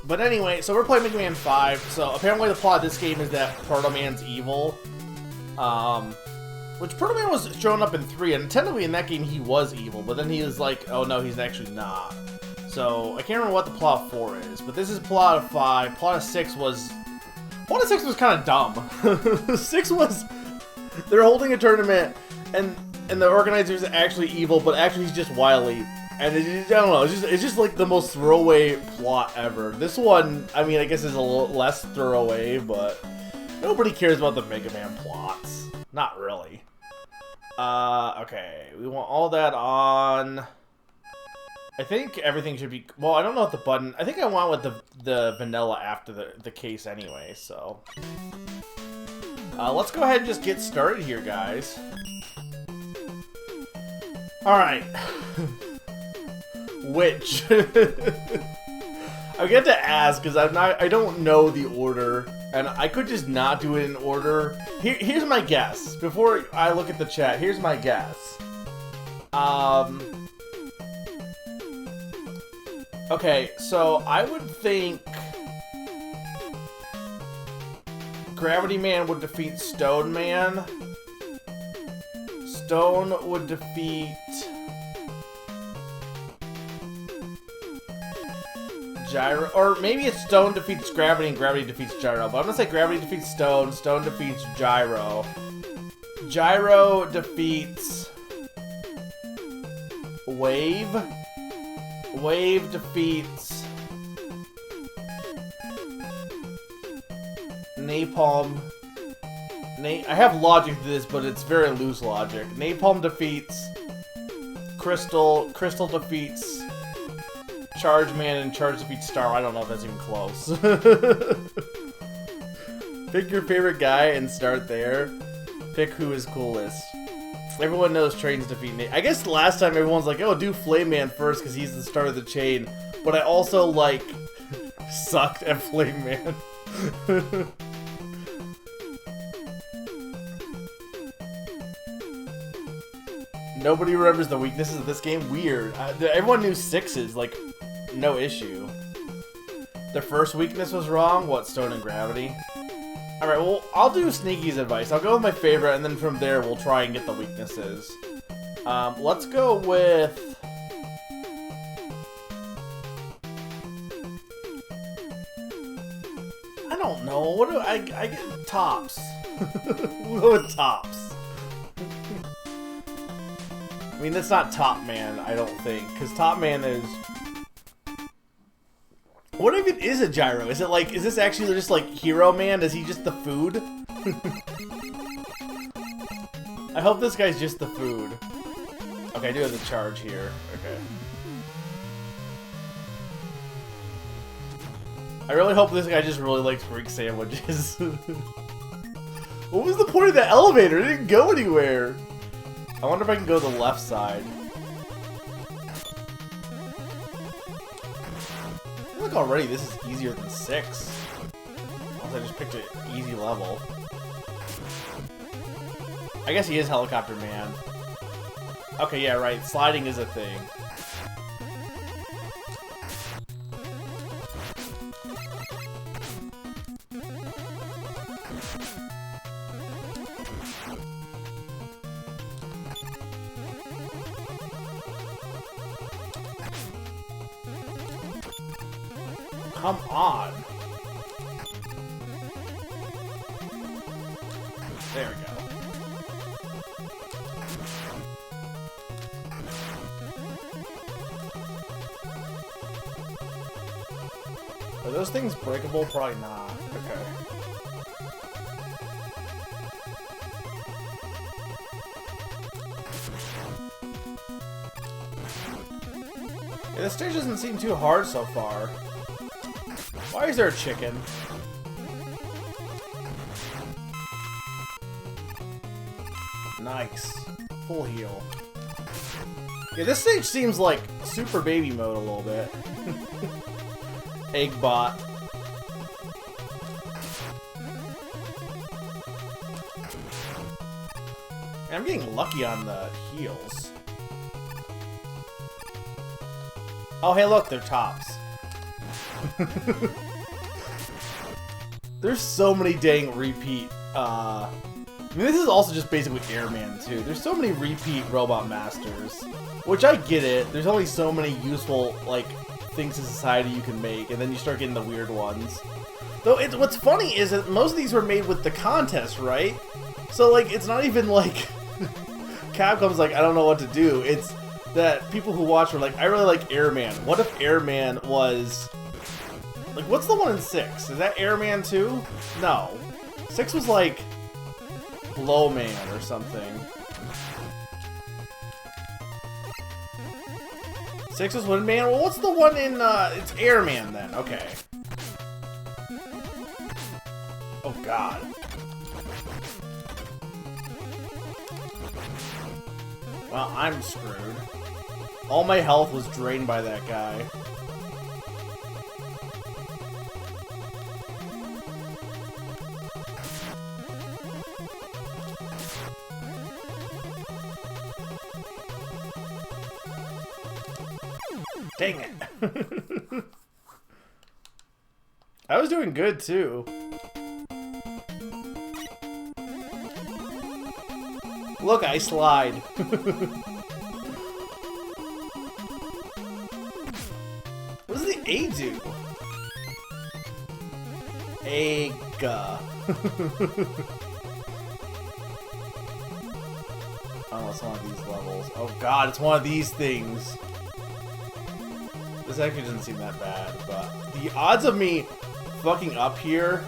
But anyway, so we're playing Mega Man 5. So apparently the plot of this game is that Proto Man's evil. Which Proto Man was showing up in 3, and technically in that game he was evil, but then he was like, oh no, he's actually not. So I can't remember what the plot of 4 is, but this is plot of 5. Plot of 6 was... Plot of 6 was kind of dumb. 6 was... They're holding a tournament, and the organizer's actually evil, but actually he's just wily. And I don't know, it's just like the most throwaway plot ever. This one, I mean, I guess is a little less throwaway, but nobody cares about the Mega Man plots. Not really. Okay, we want all that on. I think everything should be, well, I don't know what the button, I think I want with the vanilla after the case anyway, so. Let's go ahead and just get started here, guys. Alright. Which? I get to ask because I don't know the order, and I could just not do it in order. Here's my guess. Before I look at the chat, here's my guess. Okay, so I would think Gravity Man would defeat Stone Man. Stone would defeat Gyro, or maybe it's Stone defeats Gravity and Gravity defeats Gyro, but I'm gonna say Gravity defeats Stone, Stone defeats Gyro. Gyro defeats Wave. Wave defeats Napalm. I have logic to this, but it's very loose logic. Napalm defeats Crystal. Crystal defeats Charge Man, and Charge defeats Star. I don't know if that's even close. Pick your favorite guy and start there. Pick who is coolest. Everyone knows Train's defeat Nate. I guess last time everyone's like, oh, do Flame Man first because he's the start of the chain. But I also, like, sucked at Flame Man. Nobody remembers the weaknesses of this game. Weird. Everyone knew 6s, like, no issue. The first weakness was wrong? What, Stone and Gravity? Alright, well, I'll do Sneaky's advice. I'll go with my favorite, and then from there we'll try and get the weaknesses. Let's go with... I don't know. What do I get? Tops. We'll go with Tops. I mean, that's not Top Man, I don't think, because Top Man is... What if it is a Gyro? Is it like, is this actually just like Hero Man? Is he just the food? I hope this guy's just the food. Okay, I do have the charge here. Okay. I really hope this guy just really likes Greek sandwiches. What was the point of the elevator? It didn't go anywhere. I wonder if I can go to the left side. I feel like already this is easier than 6. Unless I just picked an easy level. I guess he is Helicopter Man. Okay, yeah, right. Sliding is a thing. Come on. There we go. Are those things breakable? Probably not. Okay. Yeah, this stage doesn't seem too hard so far. Why is there a chicken? Nice. Full heal. Yeah, this stage seems like super baby mode a little bit. Eggbot. I'm getting lucky on the heals. Oh, hey, look, they're tops. There's so many dang repeat, I mean, this is also just basically Airman, too. There's so many repeat Robot Masters. Which, I get it. There's only so many useful, like, things in society you can make, and then you start getting the weird ones. Though, what's funny is that most of these were made with the contest, right? So, like, it's not even, like, Capcom's like, I don't know what to do. It's that people who watch were like, I really like Airman. What if Airman was... Like, what's the one in 6? Is that Airman 2? No. 6 was, like... Blowman or something. 6 is Windman? Well, what's the one in, it's Airman then. Okay. Oh, God. Well, I'm screwed. All my health was drained by that guy. Dang it. I was doing good, too. Look, I slide. What does the A do? Aga. Oh, it's one of these levels. Oh god, it's one of these things. This actually doesn't seem that bad, but the odds of me fucking up here...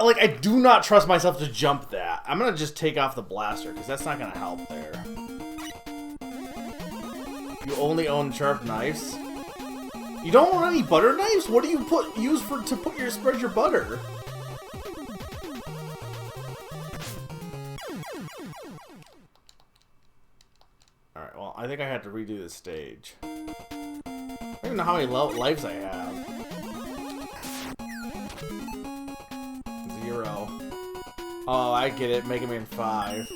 I do not trust myself to jump that. I'm gonna just take off the blaster, because that's not gonna help there. You only own sharp knives? You don't own any butter knives? What do you use to spread your butter? Alright, well, I think I had to redo this stage. I don't even know how many lives I have. 0. Oh, I get it. Mega Man 5.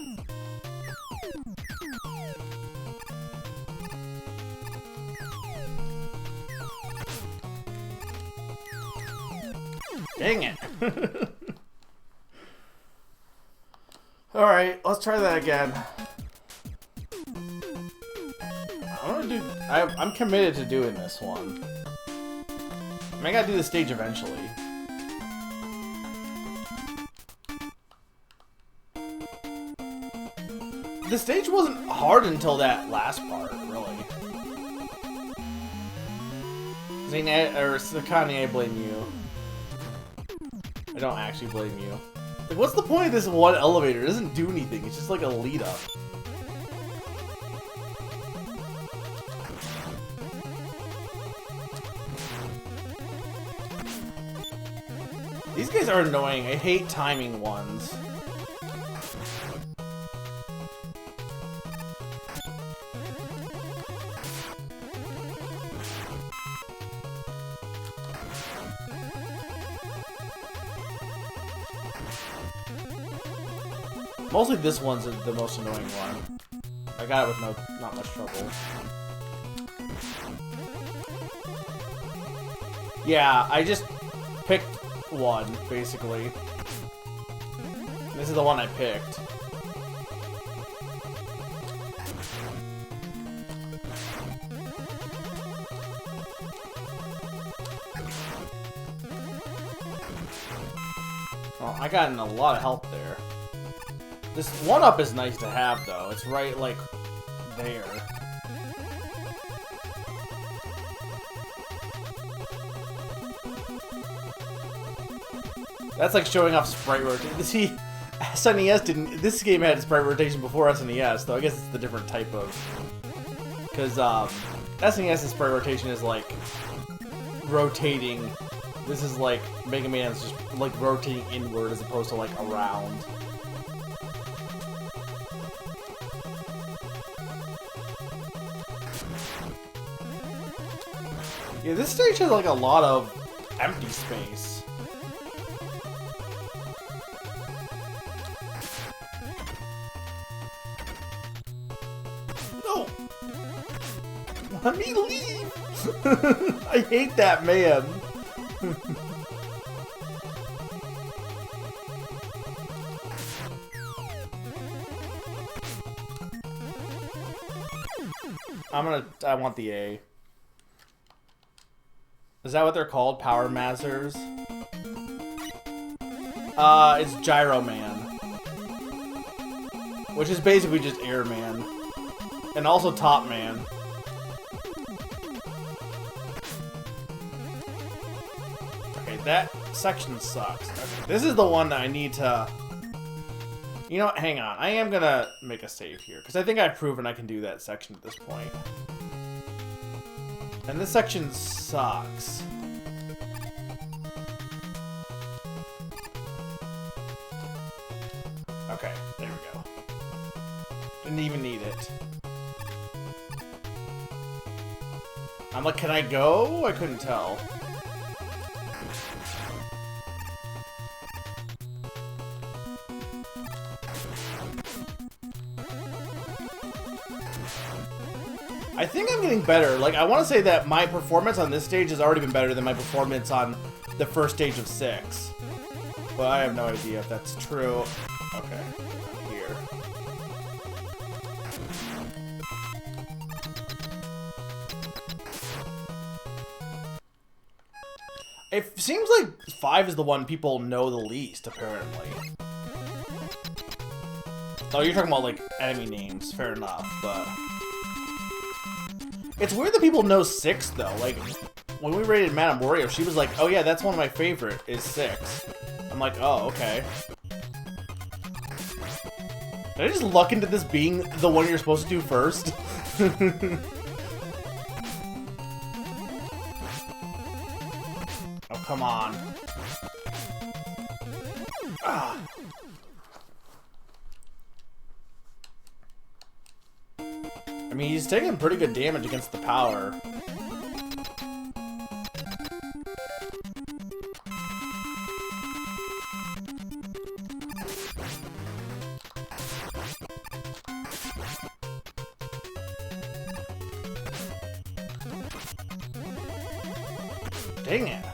Dang it. Alright, let's try that again. I'm committed to doing this one. I gotta do the stage eventually. The stage wasn't hard until that last part, really. Sakane, I blame you. I don't actually blame you. Like, what's the point of this one elevator? It doesn't do anything. It's just like a lead up. These guys are annoying. I hate timing ones. Mostly this one's the most annoying one. I got it with not much trouble. Yeah, I just picked one, basically. This is the one I picked. Well, I got in a lot of help there. This 1-up is nice to have, though. It's right, like, there. That's like showing off sprite rotation. See, SNES didn't... This game had sprite rotation before SNES, though I guess it's the different type of... Because, SNES's sprite rotation is, like, rotating. This is, like, Mega Man's just, like, rotating inward as opposed to, like, around. Yeah, this stage has, like, a lot of empty space. No! Let me leave! I hate that man. I want the A. Is that what they're called? Power Masters? It's Gyro Man. Which is basically just Air Man. And also Top Man. Okay, that section sucks. Okay, this is the one that I need to... You know what? Hang on. I am gonna make a save here, because I think I've proven I can do that section at this point. And this section sucks. Okay, there we go. Didn't even need it. I'm like, can I go? I couldn't tell. I think I'm getting better. Like, I want to say that my performance on this stage has already been better than my performance on the first stage of 6. But I have no idea if that's true. Okay, here. It seems like 5 is the one people know the least, apparently. Oh, you're talking about, like, enemy names. Fair enough, but... It's weird that people know 6, though. Like, when we rated Madame Wario, she was like, oh yeah, that's one of my favorite, is 6. I'm like, oh, okay. Did I just luck into this being the one you're supposed to do first? Oh, come on. Ah. I mean, he's taking pretty good damage against the power. Dang it.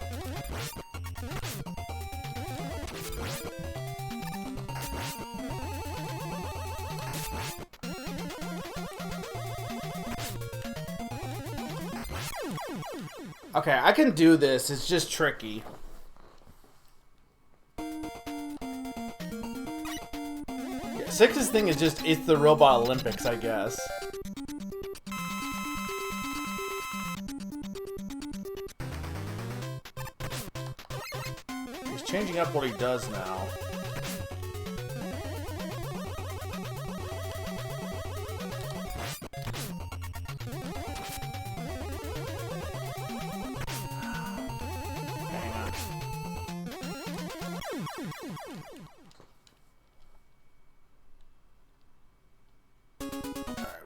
Okay, I can do this. It's just tricky. Yeah, 6's thing is just, it's the Robot Olympics, I guess. He's changing up what he does now.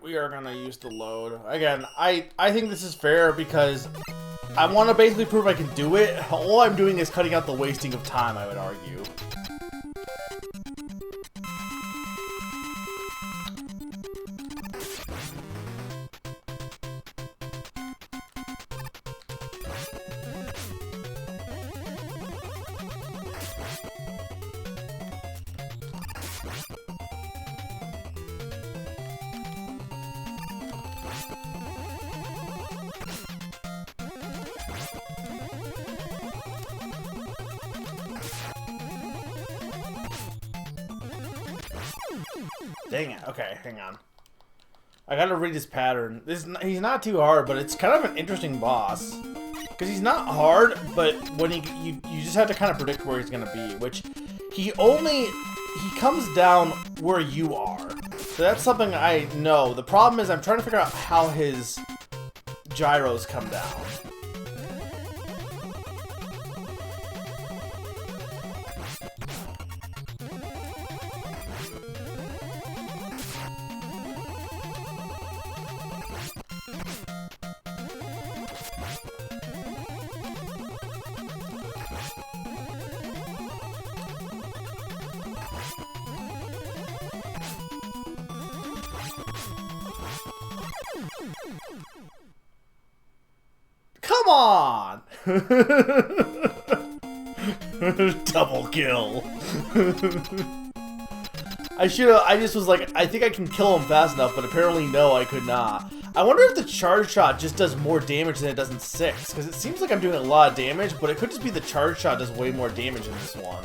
We are gonna use the load. Again, I think this is fair because I want to basically prove I can do it. All I'm doing is cutting out the wasting of time, I would argue. Dang it. Okay, hang on. I gotta read his pattern. He's not too hard, but it's kind of an interesting boss. Because he's not hard, but when you just have to kind of predict where he's gonna be, which he comes down where you are. So that's something I know. The problem is I'm trying to figure out how his gyros come down. on! Double kill. I just was like, I think I can kill him fast enough, but apparently no, I could not. I wonder if the charge shot just does more damage than it does in 6, because it seems like I'm doing a lot of damage, but it could just be the charge shot does way more damage in this one.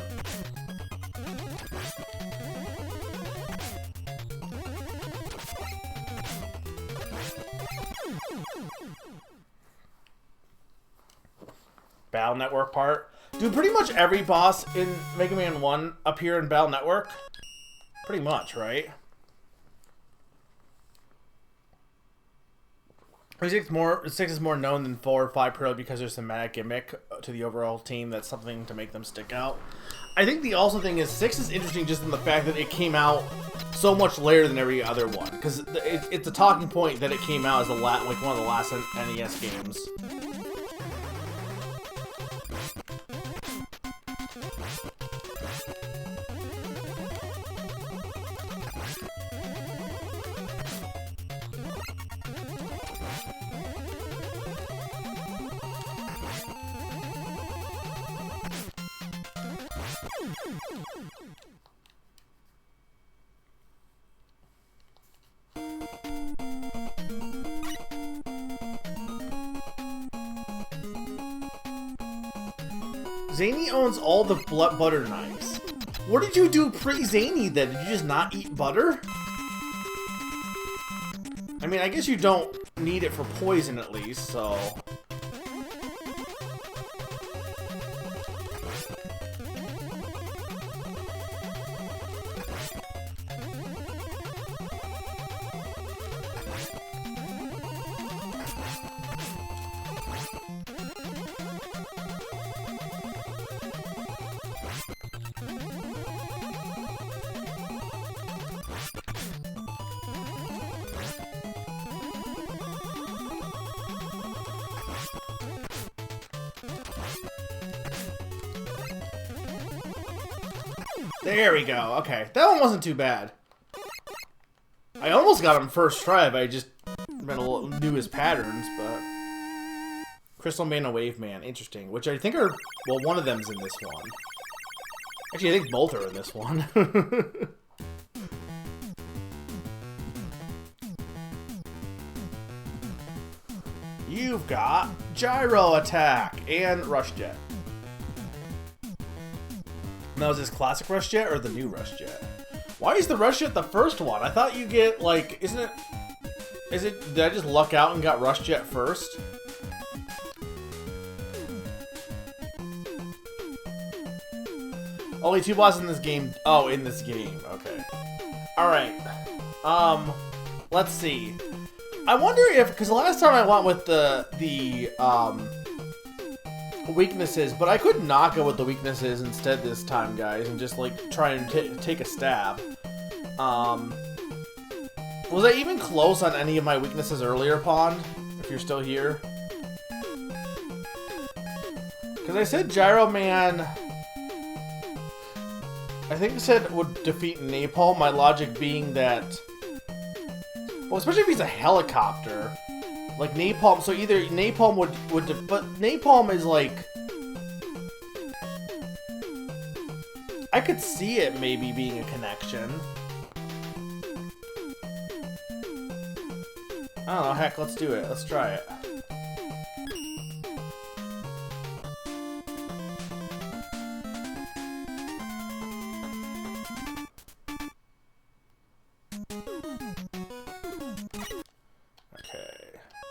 Battle Network part. Do pretty much every boss in Mega Man 1 appear in Battle Network? Pretty much, right? Six is more known than 4 or 5 Pro because there's thematic gimmick to the overall team that's something to make them stick out. I think the also thing is 6 is interesting just in the fact that it came out so much later than every other one, because it's a talking point that it came out as like one of the last NES games. Zany owns all the butter knives. What did you do pre-Zany then? Did you just not eat butter? I mean, I guess you don't need it for poison at least, so... There we go. Okay, that one wasn't too bad. I almost got him first try if I just been a little knew his patterns, but Crystal Man and Wave Man, interesting. Which I think are one of them's in this one. Actually, I think both are in this one. You've got Gyro Attack and Rush Jet. Now, is this classic Rush Jet or the new Rush Jet? Why is the Rush Jet the first one? I thought you get, like, did I just luck out and got Rush Jet first? Only 2 bosses in this game. Oh, in this game. Okay. Alright. Let's see. I wonder if, because the last time I went with the weaknesses, but I could not go with the weaknesses instead this time, guys, and just like try and take a stab. Was I even close on any of my weaknesses earlier, Pond? If you're still here, because I said Gyro Man, I think I said would defeat Napalm. My logic being that, well, especially if he's a helicopter. Like Napalm, so either Napalm would but Napalm is like, I could see it maybe being a connection. I don't know, heck, let's do it. Let's try it.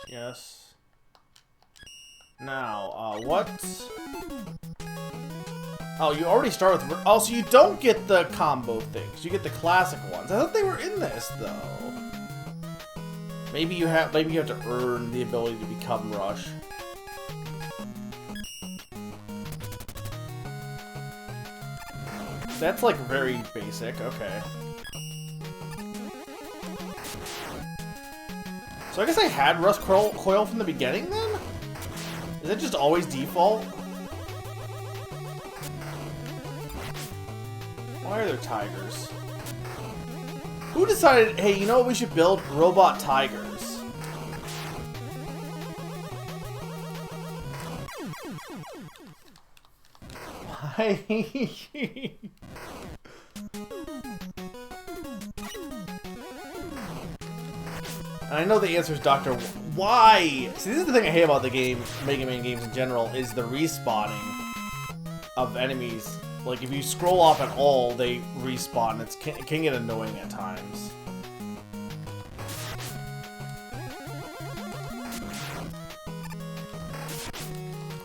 Yes. Now, what? Oh, you already start with... Oh, so you don't get the combo things. You get the classic ones. I thought they were in this, though. Maybe you have to earn the ability to become Rush. That's, like, very basic. Okay. So I guess I had Rust Coil from the beginning, then? Is it just always default? Why are there tigers? Who decided, hey, you know what we should build? Robot tigers. Why? And I know the answer is Dr. Why? See, this is the thing I hate about the game, Mega Man games in general, is the respawning of enemies. Like, if you scroll off at all, they respawn. It can get annoying at times.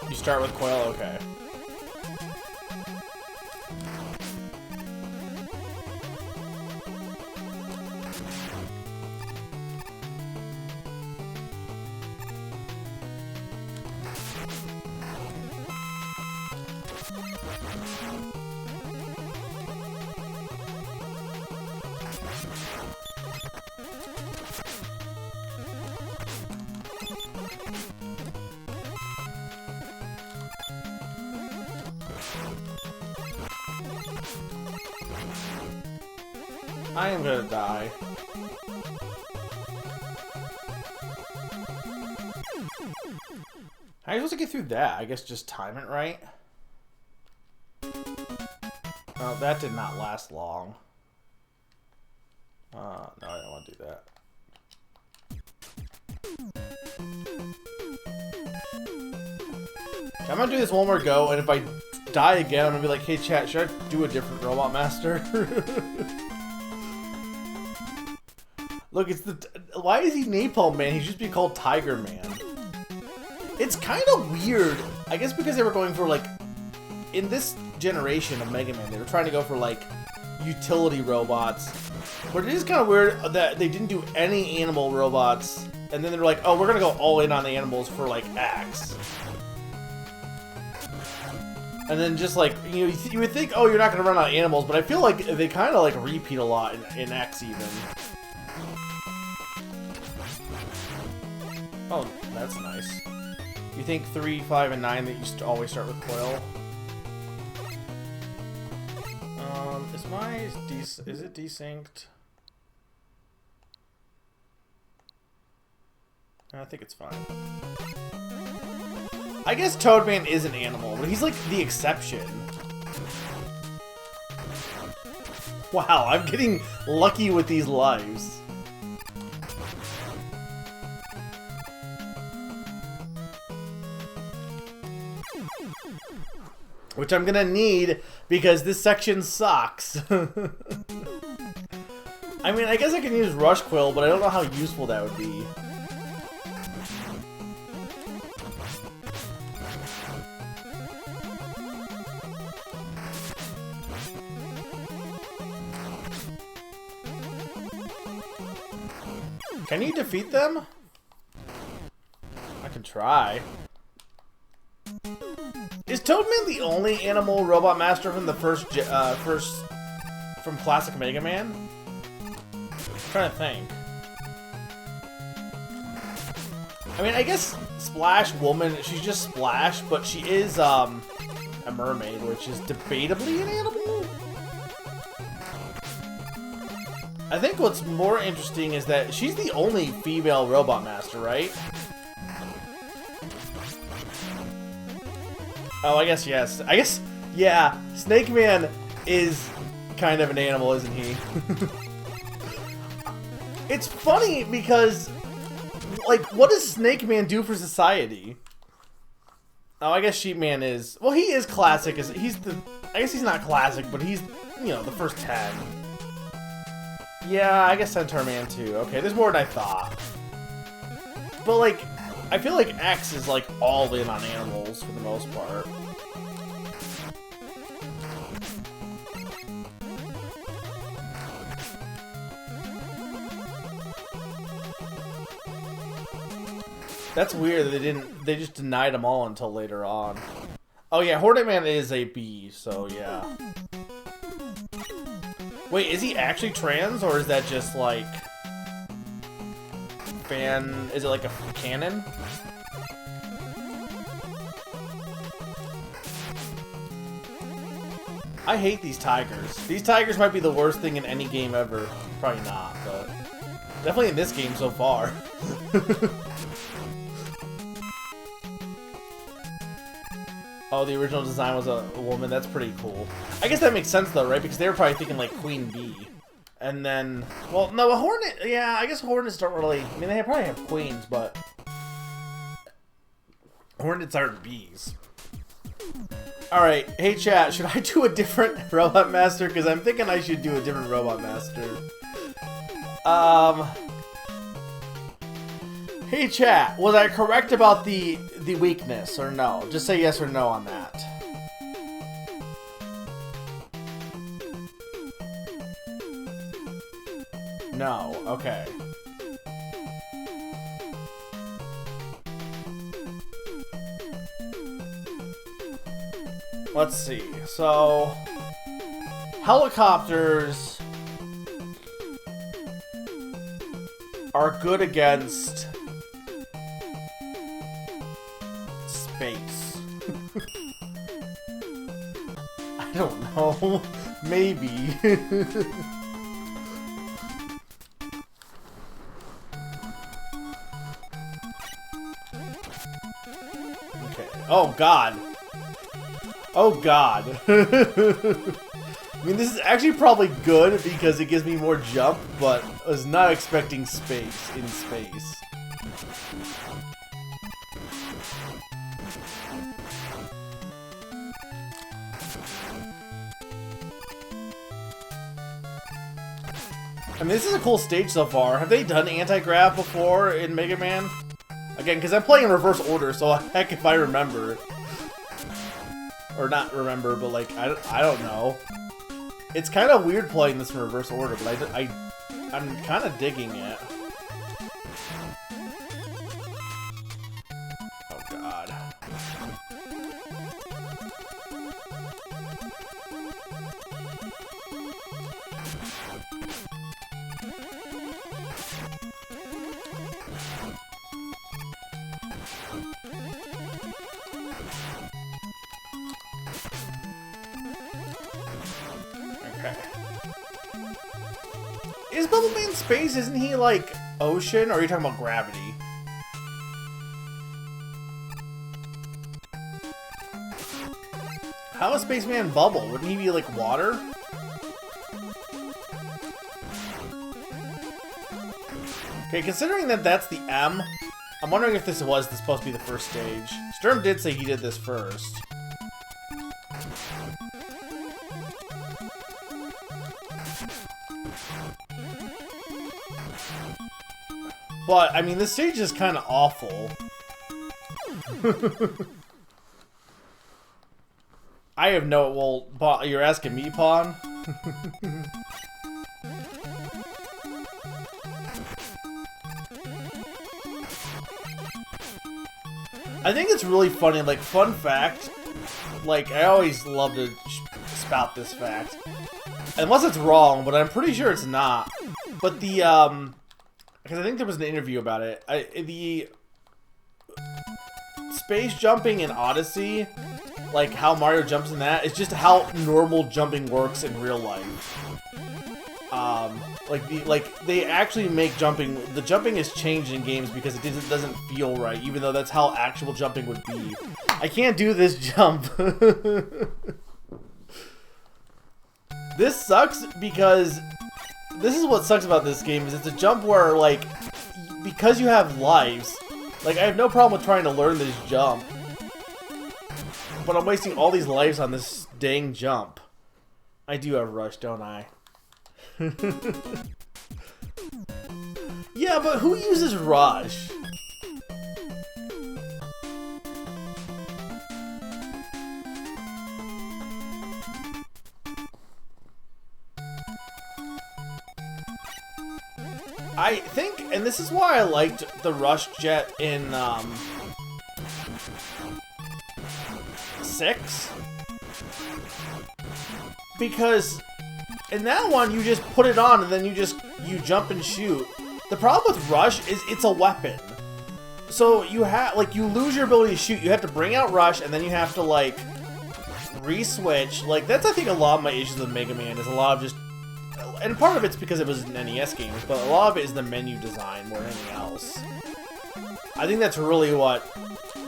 You start with Coil? Okay. I am gonna die. How are you supposed to get through that? I guess just time it right? Oh, that did not last long. No, I don't want to do that. I'm gonna do this one more go, and if I die again, I'm gonna be like, hey chat, should I do a different Robot Master? Look, it's the... Why is he Napalm Man? He should just be called Tiger Man. It's kind of weird. I guess because they were going for, like... In this generation of Mega Man, they were trying to go for, like, utility robots. But it is kind of weird that they didn't do any animal robots. And then they're like, oh, we're going to go all in on the animals for, like, X. And then just, like, you know, you would think, oh, you're not going to run out of animals. But I feel like they kind of, like, repeat a lot in X, even. Oh, that's nice. You think 3, 5, and 9 that you always start with Coil? Is it desynced? I think it's fine. I guess Toadman is an animal, but he's like the exception. Wow, I'm getting lucky with these lives. Which I'm gonna need because this section sucks. I mean, I guess I can use Rush Quill, but I don't know how useful that would be. Can you defeat them? I can try. Is Toadman the only animal robot master from the first from classic Mega Man? I'm trying to think. I mean, I guess Splash Woman, she's just Splash, but she is a mermaid, which is debatably an animal. I think what's more interesting is that she's the only female robot master, right? Oh, I guess yes. I guess, yeah, Snake Man is kind of an animal, isn't he? It's funny because, like, what does Snake Man do for society? Oh, I guess Sheep Man is, well, he is classic. He's the, I guess he's not classic, but he's, you know, the first 10. Yeah, I guess Centaur Man too. Okay, there's more than I thought. But, like, I feel like X is, like, all in on animals for the most part. That's weird that they just denied them all until later on. Oh yeah, Hornet Man is a B, so yeah. Wait, is he actually trans, or is that just, like... Is it like a canon? I hate these tigers. These tigers might be the worst thing in any game ever. Probably not, but definitely in this game so far. Oh, the original design was a woman. That's pretty cool. I guess that makes sense though, right? Because they were probably thinking like Queen Bee. And then, well, no, a Hornet, yeah, I guess Hornets don't really, I mean, they probably have queens, but Hornets aren't bees. Alright, hey chat, should I do a different Robot Master? Because I'm thinking I should do a different Robot Master. Hey chat, was I correct about the weakness, or no? Just say yes or no on that. No, okay. Let's see. So, helicopters are good against space. I don't know. Maybe. Okay. Oh god. Oh god. I mean, this is actually probably good because it gives me more jump, but I was not expecting space in space. I mean, this is a cool stage so far. Have they done anti-grav before in Mega Man? Again, because I'm playing in reverse order, so heck if I remember. Or not remember, but like, I don't know. It's kind of weird playing this in reverse order, but I'm kind of digging it. Oh god. Okay. Is Bumblebee in space? Isn't he like ocean? Or are you talking about gravity? How is Spaceman Bubble? Wouldn't he be like water? Okay, considering that that's the M, I'm wondering if this was supposed to be the first stage. Sturm did say he did this first. But, I mean, this stage is kind of awful. I have no... Well, you're asking me, Pawn? I think it's really funny, like, fun fact. Like, I always love to spout this fact. Unless it's wrong, but I'm pretty sure it's not. But the, because I think there was an interview about it. The space jumping in Odyssey, like how Mario jumps in that, is just how normal jumping works in real life. Like they actually make jumping. The jumping is changed in games because it doesn't feel right, even though that's how actual jumping would be. I can't do this jump. This sucks because this is what sucks about this game, is it's a jump where, like, because you have lives, like, I have no problem with trying to learn this jump, but I'm wasting all these lives on this dang jump. I do have Rush, don't I? Yeah, but who uses Rush? I think, and this is why I liked the Rush Jet in 6, because in that one you just put it on and then you jump and shoot. The problem with Rush is it's a weapon, so you lose your ability to shoot. You have to bring out Rush and then you have to like re-switch. Like, that's, I think, a lot of my issues with Mega Man, is a lot of just. And part of it's because it was an NES game, but a lot of it is the menu design more than anything else. I think that's really what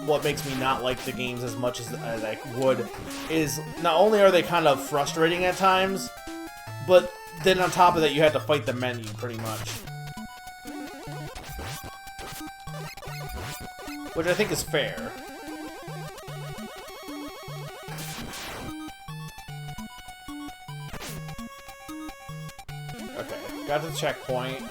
what makes me not like the games as much as I would is not only are they kind of frustrating at times, but then on top of that you have to fight the menu pretty much. Which I think is fair. Okay, got to the checkpoint.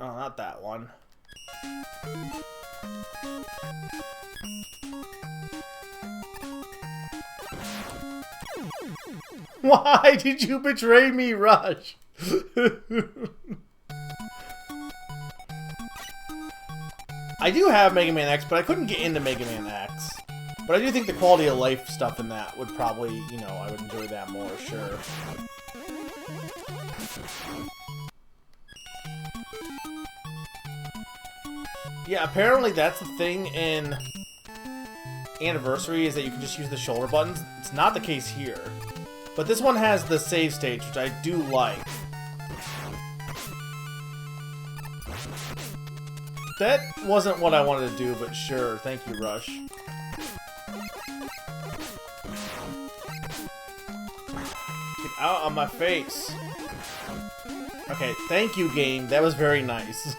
Oh, not that one. Why did you betray me, Rush? I do have Mega Man X, but I couldn't get into Mega Man X. But I do think the quality of life stuff in that would probably, you know, I would enjoy that more, sure. Yeah, apparently that's the thing in Anniversary, is that you can just use the shoulder buttons. It's not the case here. But this one has the save stage, which I do like. That wasn't what I wanted to do, but sure. Thank you, Rush. Get out of my face. Okay, thank you, game. That was very nice.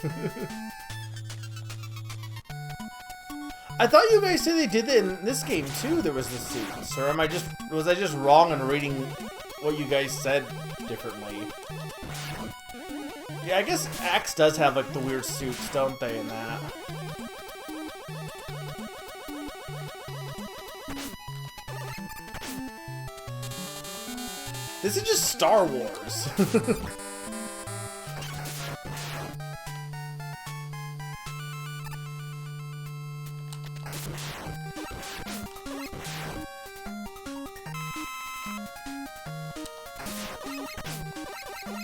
I thought you guys said they did that in this game too. There was the suits, or was I just wrong in reading what you guys said differently? Yeah, I guess Axe does have like the weird suits, don't they? In that. This is just Star Wars.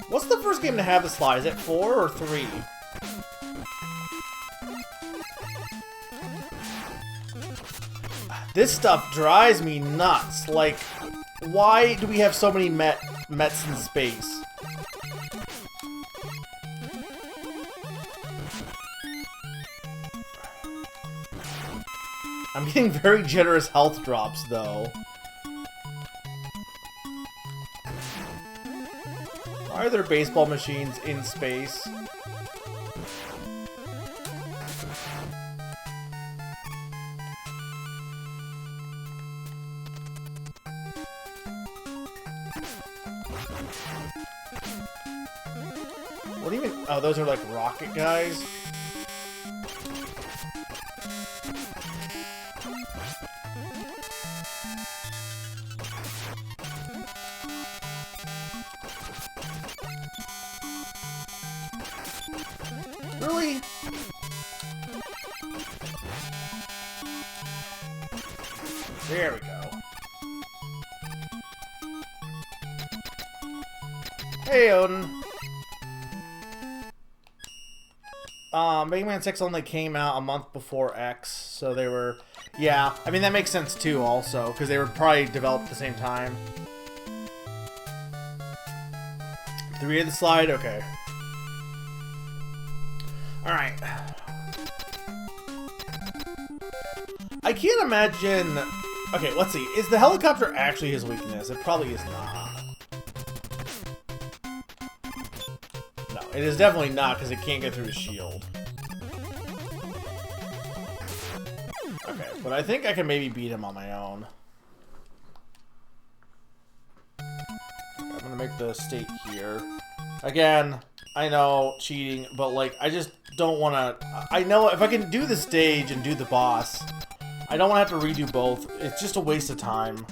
What's the first game to have the slide? Is it 4 or 3? This stuff drives me nuts. Like, why do we have so many Mets in space? I'm getting very generous health drops, though. Are there baseball machines in space? What do you mean? Oh, those are like rocket guys? Really? There we go. Hey, Odin. Mega Man 6 only came out a month before X, so they were... Yeah, I mean, that makes sense too, also, because they were probably developed at the same time. 3 of the slide? Okay. Alright. I can't imagine... Okay, let's see. Is the helicopter actually his weakness? It probably is not. No, it is definitely not, because it can't get through his shield. Okay, but I think I can maybe beat him on my own. I'm gonna make the state here. Again, I know, cheating, but like, I just don't want to... I know if I can do the stage and do the boss, I don't want to have to redo both. It's just a waste of time.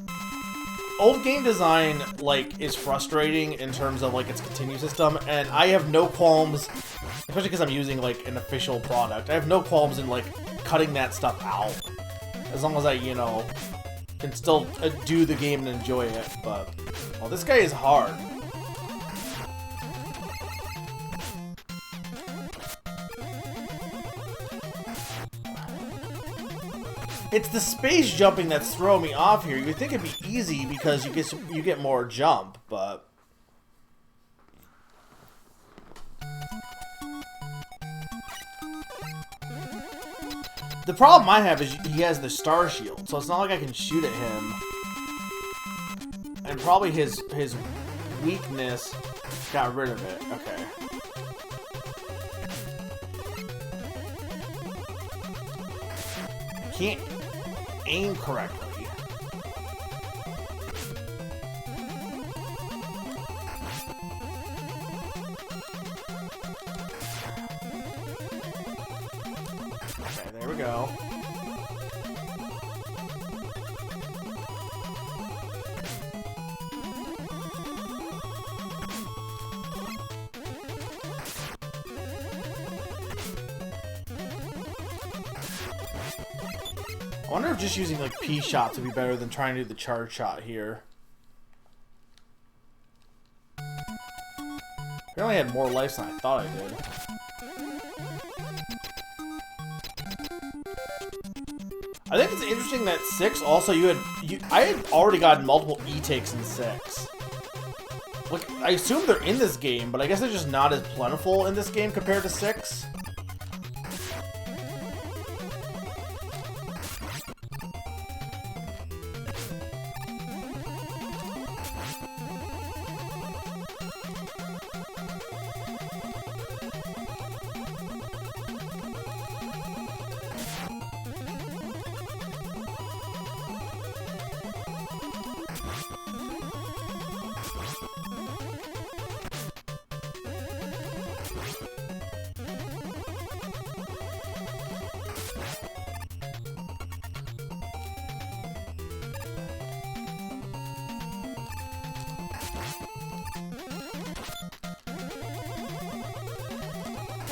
Old game design, like, is frustrating in terms of, like, its continue system, and I have no qualms, especially because I'm using, like, an official product. I have no qualms in, like, cutting that stuff out. As long as I, you know, can still do the game and enjoy it, but... Well, this guy is hard. It's the space jumping that's throwing me off here. You would think it'd be easy because you get more jump, but... The problem I have is he has the star shield, so it's not like I can shoot at him. And probably his weakness got rid of it. Okay. I can't aim correctly. Okay, there we go. I wonder if just using like P-shots would be better than trying to do the charge shot here. I only had more lives than I thought I did. I think it's interesting that 6 also I had already gotten multiple E-takes in 6. Like, I assume they're in this game, but I guess they're just not as plentiful in this game compared to 6.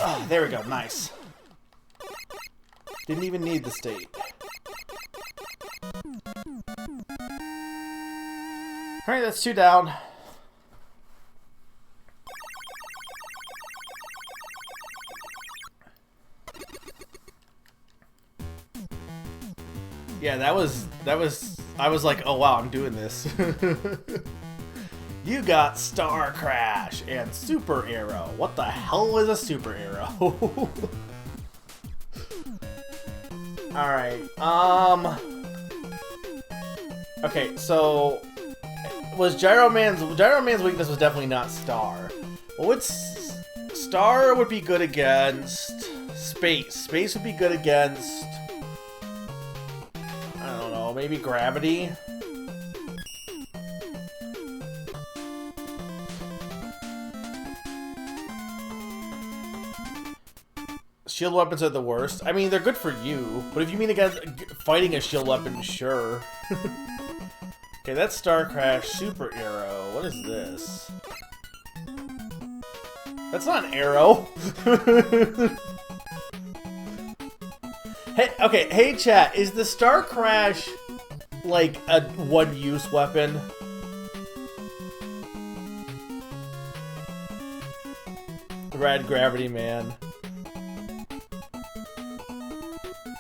Oh, there we go. Nice. Didn't even need the state. Alright, that's 2 down. Yeah, that was I was like, oh wow, I'm doing this. You got Star Crash and Super Arrow. What the hell is a Super Arrow? Alright, okay, so was Gyro Man's weakness was definitely not Star. Well, what's Star would be good against Space. Space would be good against, I don't know, maybe Gravity. Shield weapons are the worst. I mean, they're good for you, but if you mean against fighting a shield weapon, sure. Okay, that's Star Crash, Super Arrow. What is this? That's not an arrow. Hey, okay, hey chat, is the Star Crash like a one-use weapon? Rad Gravity Man.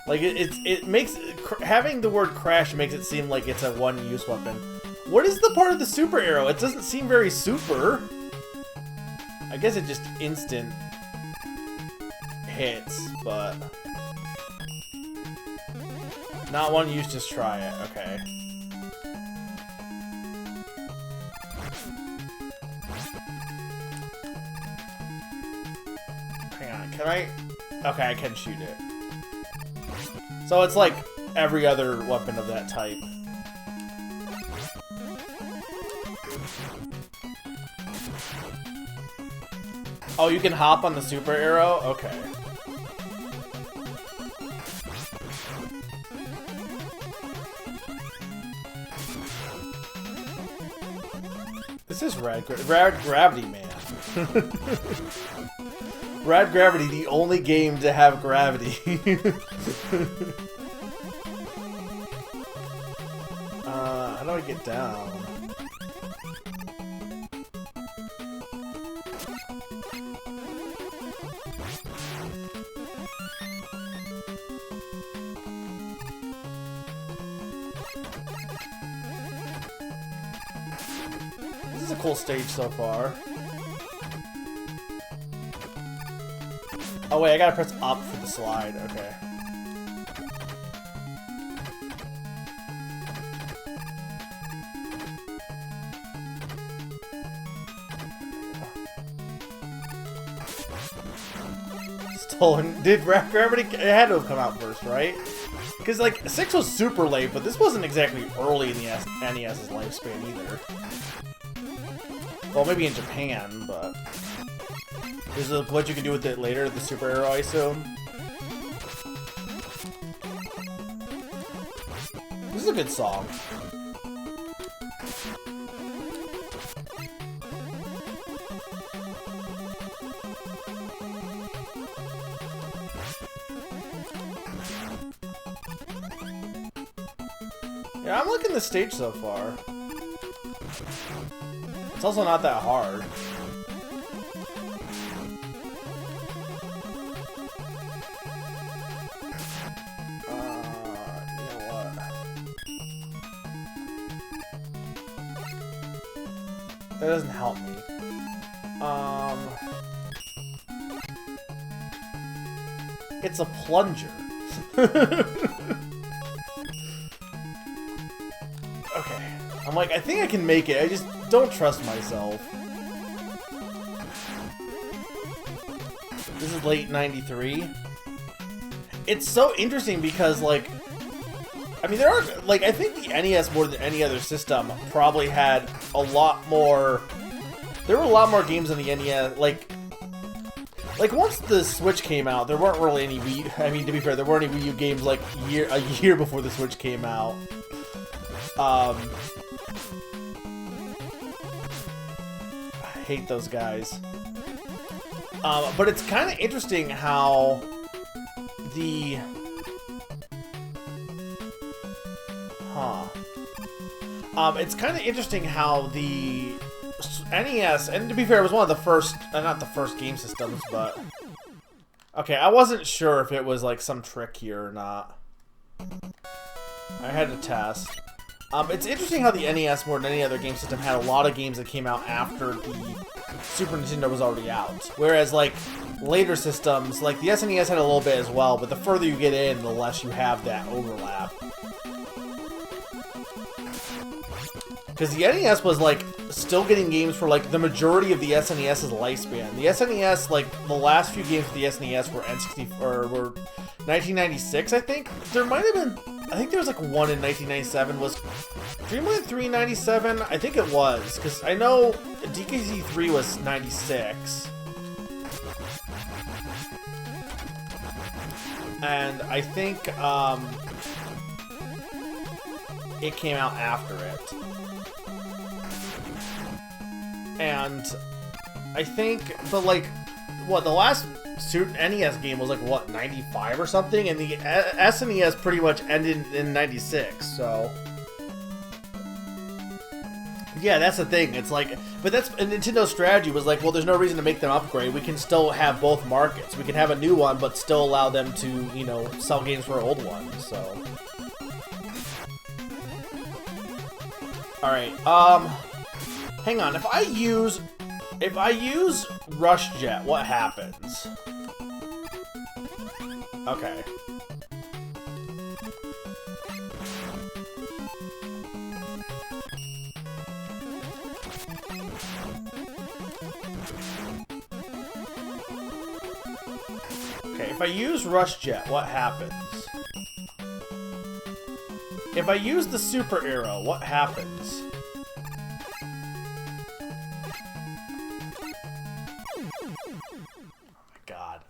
Like, it makes... Having the word crash makes it seem like it's a one-use weapon. What is the part of the Super Arrow? It doesn't seem very super. I guess it just instant hits, but... Not one use, just try it. Okay. Hang on, can I... Okay, I can shoot it. So it's like every other weapon of that type. Oh, you can hop on the Super Arrow? Okay. This is Rad Gravity Man. Rad Gravity, the only game to have gravity. How do I get down? a cool stage so far. Oh wait, I gotta press up for the slide. Okay. Stolen. Did Gravity? It had to have come out first, right? Because like 6 was super late, but this wasn't exactly early in the NES's lifespan either. Well, maybe in Japan, but there's a glitch you can do with it later, the Super Arrow ISO. This is a good song. Yeah, I'm liking the stage so far. It's also not that hard. You know what? That doesn't help me. It's a plunger. Okay. I'm like, I think I can make it. I just don't trust myself. This is late 93. It's so interesting because, like, I mean, there are, like, I think the NES more than any other system probably had a lot more, there were a lot more games on the NES, like once the Switch came out, there weren't really any Wii, I mean, to be fair, there weren't any Wii U games, like, a year before the Switch came out. I hate those guys. But it's kind of interesting how the... it's kind of interesting how the NES, and to be fair, it was one of the first, not the first game systems, but... Okay, I wasn't sure if it was like some trick here or not. I had to test. It's interesting how the NES, more than any other game system, had a lot of games that came out after the Super Nintendo was already out. Whereas, like, later systems, like the SNES had a little bit as well, but the further you get in, the less you have that overlap. Because the NES was, like, still getting games for, like, the majority of the SNES's lifespan. The SNES, like, the last few games of the SNES were were 1996, I think? There might have been... I think there was, like, one in 1997. Was Dreamland 3 97? I think it was, because I know DKC 3 was 96. And I think, it came out after it. And I think, but like, what, the last NES game was like, what, 95 or something? And the SNES pretty much ended in 96, so... Yeah, that's the thing. It's like, but that's, and Nintendo's strategy was like, well, there's no reason to make them upgrade. We can still have both markets. We can have a new one, but still allow them to, you know, sell games for old ones, so... Alright, hang on, if I use Rush Jet, what happens? Okay. Okay, if I use Rush Jet, what happens? If I use the Super Arrow, what happens? God.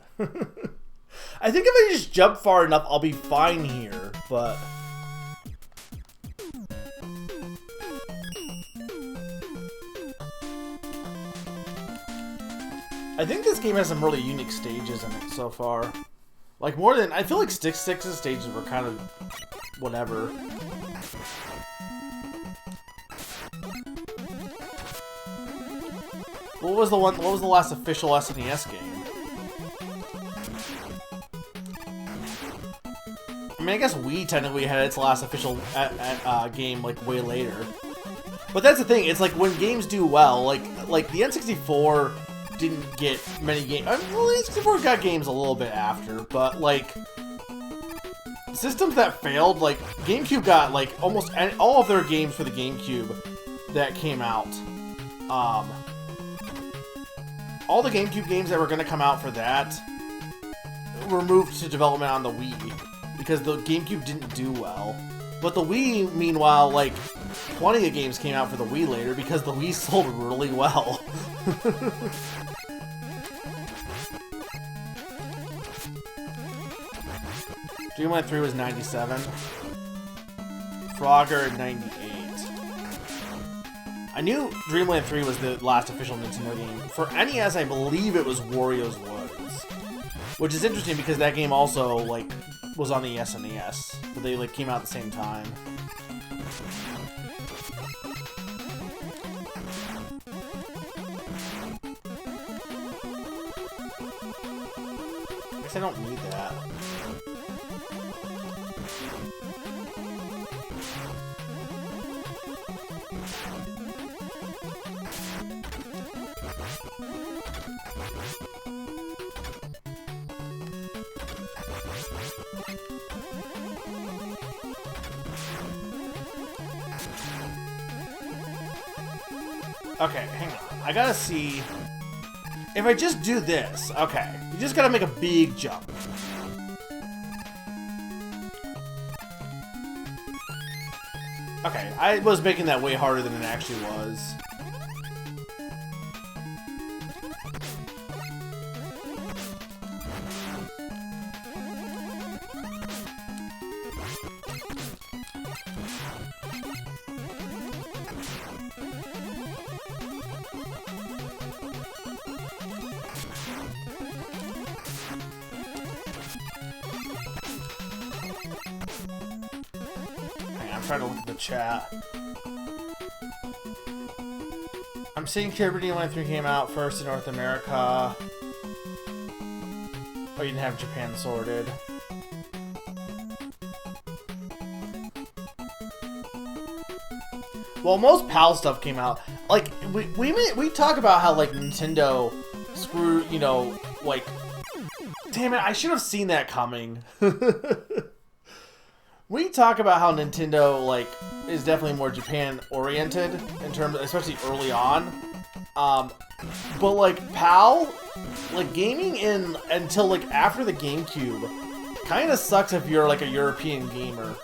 I think if I just jump far enough, I'll be fine here, but... I think this game has some really unique stages in it so far. Like, more than... I feel like Stick 6's stages were kind of... whatever. What was the last official SNES game? I mean, I guess Wii technically had its last official game, like, way later. But that's the thing. It's like when games do well, like the N64 didn't get many games. Well, the N64 got games a little bit after, but like systems that failed, like GameCube got like almost all of their games for the GameCube that came out. All the GameCube games that were going to come out for that were moved to development on the Wii because the GameCube didn't do well. But the Wii, meanwhile, like plenty of games came out for the Wii later because the Wii sold really well. Dreamland 3 was 97. Frogger 98. I knew Dreamland 3 was the last official Nintendo game. For NES, I believe it was Wario's Woods. Which is interesting because that game also, like, was on the SNES. But they, like, came out at the same time. I guess I don't need that. Okay, hang on. I gotta see if I just do this. Okay, you just gotta make a big jump. Okay, I was making that way harder than it actually was. I'm trying to look at the chat. I'm seeing Kirby Dreamland 3 came out first in North America. Oh, you didn't have Japan sorted. Well, most PAL stuff came out. Like, we talk about how, like, Nintendo screwed, you know, like... Damn it, I should have seen that coming. We talk about how Nintendo, like, is definitely more Japan-oriented in terms, especially early on. But, like, PAL, like, gaming until, like, after the GameCube kind of sucks if you're, like, a European gamer.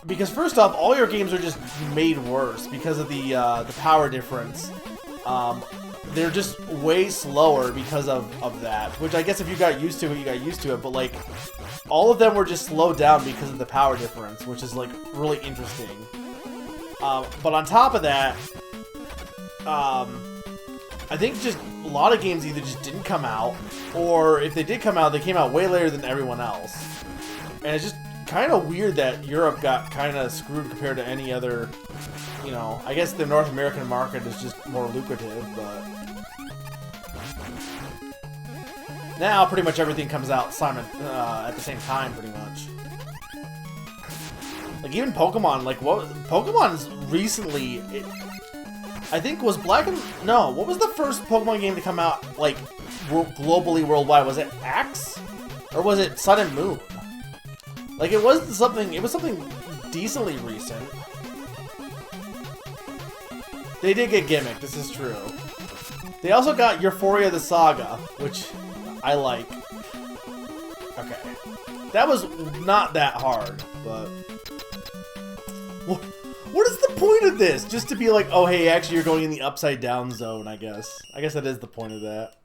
Because, first off, all your games are just made worse because of the power difference. They're just way slower because of that. Which I guess if you got used to it, you got used to it. But, like, all of them were just slowed down because of the power difference, which is, like, really interesting. But on top of that, I think just a lot of games either just didn't come out, or if they did come out, they came out way later than everyone else. And it's just kind of weird that Europe got kind of screwed compared to any other, you know, I guess the North American market is just more lucrative, but... Now, pretty much everything comes out at the same time, pretty much. Like, even Pokemon, like, Pokemon's recently... I think was No, what was the first Pokemon game to come out, like, globally, worldwide? Was it X? Or was it Sun and Moon? Like, it was something decently recent. They did get gimmicked, this is true. They also got Euphoria the Saga, which I like. Okay. That was not that hard, but... What is the point of this? Just to be like, oh hey, actually you're going in the upside down zone, I guess. I guess that is the point of that.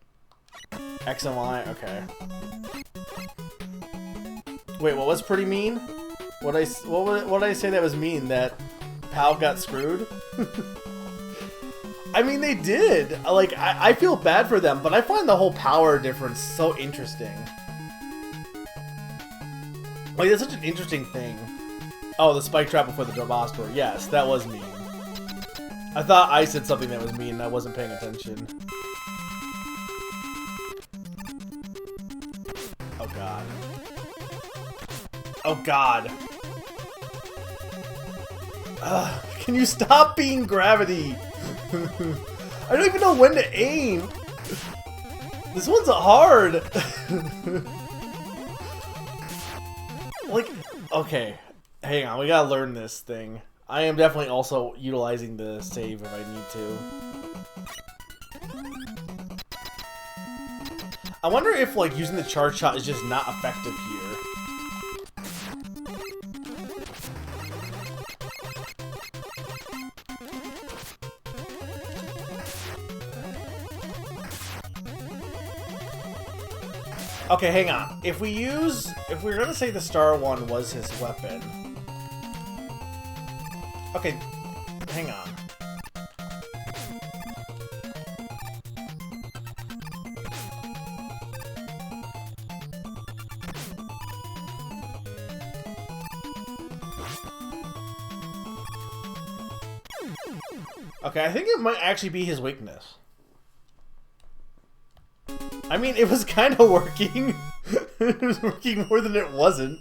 X and Y, okay. Wait, what was pretty mean? What did I say that was mean? That PAL got screwed? I mean, they did. Like, I feel bad for them, but I find the whole power difference so interesting. Like, that's such an interesting thing. Oh, the spike trap before the boss door. Yes, that was mean. I thought I said something that was mean and I wasn't paying attention. Oh god. Oh god. Ugh. Can you stop being gravity? I don't even know when to aim. This one's hard. Like, okay, hang on, we gotta learn this thing. I am definitely also utilizing the save if I need to. I wonder if, like, using the charge shot is just not effective here. Okay, hang on. If we're gonna say the star one was his weapon. Okay, hang on. Okay, I think it might actually be his weakness. I mean, it was kind of working. It was working more than it wasn't.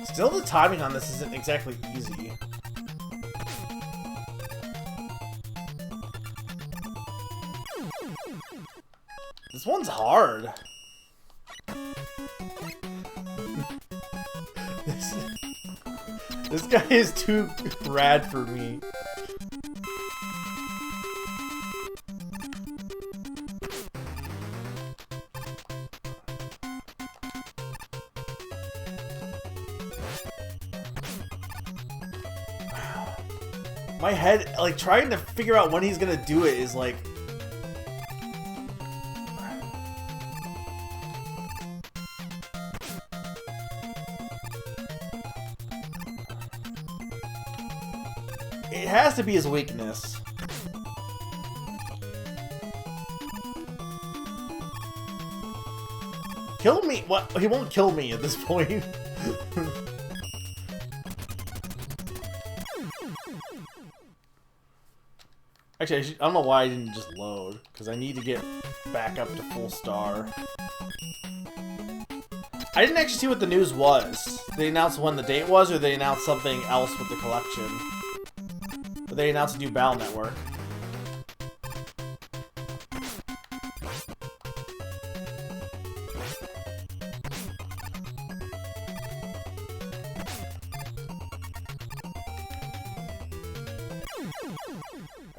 Still, the timing on this isn't exactly easy. This one's hard. This guy is too rad for me. My head, like, trying to figure out when he's gonna do it is like... It has to be his weakness. Kill me? What? He won't kill me at this point. Actually, I don't know why I didn't just load, because I need to get back up to full star. I didn't actually see what the news was. They announced when the date was, or they announced something else with the collection. But they announced a new battle network.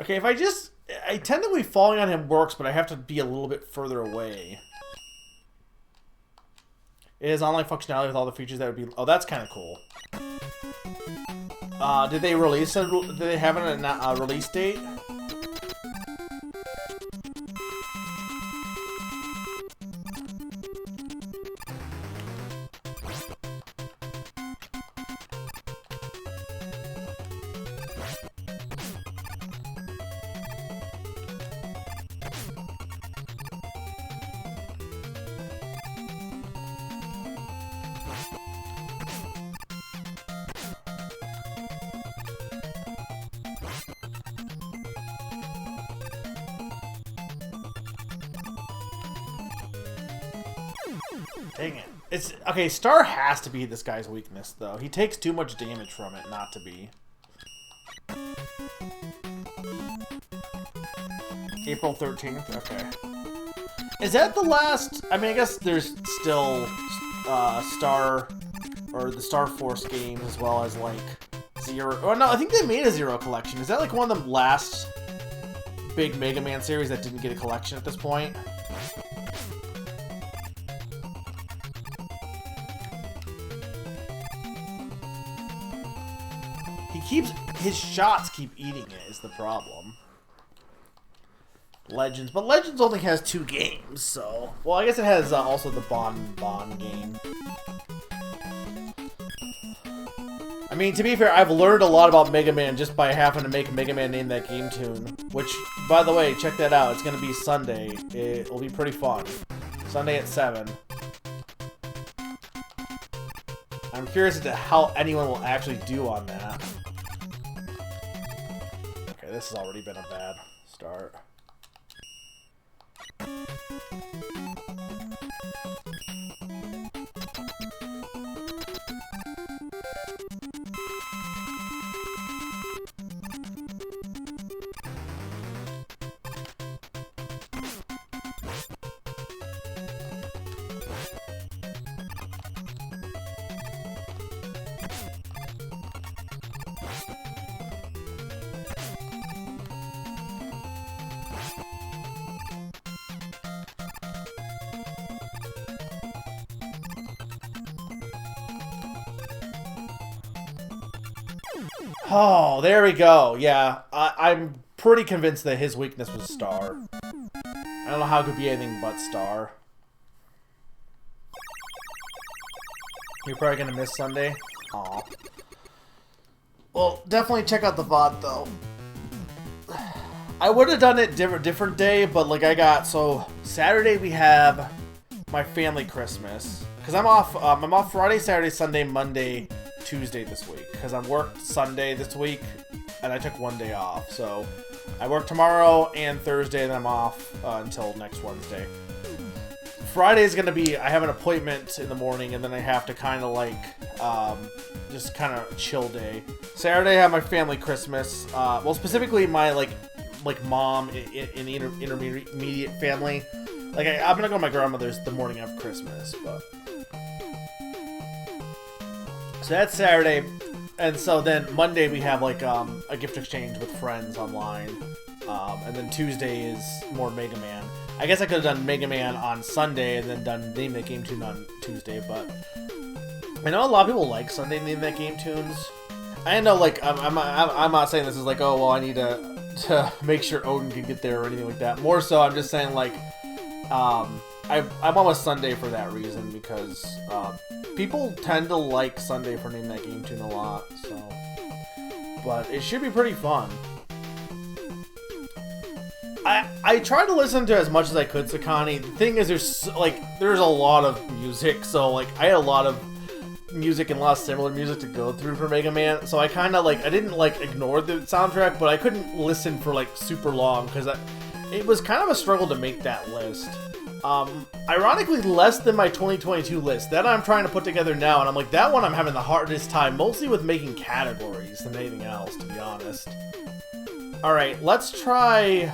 Okay, if I tend to be falling on him works, but I have to be a little bit further away. It has online functionality with all the features that would be... Oh, that's kind of cool. Did they release it? Did they have a release date? Dang it. It's okay, Star has to be this guy's weakness, though. He takes too much damage from it not to be. April 13th? Okay. Is that the last... I mean, I guess there's still Star... or the Star Force games, as well as, like, Zero... Oh, no, I think they made a Zero collection. Is that, like, one of the last big Mega Man series that didn't get a collection at this point? His shots keep eating it is the problem. Legends, but Legends only has 2 games, so... Well, I guess it has also the Bon game. mean, to be fair, I've learned a lot about Mega Man just by having to make a Mega Man name that game tune. Which, by the way, check that out. It's going to be Sunday. It will be pretty fun. Sunday at 7. I'm curious as to how anyone will actually do on that. Okay, this has already been a bad start. Oh, there we go. Yeah, I'm pretty convinced that his weakness was Star. I don't know how it could be anything but Star. You're probably gonna miss Sunday? Aw. Well, definitely check out the VOD, though. I would have done it different day, but like so Saturday we have my family Christmas. Because I'm off Friday, Saturday, Sunday, Monday, Tuesday this week, because I'm worked Sunday this week and I took one day off, so I work tomorrow and Thursday and I'm off until next Wednesday. Friday is gonna be, I have an appointment in the morning and then I have to kind of like just kind of chill day. Saturday I have my family Christmas, well specifically my like mom in the intermediate family. Like I'm gonna go to my grandmother's the morning of Christmas, but so that's Saturday, and so then Monday we have like a gift exchange with friends online, and then Tuesday is more Mega Man. I guess I could have done Mega Man on Sunday and then done Name That Game Tune on Tuesday, but I know a lot of people like Sunday Name That Game Tunes. I know, like I'm not saying this is like, oh well, I need to make sure Odin can get there or anything like that. More so, I'm just saying like I'm on with Sunday for that reason, because people tend to like Sunday for Name That Game Tune a lot, so. But it should be pretty fun. I tried to listen to as much as I could, Sakani. The thing is, there's a lot of music, so like I had a lot of music and a lot of similar music to go through for Mega Man, so I kind of like, I didn't like ignore the soundtrack, but I couldn't listen for like super long because it was kind of a struggle to make that list. Ironically, less than my 2022 list. That I'm trying to put together now, and I'm like, that one I'm having the hardest time, mostly with making categories than anything else, to be honest. Alright, let's try...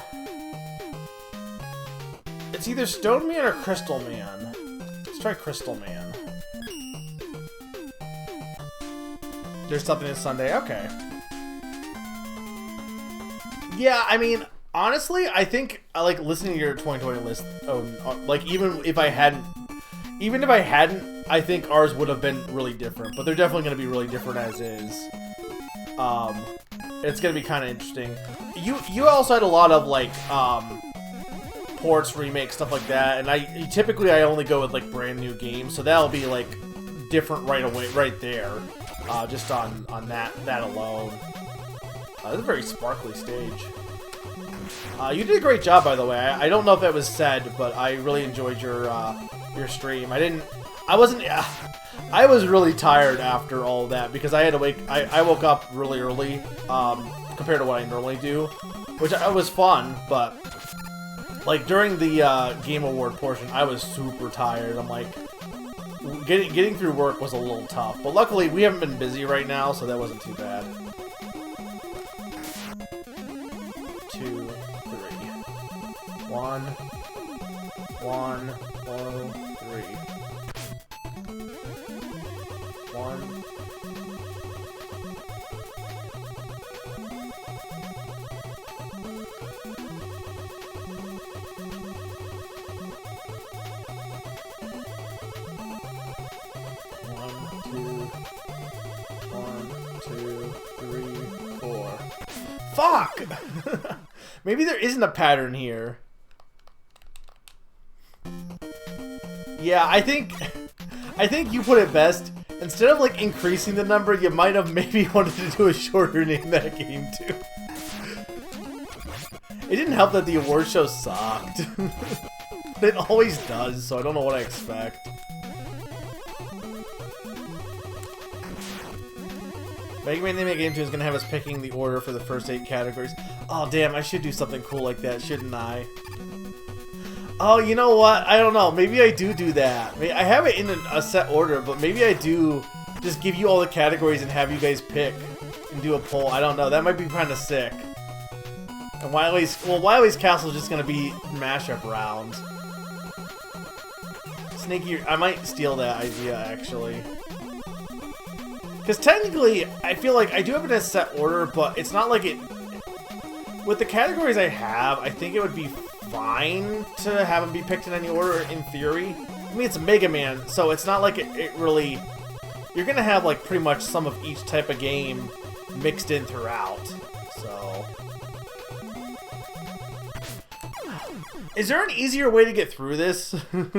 It's either Stone Man or Crystal Man. Let's try Crystal Man. There's something this Sunday, okay. Yeah, I mean... Honestly, I think I like listening to your 2020 list. Like even if I hadn't, I think ours would have been really different. But they're definitely going to be really different as is. It's going to be kind of interesting. You also had a lot of like ports, remakes, stuff like that. And I typically only go with like brand new games, so that'll be like different right away, right there. Just on that alone. This is a very sparkly stage. You did a great job, by the way. I don't know if that was said, but I really enjoyed your stream. I was really tired after all of that because I had to I woke up really early compared to what I normally do, which was fun, but like during the Game Award portion, I was super tired. I'm like, getting through work was a little tough, but luckily we haven't been busy right now, so that wasn't too bad. 2, 3. 1, 1, 3. 1. Fuck! Maybe there isn't a pattern here. Yeah, I think you put it best. Instead of like increasing the number, you might have maybe wanted to do a shorter name that game too. It didn't help that the award show sucked. It always does, so I don't know what I expect. Mega Man Name Game 2 is going to have us picking the order for the first 8 categories. Oh, damn, I should do something cool like that, shouldn't I? Oh, you know what? I don't know. Maybe I do that. I have it in a set order, but maybe I do just give you all the categories and have you guys pick and do a poll. I don't know. That might be kind of sick. And Wily's Castle is just going to be mashup round. Snaky, I might steal that idea, actually. Because technically, I feel like I do have it in a set order, but it's not like it... With the categories I have, I think it would be fine to have them be picked in any order, in theory. I mean, it's Mega Man, so it's not like it really... You're going to have, like, pretty much some of each type of game mixed in throughout, so... Is there an easier way to get through this? You're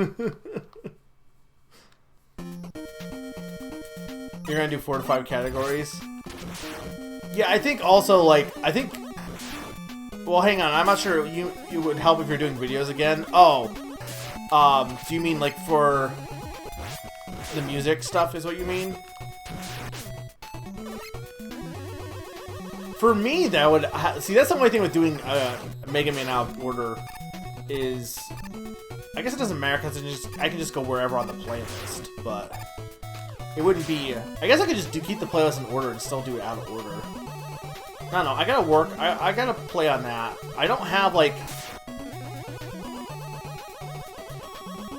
gonna do 4 to 5 categories? Yeah, I think also, like, well, hang on, I'm not sure, you would help if you're doing videos again. Oh, do you mean, like, for the music stuff is what you mean? For me, that would, see, that's the only thing with doing Mega Man out of order is, I guess it doesn't matter because I can just go wherever on the playlist, but it wouldn't be, I guess I could just keep the playlist in order and still do it out of order. I don't know, I gotta work, I gotta play on that. I don't have, like,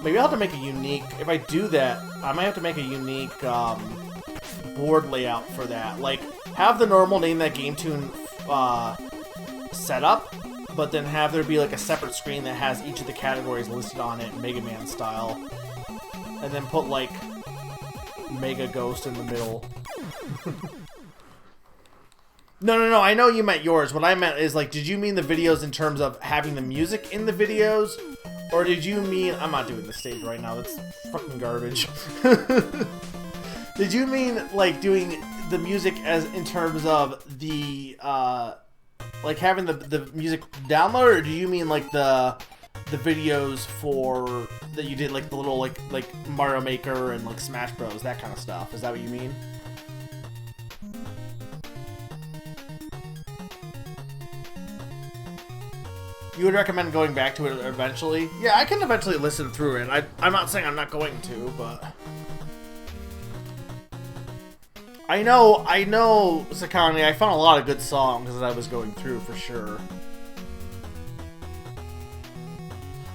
maybe I'll have to make a unique, if I do that, I might have to make a unique board layout for that. Like, have the normal Name That Game Tune setup, but then have there be like a separate screen that has each of the categories listed on it, Mega Man style. And then put like Mega Ghost in the middle. No, I know you meant yours. What I meant is like, did you mean the videos in terms of having the music in the videos? Or did you mean, I'm not doing the stage right now, that's fucking garbage. Did you mean like doing the music as in terms of the, like having the music download, or do you mean like the videos for that you did, like the little like Mario Maker and like Smash Bros, that kind of stuff? Is that what you mean? You would recommend going back to it eventually? Yeah, I can eventually listen through it. I'm not saying I'm not going to, but I know, Sakani, I found a lot of good songs as I was going through, for sure.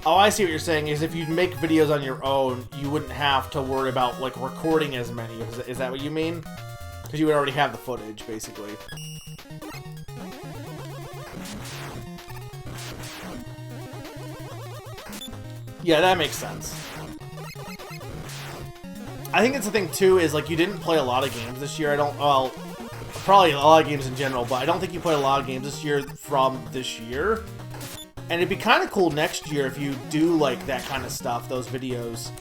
Oh, I see what you're saying, is if you make videos on your own, you wouldn't have to worry about, like, recording as many. Is that what you mean? Because you would already have the footage, basically. Yeah, that makes sense. I think it's the thing, too, is, like, you didn't play a lot of games this year. Well, probably a lot of games in general, but I don't think you played a lot of games this year from this year. And it'd be kind of cool next year if you do, like, that kind of stuff, those videos,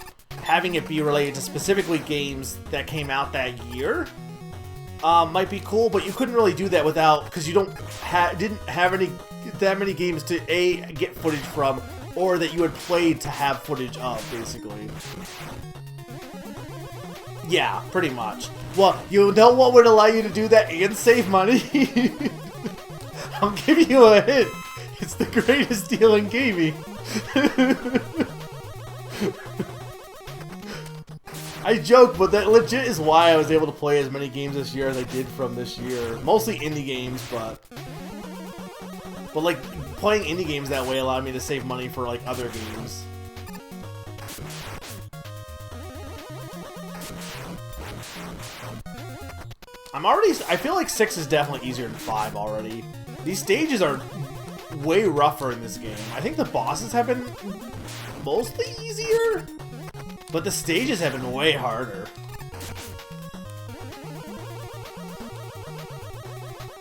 having it be related to specifically games that came out that year. Might be cool, but you couldn't really do that without, because you didn't have that many games to, A, get footage from, or that you had played to have footage of, basically. Yeah, pretty much. Well, you know what would allow you to do that and save money? I'll give you a hint. It's the greatest deal in gaming. I joke, but that legit is why I was able to play as many games this year as I did from this year. Mostly indie games, but like, playing indie games that way allowed me to save money for, like, other games. I feel like 6 is definitely easier than 5 already. These stages are way rougher in this game. I think the bosses have been mostly easier, but the stages have been way harder.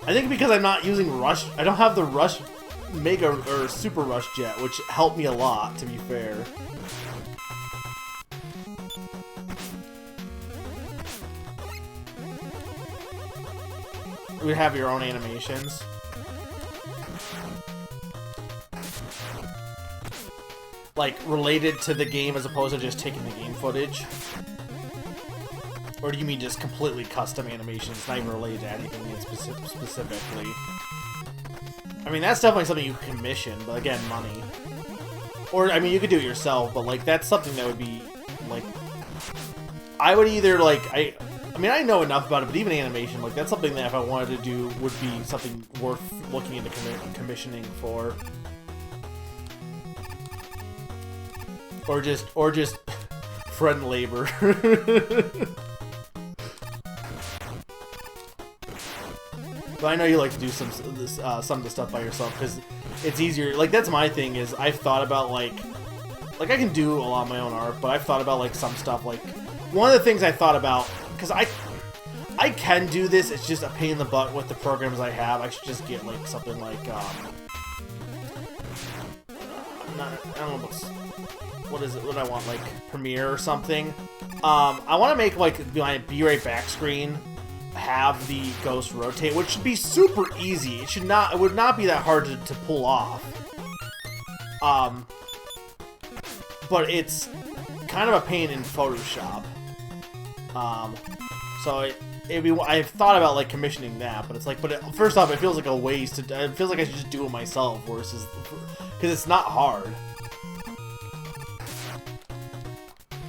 I think because I'm not using Rush, I don't have the Rush Mega or Super Rush Jet, which helped me a lot, to be fair. would have your own animations. Like, related to the game as opposed to just taking the game footage? Or do you mean just completely custom animations, not even related to anything specifically? I mean, that's definitely something you can commission, but again, money. Or, I mean, you could do it yourself, but, like, that's something that would be, like... I would either, like, I mean, I know enough about it, but even animation, like, that's something that if I wanted to do would be something worth looking into commissioning for. Or just friend labor. But I know you like to do some of the stuff by yourself because it's easier. Like, that's my thing is I've thought about like I can do a lot of my own art, but I've thought about like some stuff. Like, one of the things I thought about, because I can do this, it's just a pain in the butt with the programs I have. I should just get like something like I don't know what is it? What do I want, like Premiere or something? I want to make like my B-Ray back screen have the ghost rotate, which should be super easy. It would not be that hard to pull off. But it's kind of a pain in Photoshop. So I've thought about like commissioning that, but it's like, first off, it feels like a waste. It feels like I should just do it myself versus, because it's not hard.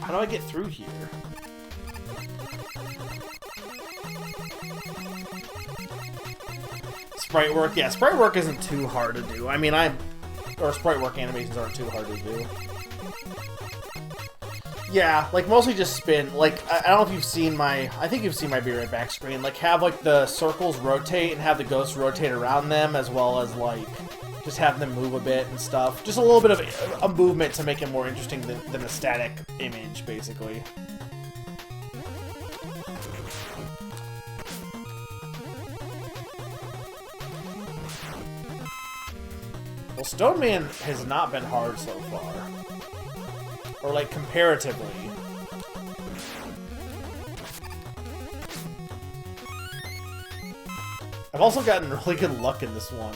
How do I get through here? Sprite work, yeah, sprite work isn't too hard to do. I mean, sprite work animations aren't too hard to do. Yeah, like mostly just spin. Like, I don't know if you've seen I think you've seen my B-Ray back screen. Like, have like the circles rotate and have the ghosts rotate around them, as well as like just have them move a bit and stuff. Just a little bit of a movement to make it more interesting than a static image, basically. Well, Stone Man has not been hard so far. Or, like, comparatively. I've also gotten really good luck in this one.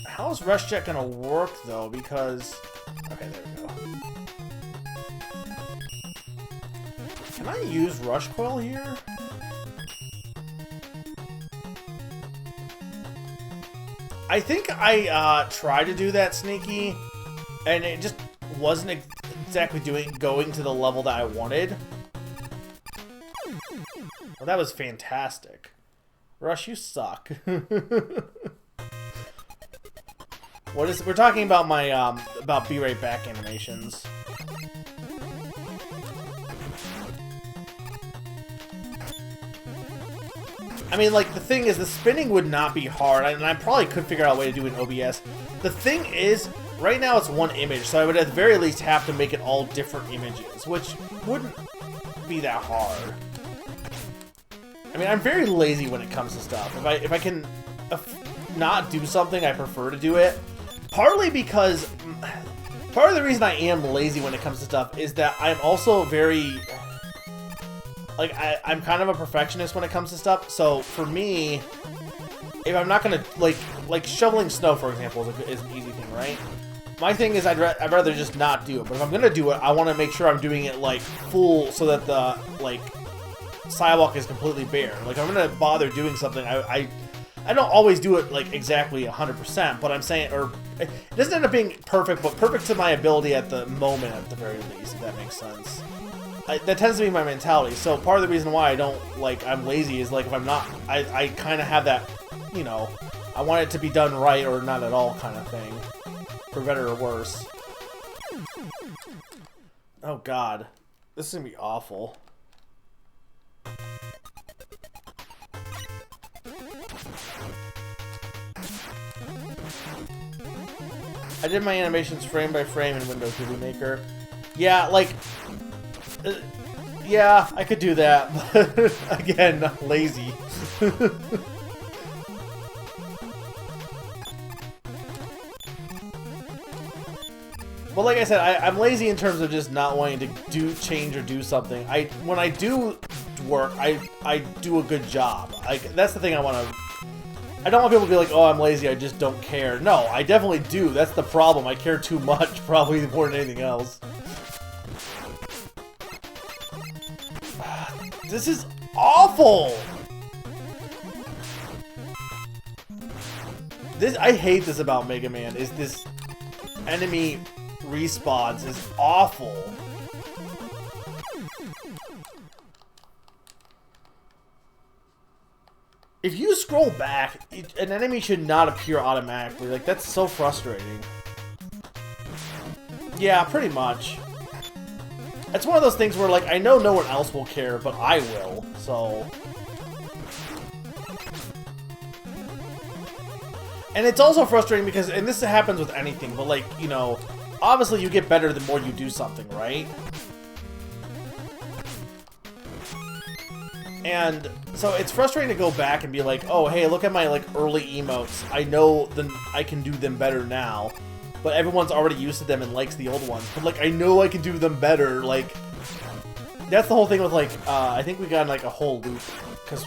How is Rush Jet gonna work, though? Because... Okay, there we go. Can I use Rush Coil here? I think I tried to do that, Sneaky, and it just wasn't exactly going to the level that I wanted. Well, that was fantastic. Rush, you suck. We're talking about my about B-Ray back animations. I mean, like, the thing is, the spinning would not be hard, and I probably could figure out a way to do it in OBS. The thing is, right now it's one image, so I would at the very least have to make it all different images, which wouldn't be that hard. I mean, I'm very lazy when it comes to stuff. If I can not do something, I prefer to do it. Partly because, part of the reason I am lazy when it comes to stuff is that I'm also very... Like, I'm kind of a perfectionist when it comes to stuff, so for me, if I'm not gonna, like shoveling snow, for example, is an easy thing, right? My thing is I'd rather just not do it, but if I'm gonna do it, I want to make sure I'm doing it, like, full, so that the, like, sidewalk is completely bare. Like, if I'm gonna bother doing something, I don't always do it, like, exactly 100%, but I'm saying, or, it doesn't end up being perfect, but perfect to my ability at the moment, at the very least, if that makes sense. That tends to be my mentality, so part of the reason why I'm lazy is, like, if I'm not, I kind of have that, you know, I want it to be done right or not at all kind of thing, for better or worse. Oh god, this is gonna be awful. I did my animations frame by frame in Windows Movie Maker. Yeah, like... yeah, I could do that, but again, lazy. Well, like I said, I'm lazy in terms of just not wanting to change or do something. When I do work, I do a good job. That's the thing I want to... I don't want people to be like, oh, I'm lazy, I just don't care. No, I definitely do. That's the problem. I care too much, probably more than anything else. This is awful! I hate this about Mega Man, is this enemy respawns is awful. If you scroll back, an enemy should not appear automatically. Like, that's so frustrating. Yeah, pretty much. It's one of those things where, like, I know no one else will care, but I will, so... And it's also frustrating because, and this happens with anything, but, like, you know, obviously you get better the more you do something, right? And so it's frustrating to go back and be like, oh, hey, look at my, like, early emotes. I know I can do them better now, but everyone's already used to them and likes the old ones. But, like, I know I can do them better. Like, that's the whole thing with, like, I think we got in, like, a whole loop. Because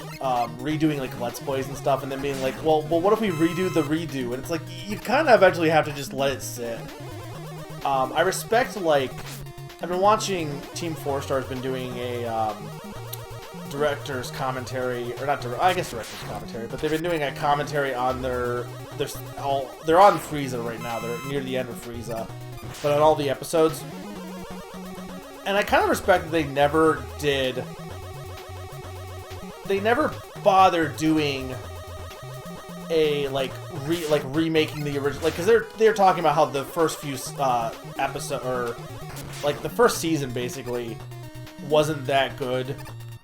redoing, like, Let's Plays and stuff, and then being like, well, what if we redo the redo? And it's like, you kind of eventually have to just let it sit. I respect, like, I've been watching Team 4-Star's been doing a, director's commentary, or not, I guess director's commentary, but they've been doing a commentary on they're on Frieza right now, they're near the end of Frieza, but on all the episodes, and I kind of respect that they never bothered doing a, like, remaking the original, like, because they're talking about how the first few episode, or, like, the first season, basically, wasn't that good.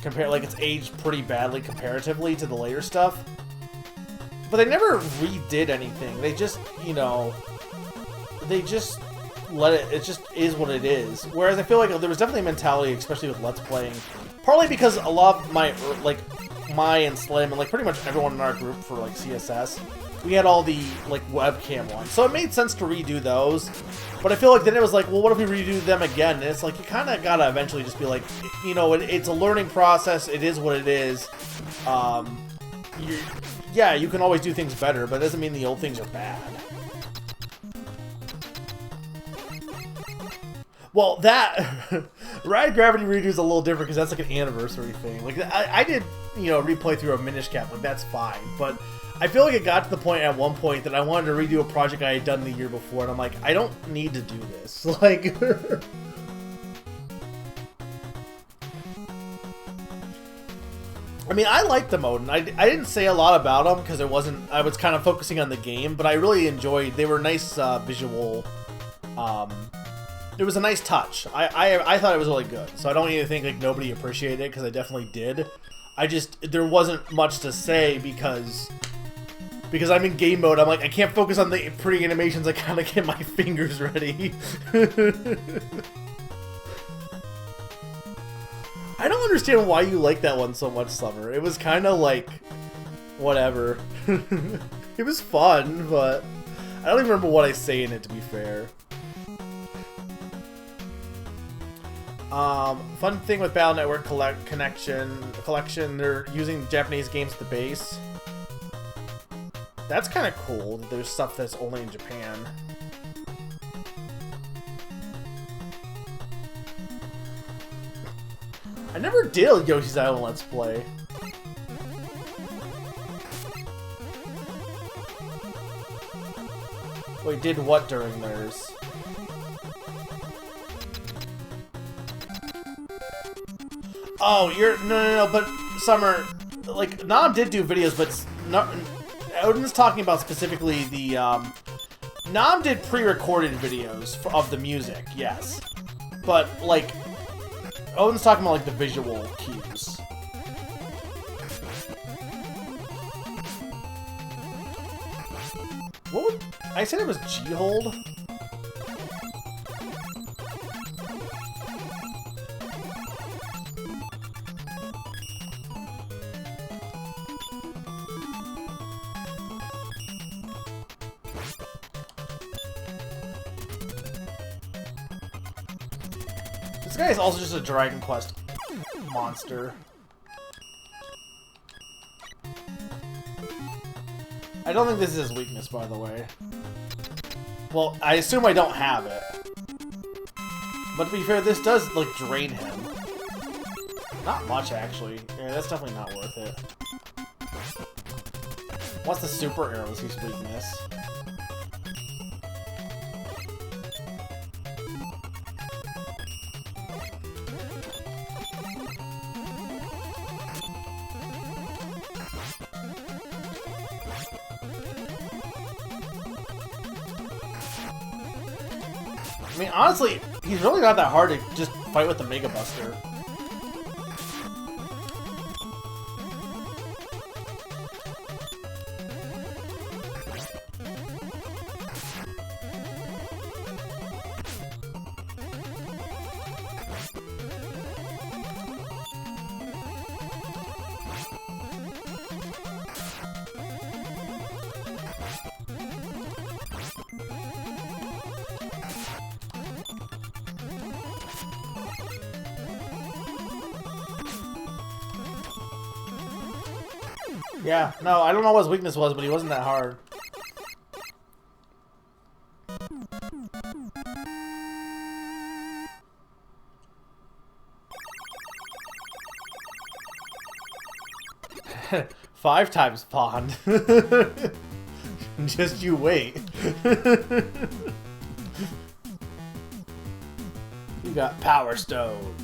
Like, it's aged pretty badly comparatively to the later stuff. But they never redid anything. They just, you know, they just let it just is what it is. Whereas I feel like there was definitely a mentality, especially with Let's Playing, partly because a lot of my and Slim, and, like, pretty much everyone in our group for, like, CSS, we had all the, like, webcam ones. So it made sense to redo those. But I feel like then it was like, well, what if we redo them again? And it's like, you kind of gotta eventually just be like, you know, it's a learning process. It is what it is. Yeah, you can always do things better, but it doesn't mean the old things are bad. Well, that Ride Gravity redo is a little different because that's like an anniversary thing. Like, I did, you know, replay through a Minish Cap, like, that's fine. But I feel like it got to the point at one point that I wanted to redo a project I had done the year before, and I'm like, I don't need to do this. Like, I mean, I liked the mode, and I didn't say a lot about them because I was kind of focusing on the game, but I really enjoyed. They were nice visual. It was a nice touch. I thought it was really good, so I don't even think, like, nobody appreciated it because I definitely did. There wasn't much to say because I'm in game mode. I'm like, I can't focus on the pretty animations. I kind of get my fingers ready. I don't understand why you like that one so much, Summer. It was kind of like, whatever. It was fun, but I don't even remember what I say in it, to be fair. Fun thing with Battle Network collection, they're using Japanese games at the base. That's kind of cool that there's stuff that's only in Japan. I never did a Yoshi's Island Let's Play. Wait, did what during theirs? Oh, no, but Summer, like, Nam did do videos, but Odin's talking about specifically the, Nam did pre-recorded videos of the music, yes. But, like, Odin's talking about, like, the visual cues. What would... I said it was G-Hold? This guy is also just a Dragon Quest monster. I don't think this is his weakness, by the way. Well, I assume I don't have it. But to be fair, this does, like, drain him. Not much, actually. Yeah, that's definitely not worth it. What's the super arrows his weakness? I mean, honestly, he's really not that hard to just fight with the Mega Buster. Yeah, no, I don't know what his weakness was, but he wasn't that hard. Five times Pond. Just you wait. You got Power Stone.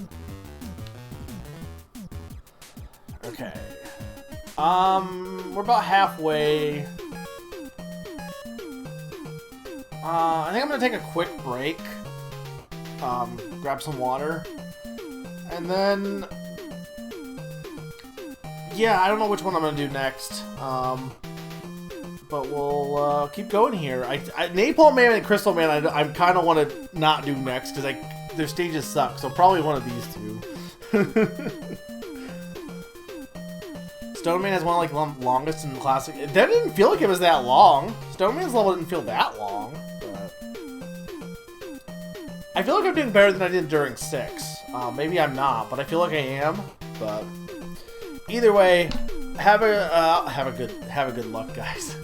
Okay. We're about halfway. I think I'm gonna take a quick break. Grab some water. And then... yeah, I don't know which one I'm gonna do next. But we'll keep going here. Napalm Man and Crystal Man I kind of want to not do next because their stages suck. So probably one of these two. Stone Man has one of like the longest in the classic. It didn't feel like it was that long. Stone Man's level didn't feel that long. But I feel like I'm doing better than I did during 6. Maybe I'm not, but I feel like I am. But either way, have a good luck, guys.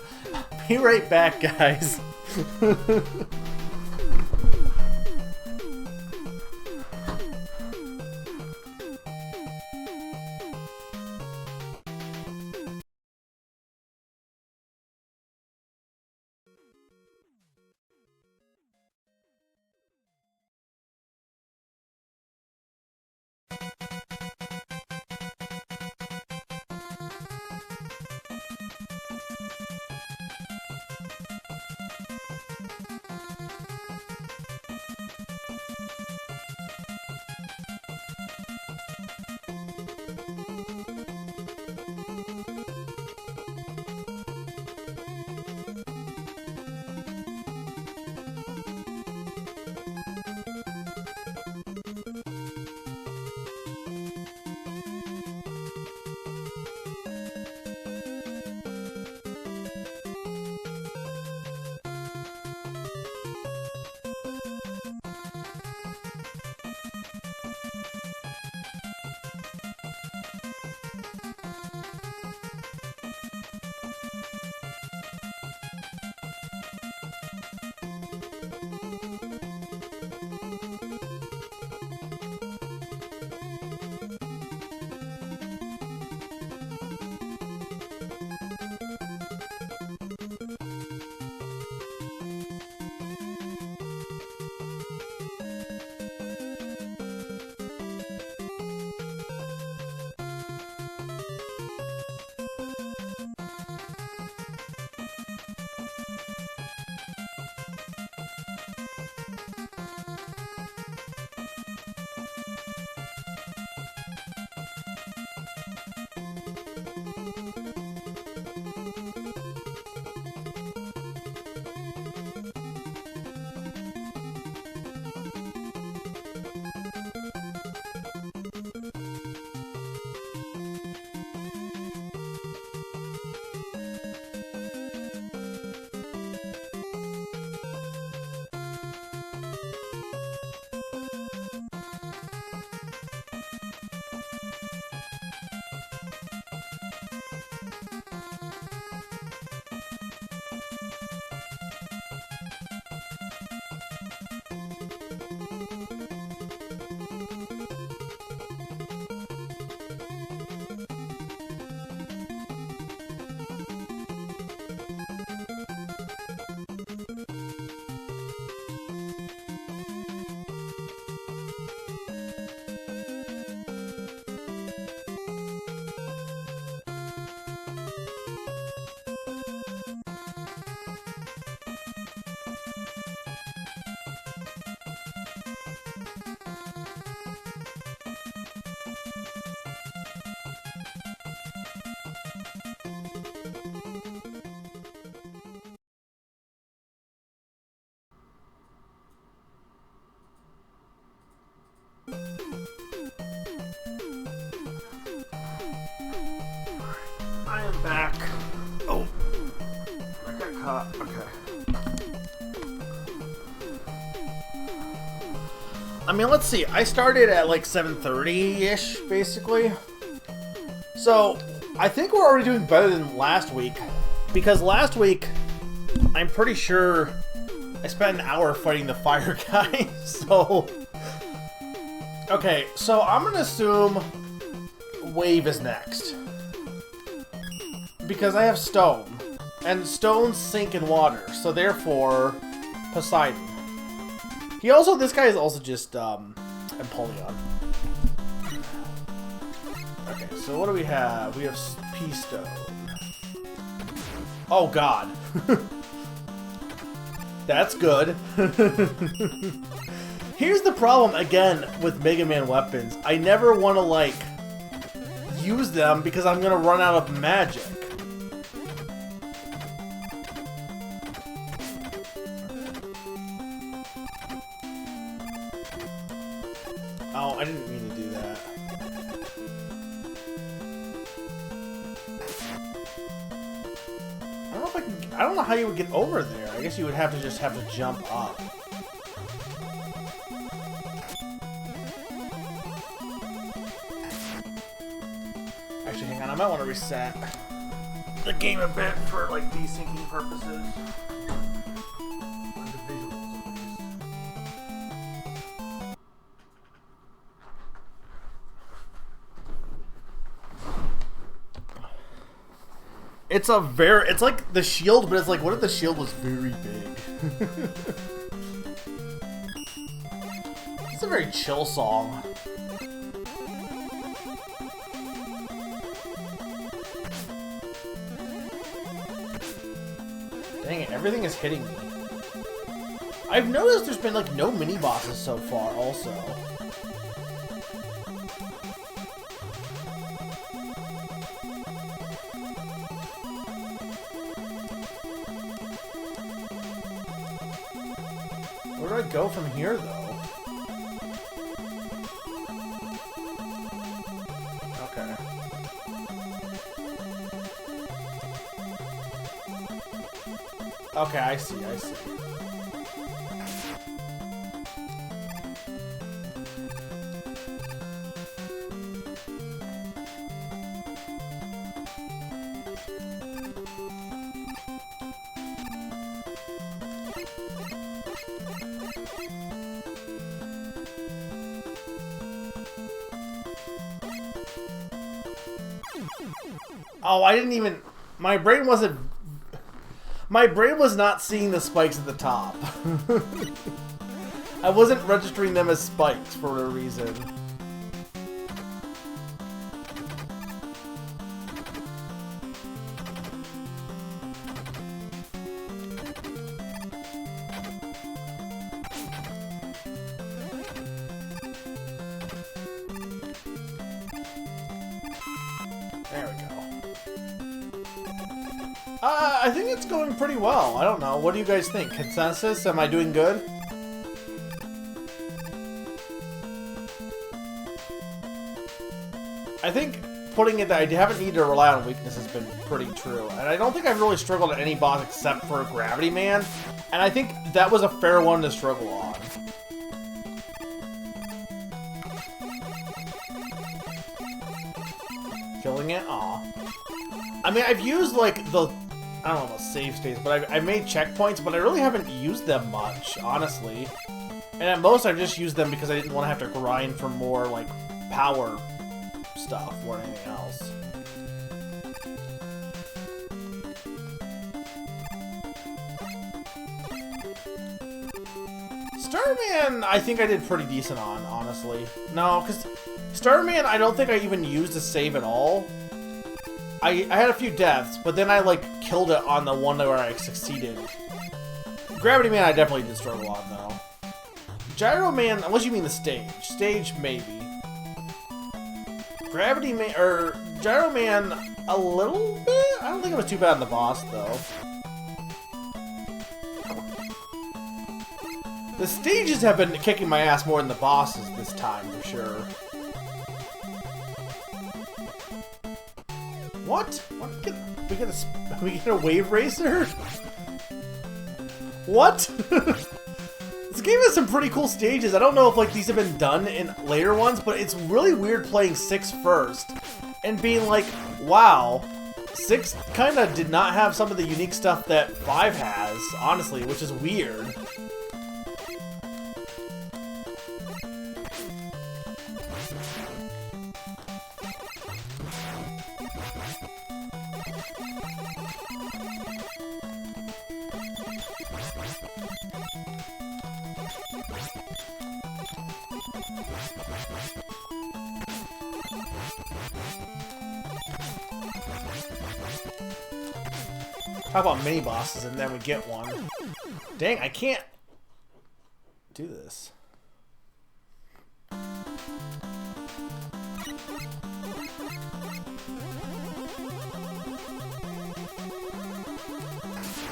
Be right back, guys. Okay. I mean, let's see. I started at like 7:30-ish, basically. So, I think we're already doing better than last week. Because last week, I'm pretty sure I spent an hour fighting the fire guy. So, okay. So, I'm going to assume Wave is next. Because I have Stone. And stones sink in water. So, therefore, Poseidon. This guy is also just, Empoleon. Okay, so what do we have? We have P-Stone. Oh, God. That's good. Here's the problem, again, with Mega Man weapons. I never want to, like, use them because I'm going to run out of magic. Oh, I didn't mean to do that. I don't know if I can... I don't know how you would get over there. I guess you would have to just have to jump up. Actually, hang on. I might want to reset the game a bit for, like, desyncing purposes. It's like the shield, but it's like, what if the shield was very big? It's a very chill song. Dang it, everything is hitting me. I've noticed there's been, like, no mini-bosses so far, also. Where do I go from here, though? Okay. Okay, I see. Oh, I didn't even... My brain was not seeing the spikes at the top. I wasn't registering them as spikes for a reason. There we go. I think it's going pretty well. I don't know. What do you guys think? Consensus? Am I doing good? I think putting it that I haven't needed to rely on weakness has been pretty true. And I don't think I've really struggled at any boss except for Gravity Man. And I think that was a fair one to struggle on. Killing it? Aw. I mean, I've used, like, the... I don't know about save states, but I've made checkpoints, but I really haven't used them much, honestly. And at most, I've just used them because I didn't want to have to grind for more, like, power stuff or anything else. Starman, I think I did pretty decent on, honestly. No, because Starman, I don't think I even used a save at all. I had a few deaths, but then I, like, killed it on the one where I succeeded. Gravity Man, I definitely did struggle on, though. Gyro Man, unless you mean the stage. Stage, maybe. Gravity Man, or Gyro Man, a little bit? I don't think it was too bad on the boss, though. The stages have been kicking my ass more than the bosses this time, for sure. What? We get a wave racer? What? This game has some pretty cool stages. I don't know if like these have been done in later ones, but it's really weird playing 6 first and being like, wow, 6 kind of did not have some of the unique stuff that 5 has, honestly, which is weird. Talk about mini bosses and then we get one. Dang, I can't do this.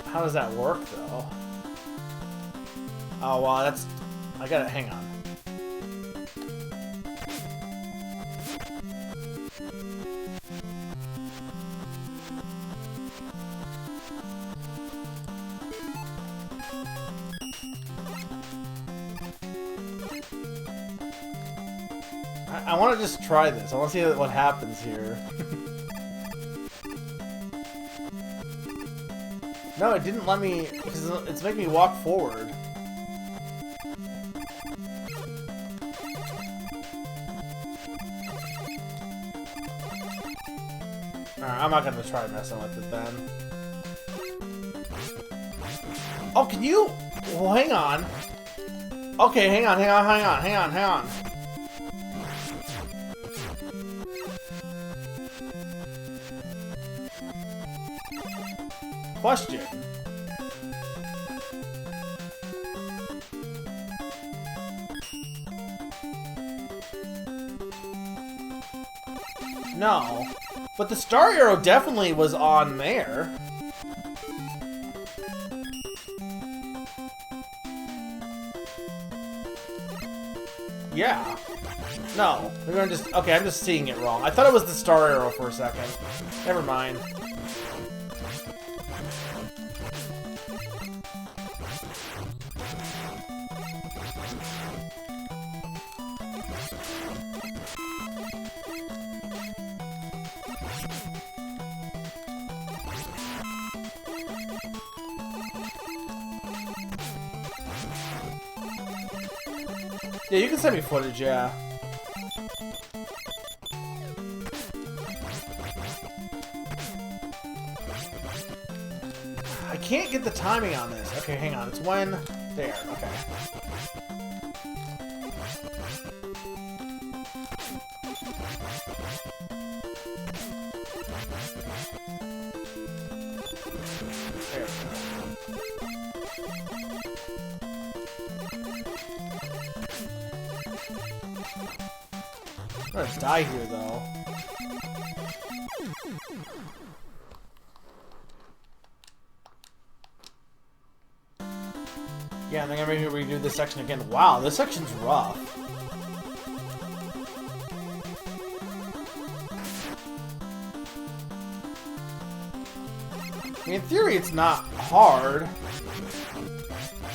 How does that work though? Oh wow, that's... I gotta... hang on. I want to just try this. I want to see what happens here. No, it didn't let me, because it's making me walk forward. Alright, I'm not going to try messing with it then. Oh, can you? Well, hang on. Okay, hang on. Question. No, but the star arrow definitely was on there. Yeah. No, we're gonna just... Okay, I'm just seeing it wrong. I thought it was the star arrow for a second. Never mind. Yeah, you can send me footage, yeah. I can't get the timing on this. Okay, hang on. It's when... There, okay. There. I'm gonna die here, though. Yeah, and they're gonna make me redo this section again. Wow, this section's rough. I mean, in theory, it's not hard.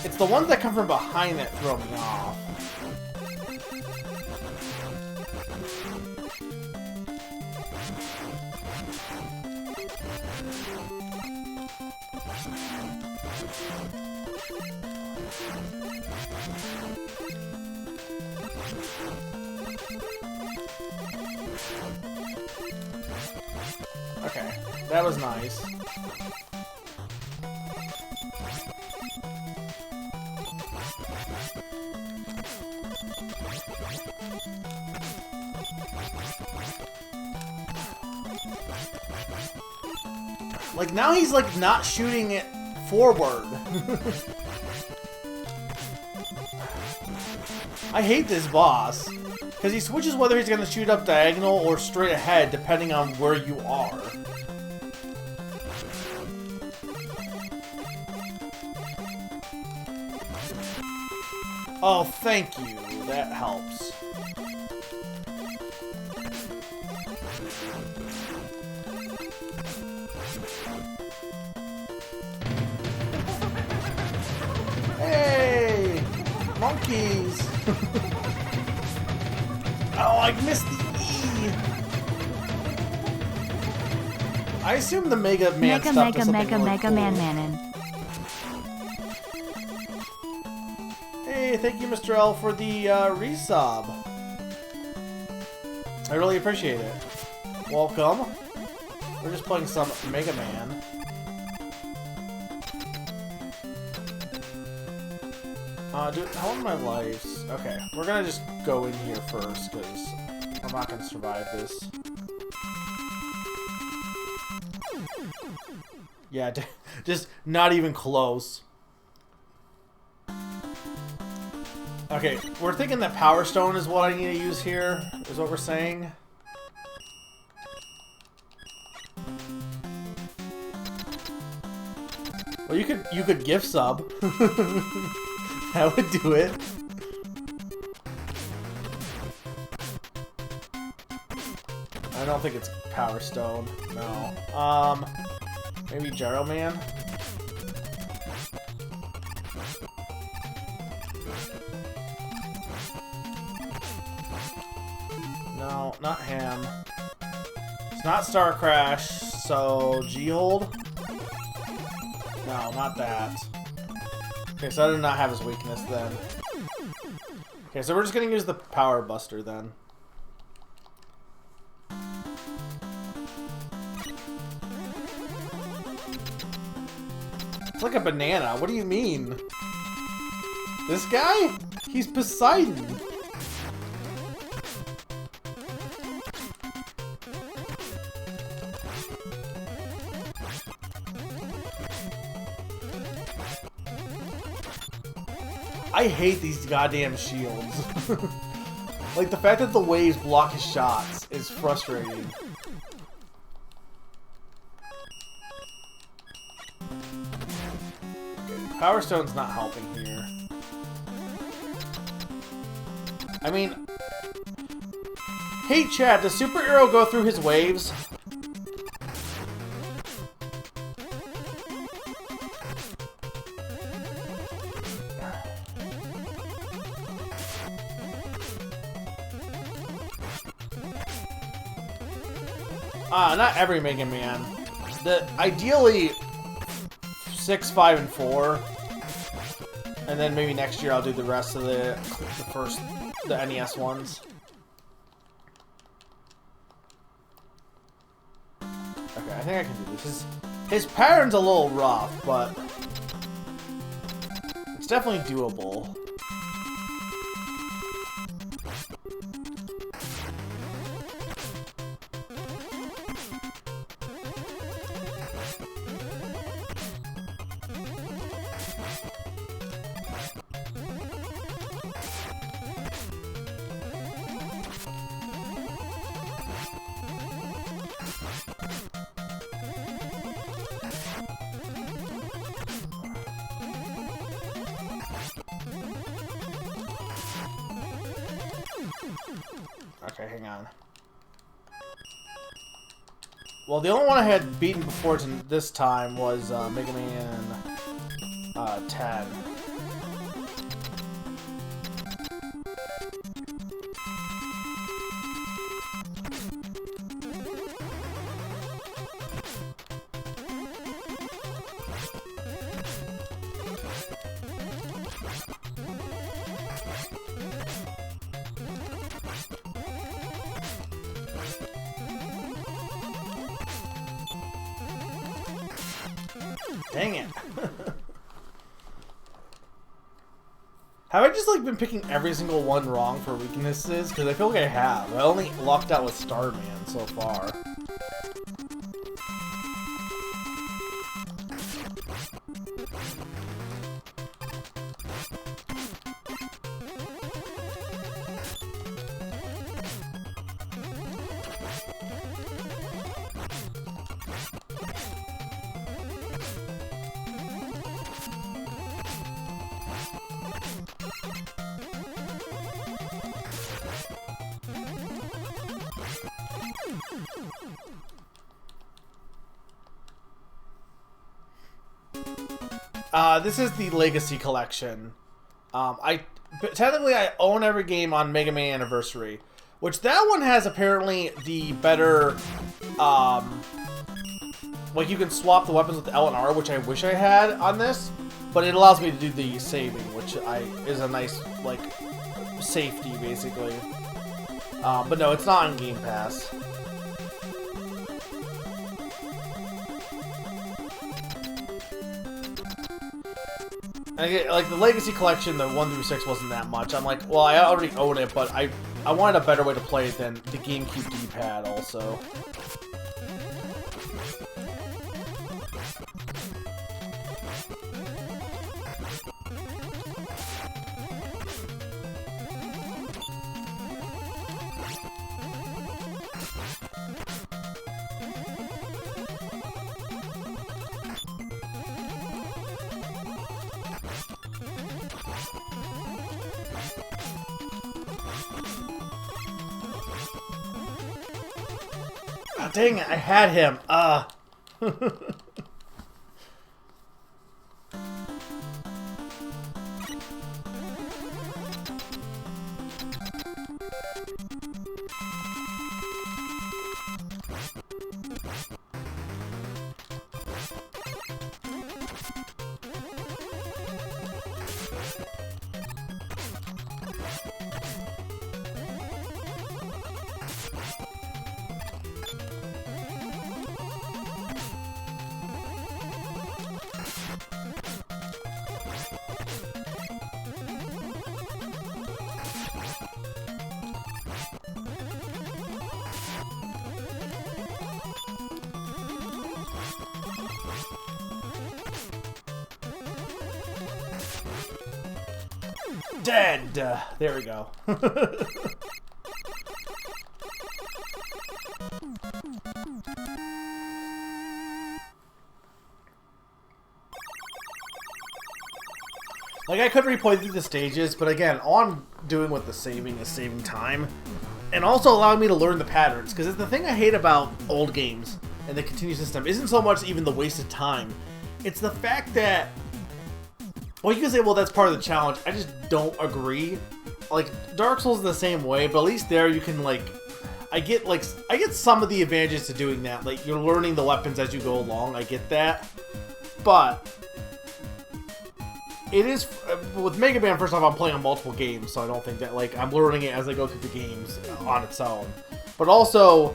It's the ones that come from behind that throw me off. Okay, that was nice. Like, now he's, like, not shooting it forward. I hate this boss. Because he switches whether he's going to shoot up diagonal or straight ahead, depending on where you are. Oh, thank you. That helps. Monkeys! Oh, I missed the E! I assume the Mega Man stuff does something really cool. Man. Hey, thank you, Mr. L, for the resub. I really appreciate it. Welcome. We're just playing some Mega Man. Dude, how are my lives? Okay, we're gonna just go in here first, because I'm not gonna survive this. Yeah, just not even close. Okay, we're thinking that Power Stone is what I need to use here, is what we're saying. Well, you could gift sub. That would do it. I don't think it's Power Stone. No. Maybe Gyro Man? No, not him. It's not Star Crash, so G-Hold? No, not that. Okay, so I did not have his weakness then. Okay, so we're just gonna use the Power Buster then. It's like a banana. What do you mean? This guy? He's Poseidon. I hate these goddamn shields. Like, the fact that the waves block his shots is frustrating. Okay, Power Stone's not helping here. I mean... Hey, Chad, does Super Arrow go through his waves? Not every Mega Man. Ideally 6, 5, and 4. And then maybe next year I'll do the rest of the NES ones. Okay, I think I can do this. His pattern's a little rough, but it's definitely doable. Okay, hang on. Well, the only one I had beaten before this time was Mega Man 10. Dang it. Have I just like been picking every single one wrong for weaknesses? Because I feel like I have. I only lucked out with Starman so far. This is the Legacy Collection. Technically I own every game on Mega Man Anniversary, which that one has apparently the better, like you can swap the weapons with L and R, which I wish I had on this, but it allows me to do the saving, which is a nice like safety basically. But no, it's not on Game Pass. Like the Legacy Collection, the 1 through 6 wasn't that much. I'm like, well, I already own it, but I wanted a better way to play it than the GameCube D-pad also. Oh, dang it, I had him. Dead! There we go. Like, I could replay through the stages, but again, all I'm doing with the saving is saving time. And also allowing me to learn the patterns, because the thing I hate about old games and the continue system isn't so much even the wasted time. It's the fact that, well, you can say, well, that's part of the challenge. I just don't agree. Like, Dark Souls is the same way, but at least there you can, like, I get some of the advantages to doing that. Like, you're learning the weapons as you go along. I get that. But it is, with Mega Man, first off, I'm playing on multiple games, so I don't think that, like, I'm learning it as I go through the games on its own. But also,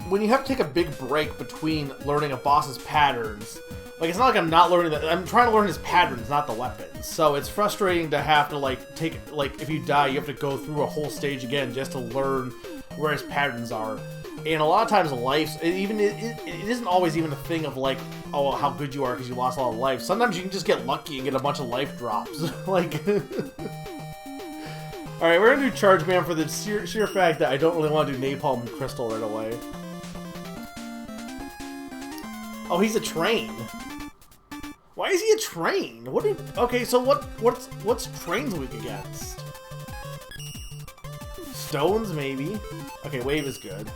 when you have to take a big break between learning a boss's patterns, like, it's not like I'm not learning that. I'm trying to learn his patterns, not the weapons. So it's frustrating to have to, like, if you die, you have to go through a whole stage again just to learn where his patterns are. And a lot of times, it isn't always even a thing of, like, oh, how good you are because you lost a lot of life. Sometimes you can just get lucky and get a bunch of life drops. Like, alright, we're gonna do Charge Man for the sheer fact that I don't really want to do Napalm Crystal right away. Oh, he's a train. Why is he a train? Okay, so what's trains weak against? Stones, maybe. Okay, wave is good.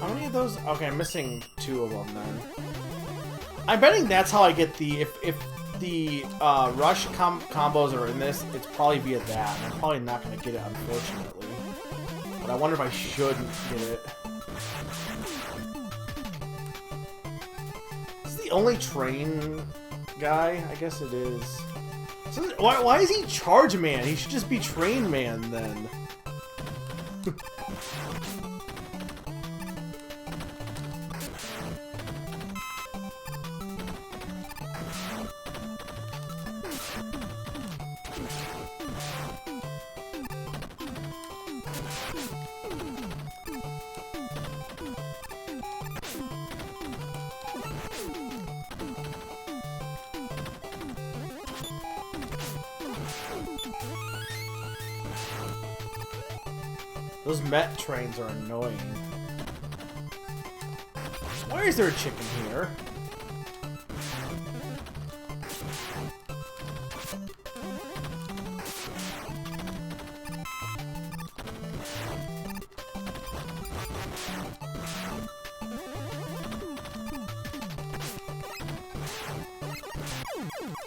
How many of those? Okay, I'm missing 2 of them then. I'm betting that's how I get the if the rush combos are in this, it's probably via that. I'm probably not going to get it, unfortunately. But I wonder if I should get it. Is this the only train guy? I guess it is. So, why is he Charge Man? He should just be Train Man then. Those Met trains are annoying. Why is there a chicken here?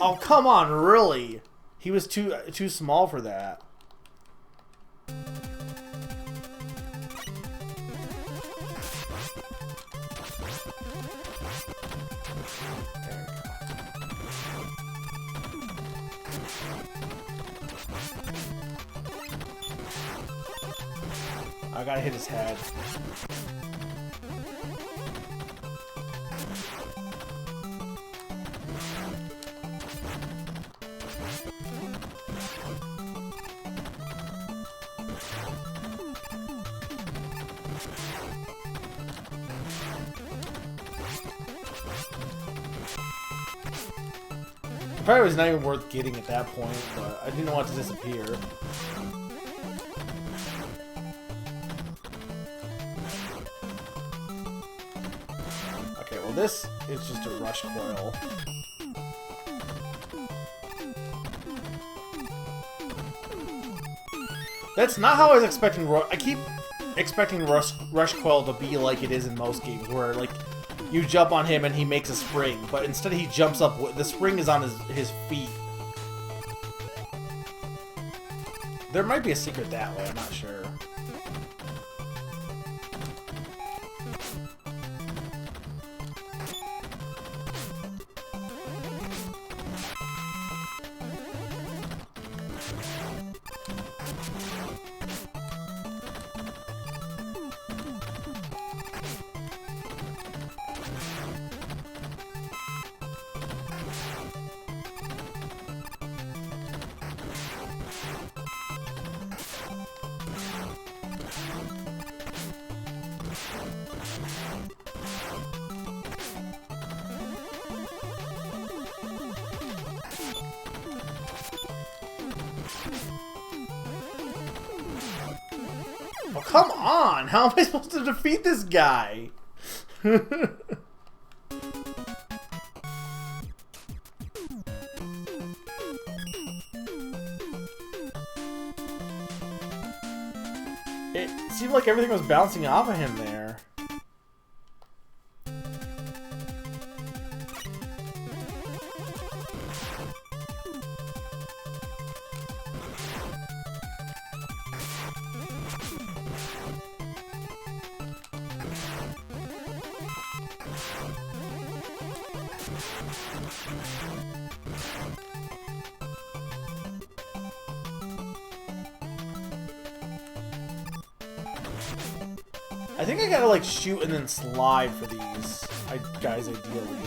Oh, come on, really? He was too small for that. I gotta hit his head. Probably was not even worth getting at that point, but I didn't want it to disappear. Okay, well this is just a rush coil. That's not how I was expecting. I keep expecting rush coil to be like it is in most games, where like you jump on him and he makes a spring, but instead he jumps up. The spring is on his feet. There might be a secret that way. I'm not sure. Oh, come on! How am I supposed to defeat this guy? It seemed like everything was bouncing off of him there. I think I gotta like shoot and then slide for these guys ideally.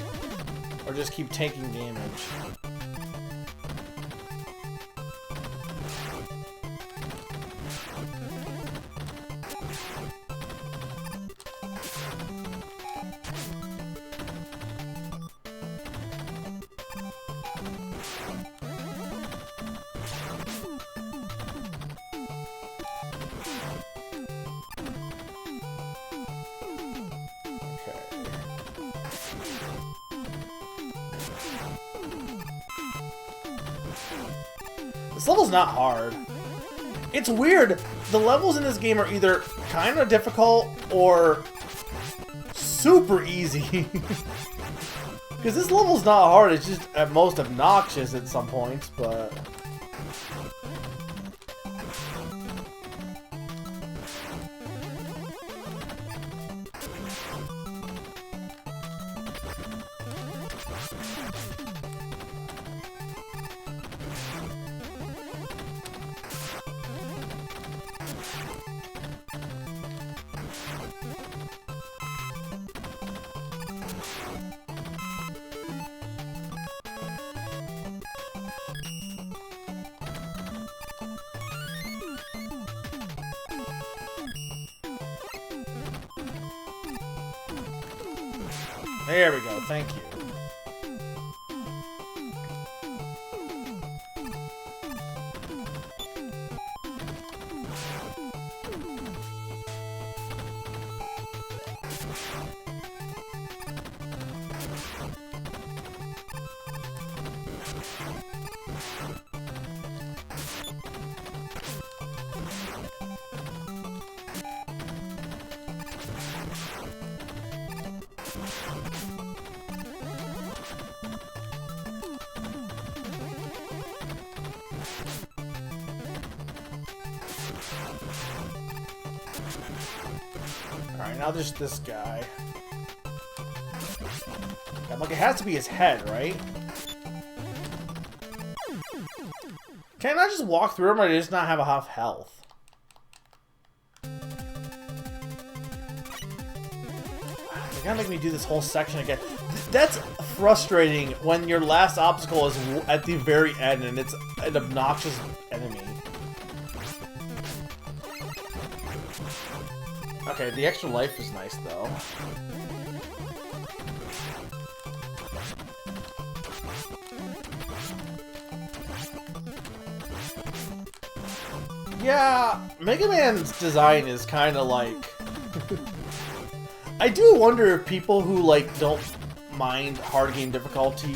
Or just keep taking damage. This level's not hard. It's weird. The levels in this game are either kind of difficult or super easy. Because this level's not hard. It's just at most obnoxious at some points, but... There we go, thank you. Alright, now there's this guy. I'm like, it has to be his head, right? Can I not just walk through him, or do I just not have enough health? They're gonna make me do this whole section again. That's frustrating when your last obstacle is at the very end and it's an obnoxious enemy. Okay, the extra life is nice though. Yeah, Mega Man's design is kind of like... I do wonder if people who, like, don't mind hard game difficulty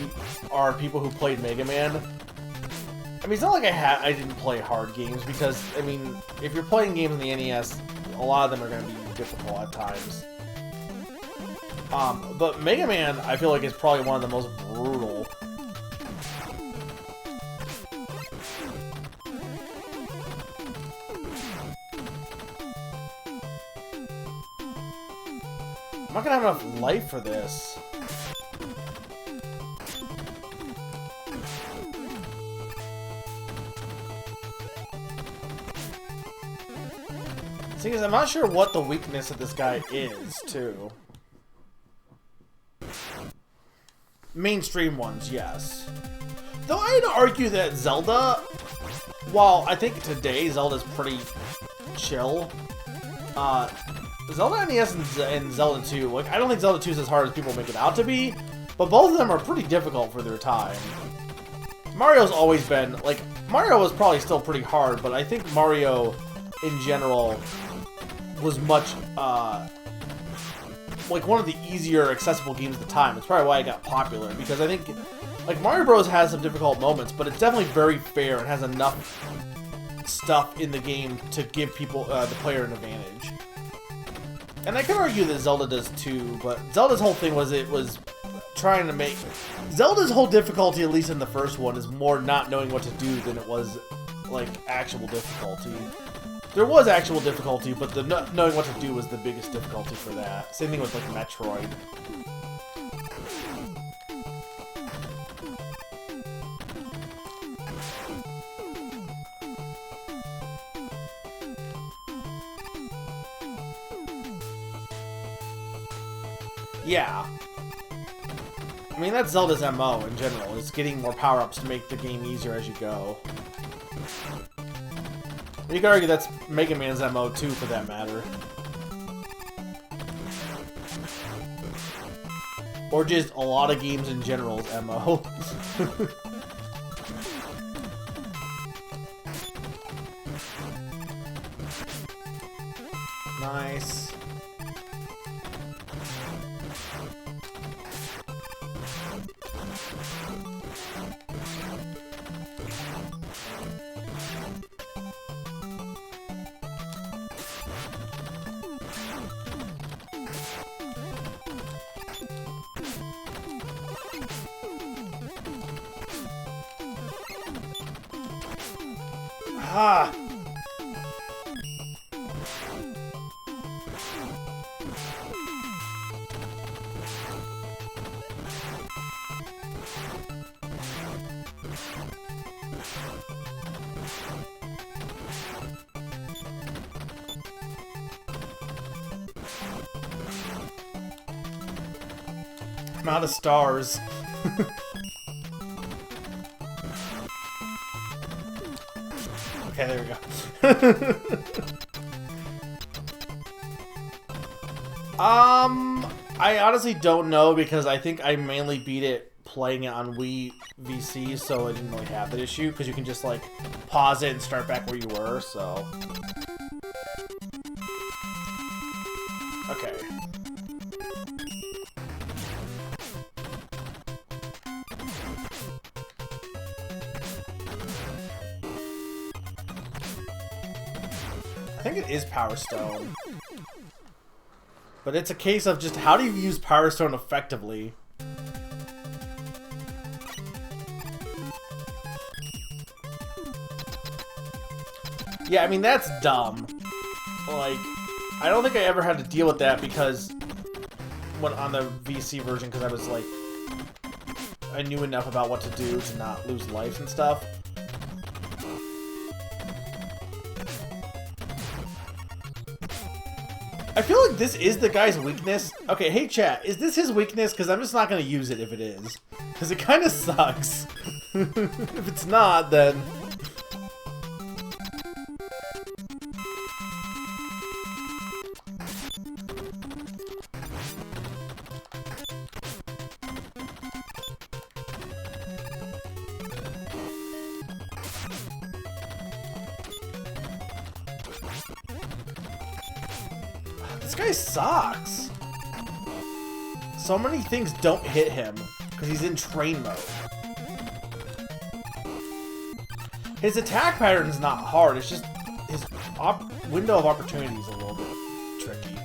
are people who played Mega Man. I mean, it's not like I didn't play hard games, because, I mean, if you're playing games on the NES, a lot of them are going to be difficult at times. But Mega Man, I feel like, is probably one of the most brutal. I'm not gonna have enough life for this. Thing is, I'm not sure what the weakness of this guy is, too. Mainstream ones, yes. Though I'd argue that Zelda, while I think today Zelda's pretty chill, Zelda NES and Zelda 2, like, I don't think Zelda 2 is as hard as people make it out to be, but both of them are pretty difficult for their time. Mario's always been, like, Mario was probably still pretty hard, but I think Mario, in general, was much, like, one of the easier accessible games at the time. It's probably why it got popular, because I think, like, Mario Bros. Has some difficult moments, but it's definitely very fair and has enough stuff in the game to give people, the player an advantage. And I could argue that Zelda does too, but Zelda's whole thing was it was trying to make... Zelda's whole difficulty, at least in the first one, is more not knowing what to do than it was, like, actual difficulty. There was actual difficulty, but the knowing what to do was the biggest difficulty for that. Same thing with, like, Metroid. Yeah. I mean, that's Zelda's MO in general, is getting more power-ups to make the game easier as you go. You could argue that's Mega Man's MO too, for that matter. Or just a lot of games in general's MO. Nice. Ah! I'm out of stars. Okay, there we go. I honestly don't know, because I think I mainly beat it playing it on Wii VC, so I didn't really have that issue, because you can just, like, pause it and start back where you were, so... Okay. I think it is Power Stone. But it's a case of just how do you use Power Stone effectively? Yeah, I mean, that's dumb. Like, I don't think I ever had to deal with that because when on the VC version, because I was like, I knew enough about what to do to not lose life and stuff. I feel like this is the guy's weakness. Okay, hey chat, is this his weakness? Because I'm just not going to use it if it is. Because it kind of sucks. If it's not, then... This guy sucks. So many things don't hit him because he's in train mode. His attack pattern is not hard. It's just his window of opportunity is a little bit tricky.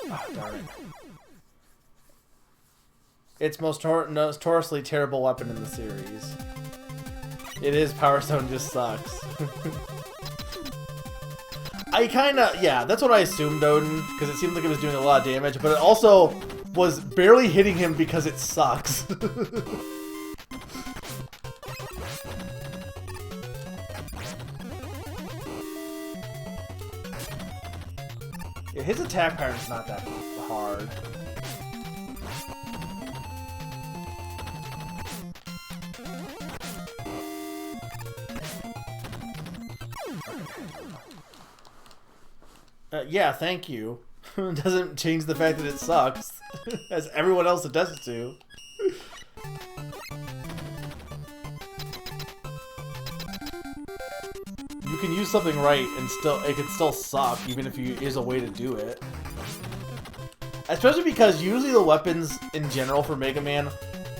Oh, darn it. It's most notoriously terrible weapon in the series. It is. Power Stone just sucks. I kinda, yeah, that's what I assumed, Odin, because it seemed like it was doing a lot of damage, but it also was barely hitting him because it sucks. Yeah, his attack pattern's not that hard. Yeah, thank you. Doesn't change the fact that it sucks, as everyone else does it to. You can use something right and it can still suck, even if there's a way to do it. Especially because usually the weapons in general for Mega Man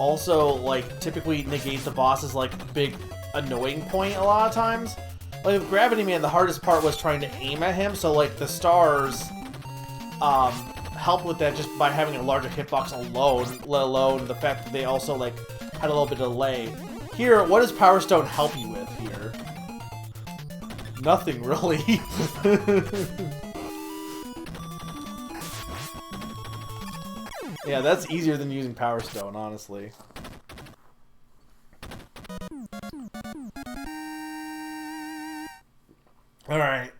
also like typically negate the boss's like big annoying point a lot of times. Like with Gravity Man, the hardest part was trying to aim at him, so like the stars help with that just by having a larger hitbox alone, let alone the fact that they also like had a little bit of delay. Here, what does Power Stone help you with here? Nothing really. Yeah, that's easier than using Power Stone, honestly. Alright.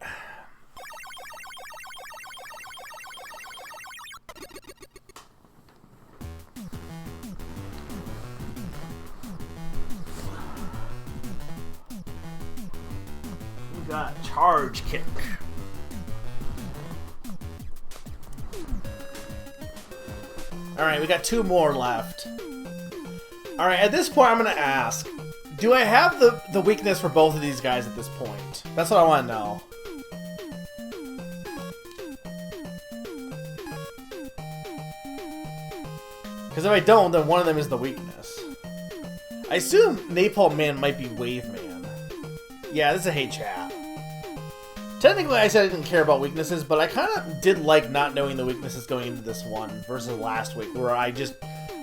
We got Charge Kick. Alright, we got 2 more left. Alright, at this point I'm gonna ask, do I have the weakness for both of these guys at this point? That's what I want to know. Because if I don't, then one of them is the weakness. I assume Napalm Man might be Wave Man. Yeah, this is a hate chat. Technically, I said I didn't care about weaknesses, but I kind of did like not knowing the weaknesses going into this one versus last week, where I just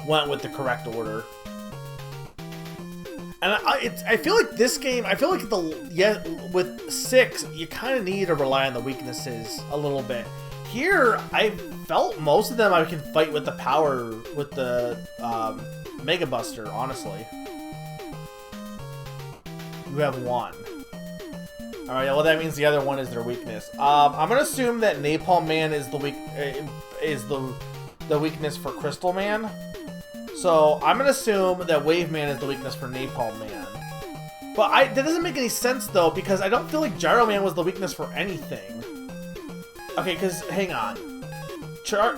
went with the correct order. And I feel like this game, I feel like with 6, you kind of need to rely on the weaknesses a little bit. Here, I felt most of them I can fight with the power, with the Mega Buster, honestly. You have 1. Alright, well that means the other one is their weakness. I'm gonna assume that Napalm Man is the weakness for Crystal Man. So I'm gonna assume that Wave Man is the weakness for Napalm Man. But that doesn't make any sense though, because I don't feel like Gyro Man was the weakness for anything. Okay, because hang on.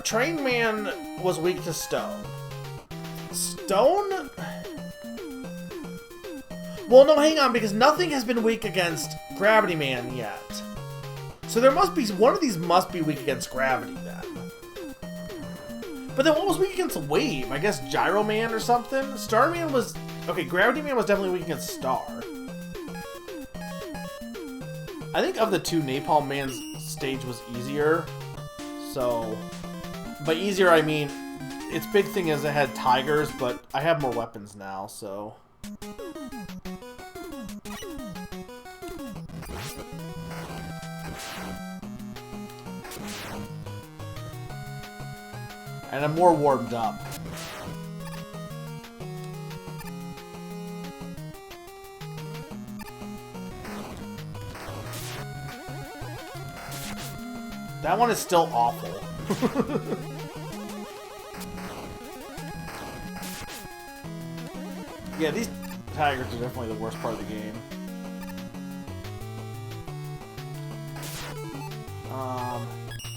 Train Man was weak to Stone. Stone? Well, no, hang on, because nothing has been weak against Gravity Man yet. So there must be, one of these must be weak against Gravity then. But then what was weak against Wave? I guess Gyro Man or something? Star Man was, okay, Gravity Man was definitely weak against Star. I think of the 2, Napalm Man's stage was easier. So, by easier I mean, its big thing is it had tigers, but I have more weapons now, so... And I'm more warmed up. That one is still awful. Yeah, these tigers are definitely the worst part of the game.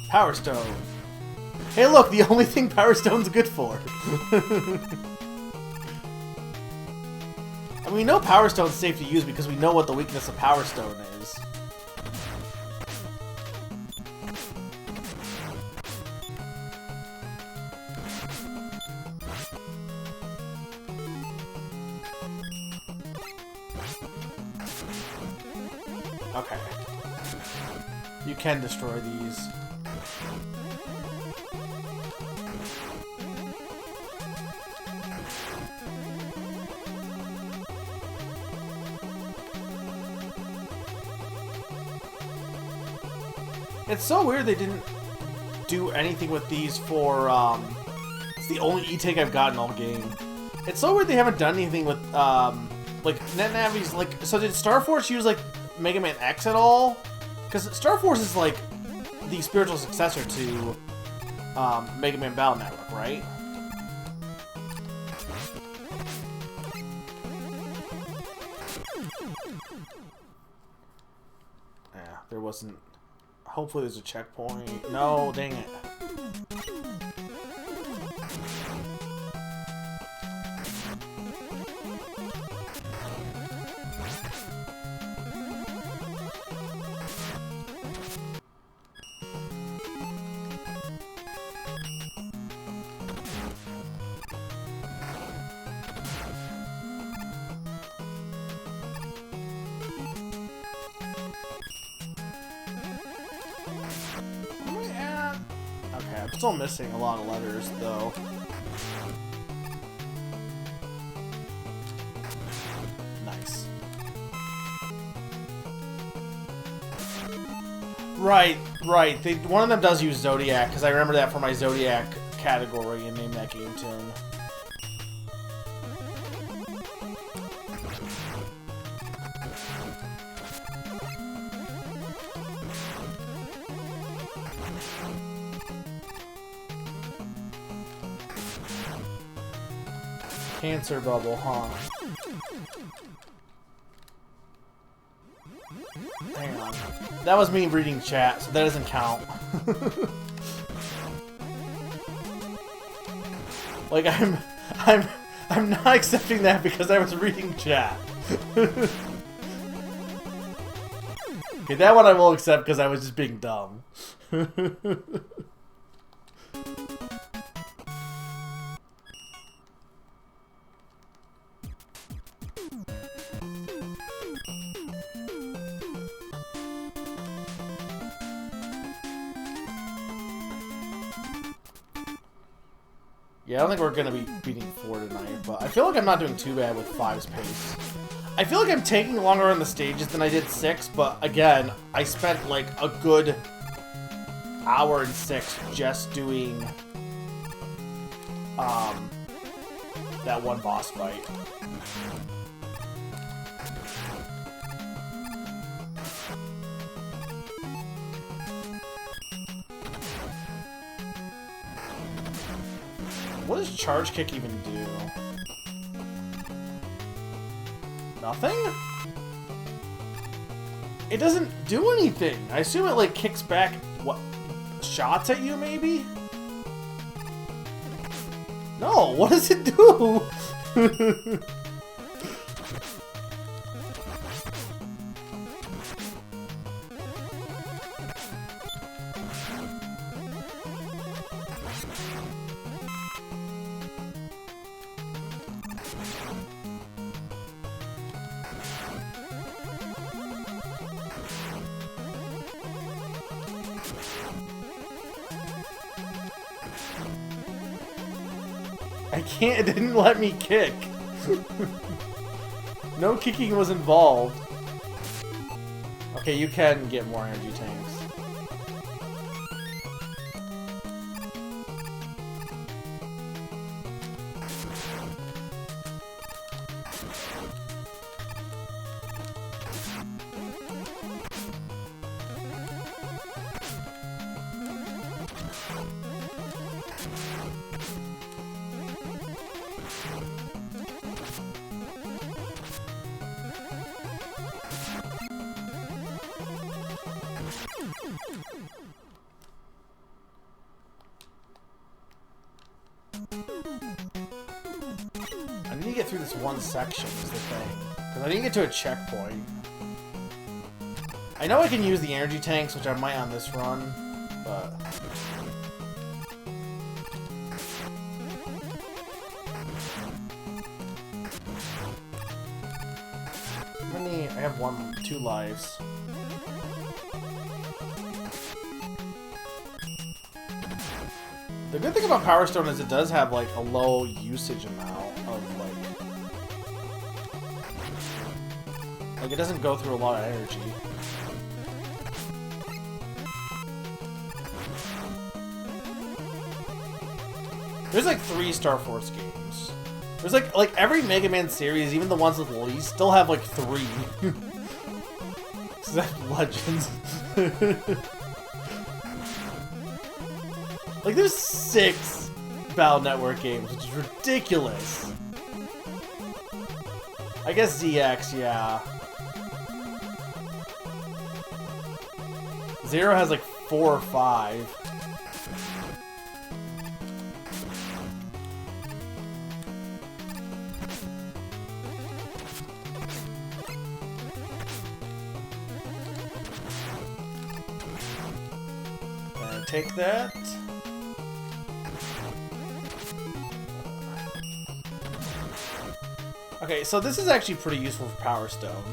Power Stone. Hey look, the only thing Power Stone's good for. And we know Power Stone's safe to use because we know what the weakness of Power Stone is. Okay. You can destroy these. It's so weird they didn't do anything with these for, it's the only E-Tank I've gotten all game. It's so weird they haven't done anything with, like, NetNavi's, like, so did Star Force use, like, Mega Man X at all? Because Star Force is, like, the spiritual successor to, Mega Man Battle Network, right? Yeah, there wasn't... Hopefully there's a checkpoint. No, dang it. I'm still missing a lot of letters, though. Nice. Right. One of them does use Zodiac, because I remember that for my Zodiac category and named that game tune. Cancer bubble, huh? Hang on. That was me reading chat, so that doesn't count. Like I'm not accepting that because I was reading chat. Okay, that one I will accept because I was just being dumb. Yeah, I don't think we're going to be beating 4 tonight, but I feel like I'm not doing too bad with 5's pace. I feel like I'm taking longer on the stages than I did 6, but again, I spent like a good hour and 6 just doing that one boss fight. What does Charge Kick even do? Nothing? It doesn't do anything. I assume it like kicks back, what, shots at you maybe? No, what does it do? I can't, it didn't let me kick. No kicking was involved. Okay, you can get more energy tanks. I need to get through this one section is the thing. Because I need to get to a checkpoint. I know I can use the energy tanks, which I might on this run, but... How many? I have 2 lives. The good thing about Power Stone is it does have, like, a low usage amount of, like, it doesn't go through a lot of energy. There's, like, 3 Star Force games. There's, like every Mega Man series, even the ones with least, still have, like, 3. Because that's Legends. Like, there's 6 Battle Network games, which is ridiculous. I guess ZX, yeah. Zero has like 4 or 5. Take that. Okay, so this is actually pretty useful for Power Stone.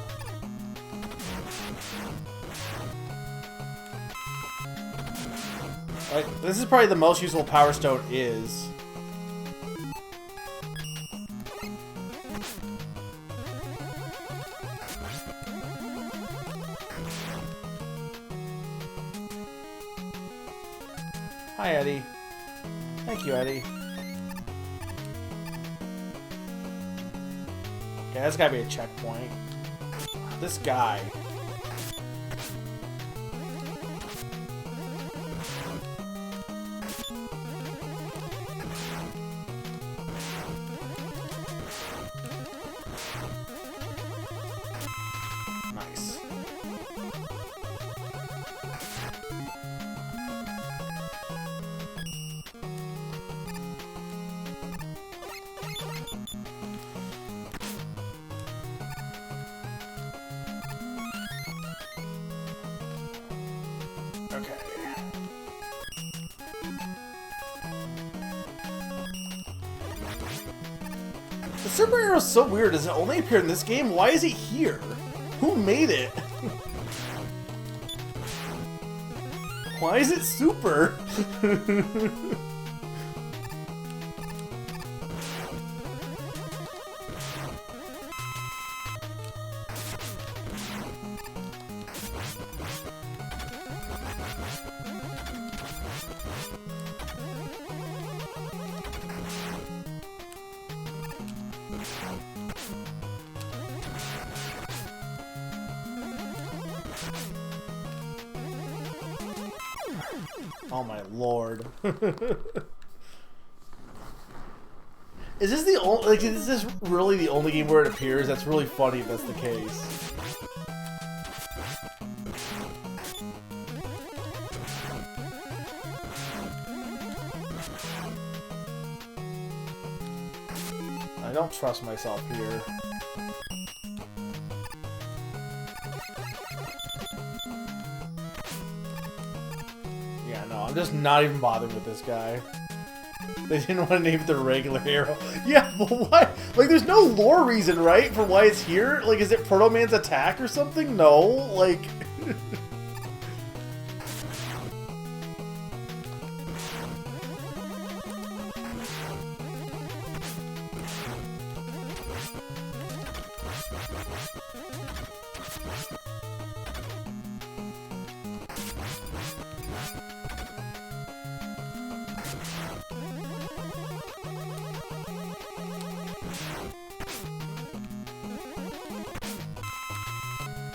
Like, this is probably the most useful Power Stone is. Hi, Eddie. Thank you, Eddie. Okay, that's gotta be a checkpoint. This guy. Nice. Okay. The super arrow is so weird. Does it only appear in this game? Why is it here? Who made it? Why is it super? Oh my lord. Is this the only, like, is this really the only game where it appears? That's really funny if that's the case. I don't trust myself here. Yeah, no, I'm just not even bothered with this guy. They didn't want to name it the regular arrow. Yeah, but what? Like, there's no lore reason, right, for why it's here? Like, is it Proto Man's attack or something? No, like...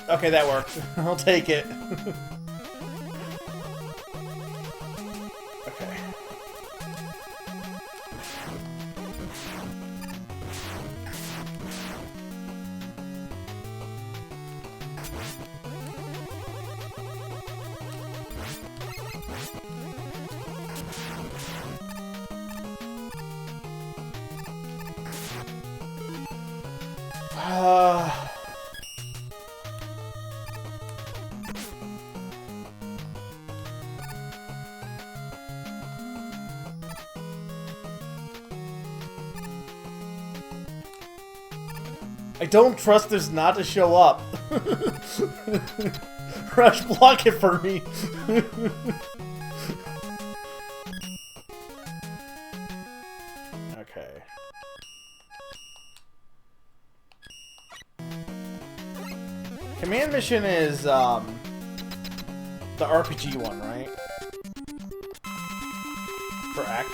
Okay, that worked. I'll take it. Okay. I don't trust this not to show up. Rush, block it for me. Okay. Command mission is, the RPG one, right? For X?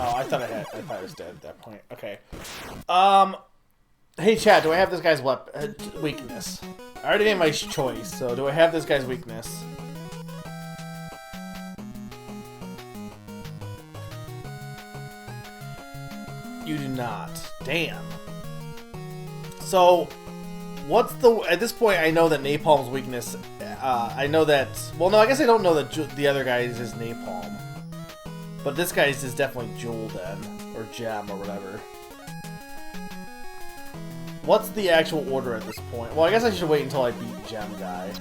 Oh, I thought I was dead at that point. Okay. Hey chat, do I have this guy's weakness? I already made my choice, so do I have this guy's weakness? You do not. Damn. So, what's the... At this point, I know that Napalm's weakness... I know that... Well, no, I guess I don't know that the other guy's is Napalm. But this guy's is definitely Jewel then. Or Gem, or whatever. What's the actual order at this point? Well, I guess I should wait until I beat Gem guy.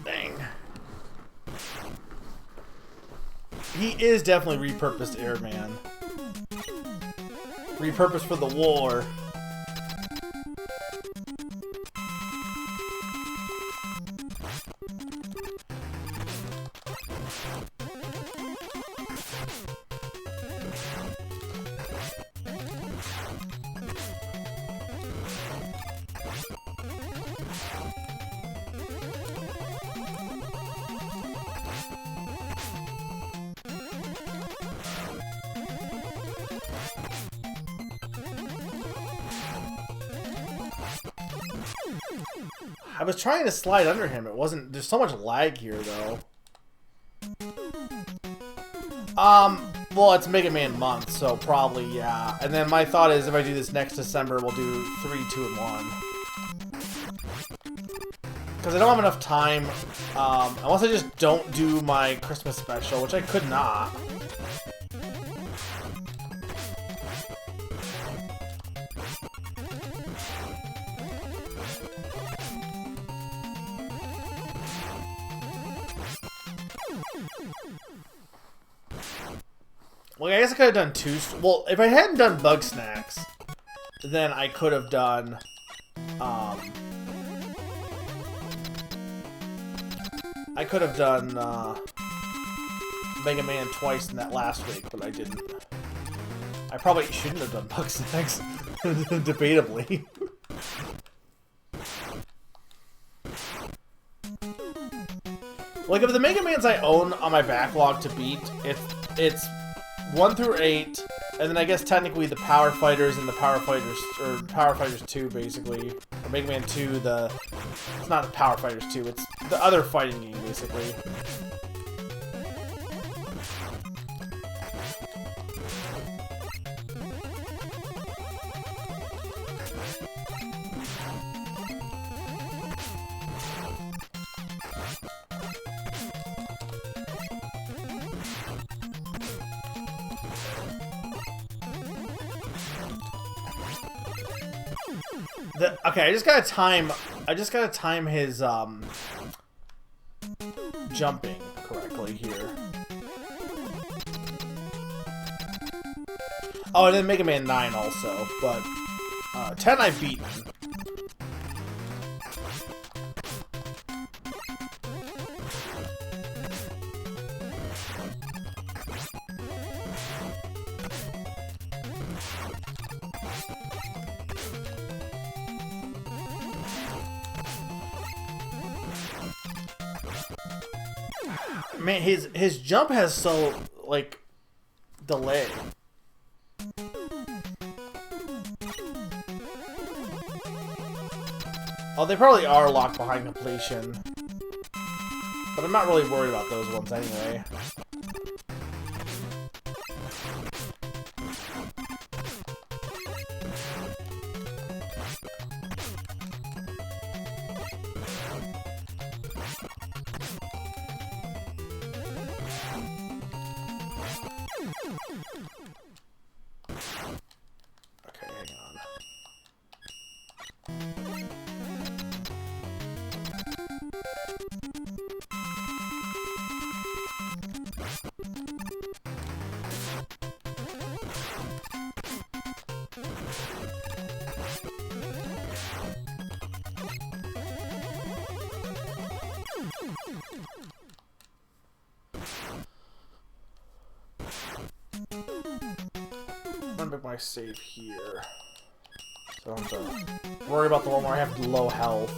Dang. He is definitely repurposed Airman. Repurposed for the war. I was trying to slide under him. It wasn't... There's so much lag here, though. Well, it's Mega Man month, so probably, yeah. And then my thought is if I do this next December, we'll do 3, 2, and 1. Because I don't have enough time, unless I just don't do my Christmas special, which I could not. Well, I guess I could have done 2... Well, if I hadn't done Bug Snacks, then I could have done... I could have done Mega Man twice in that last week, but I didn't. I probably shouldn't have done Bug Snacks, debatably. Like, of the Mega Mans I own on my backlog to beat, it's 1 through 8, and then I guess technically the Power Fighters and the Power Fighters, or Power Fighters 2, basically. Or Mega Man 2, it's not the Power Fighters 2, it's the other fighting game, basically. Okay, I just gotta time his jumping correctly here. Oh, and then Mega Man 9 also, but 10 I've beaten. Man, his jump has so, like, delay. Oh, they probably are locked behind completion. But I'm not really worried about those ones anyway. Okay, hang on. I'm gonna make my save here. So I don't have to worry about the one where I have low health.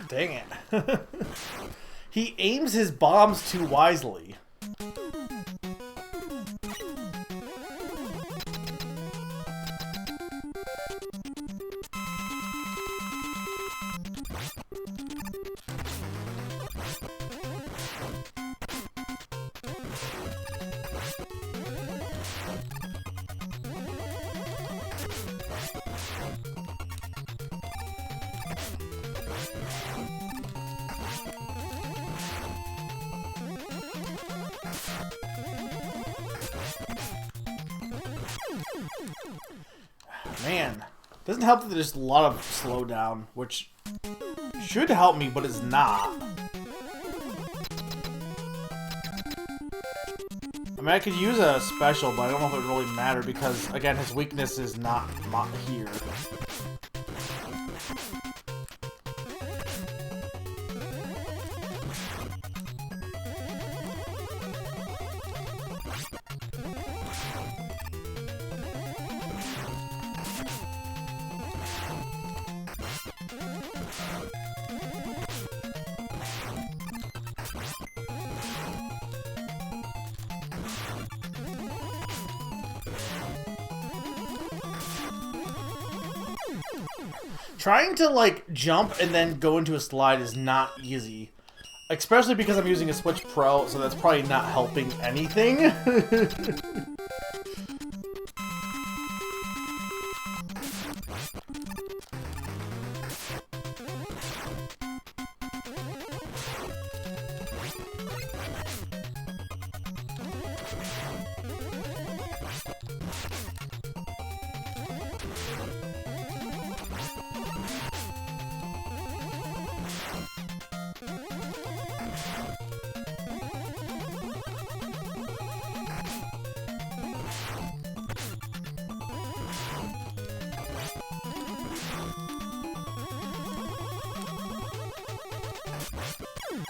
Dang it. He aims his bombs too wisely. Man, doesn't help that there's a lot of slowdown, which should help me, but is not. I mean, I could use a special, but I don't know if it would really matter because, again, his weakness is not here. Trying to, like, jump and then go into a slide is not easy. Especially because I'm using a Switch Pro, so that's probably not helping anything.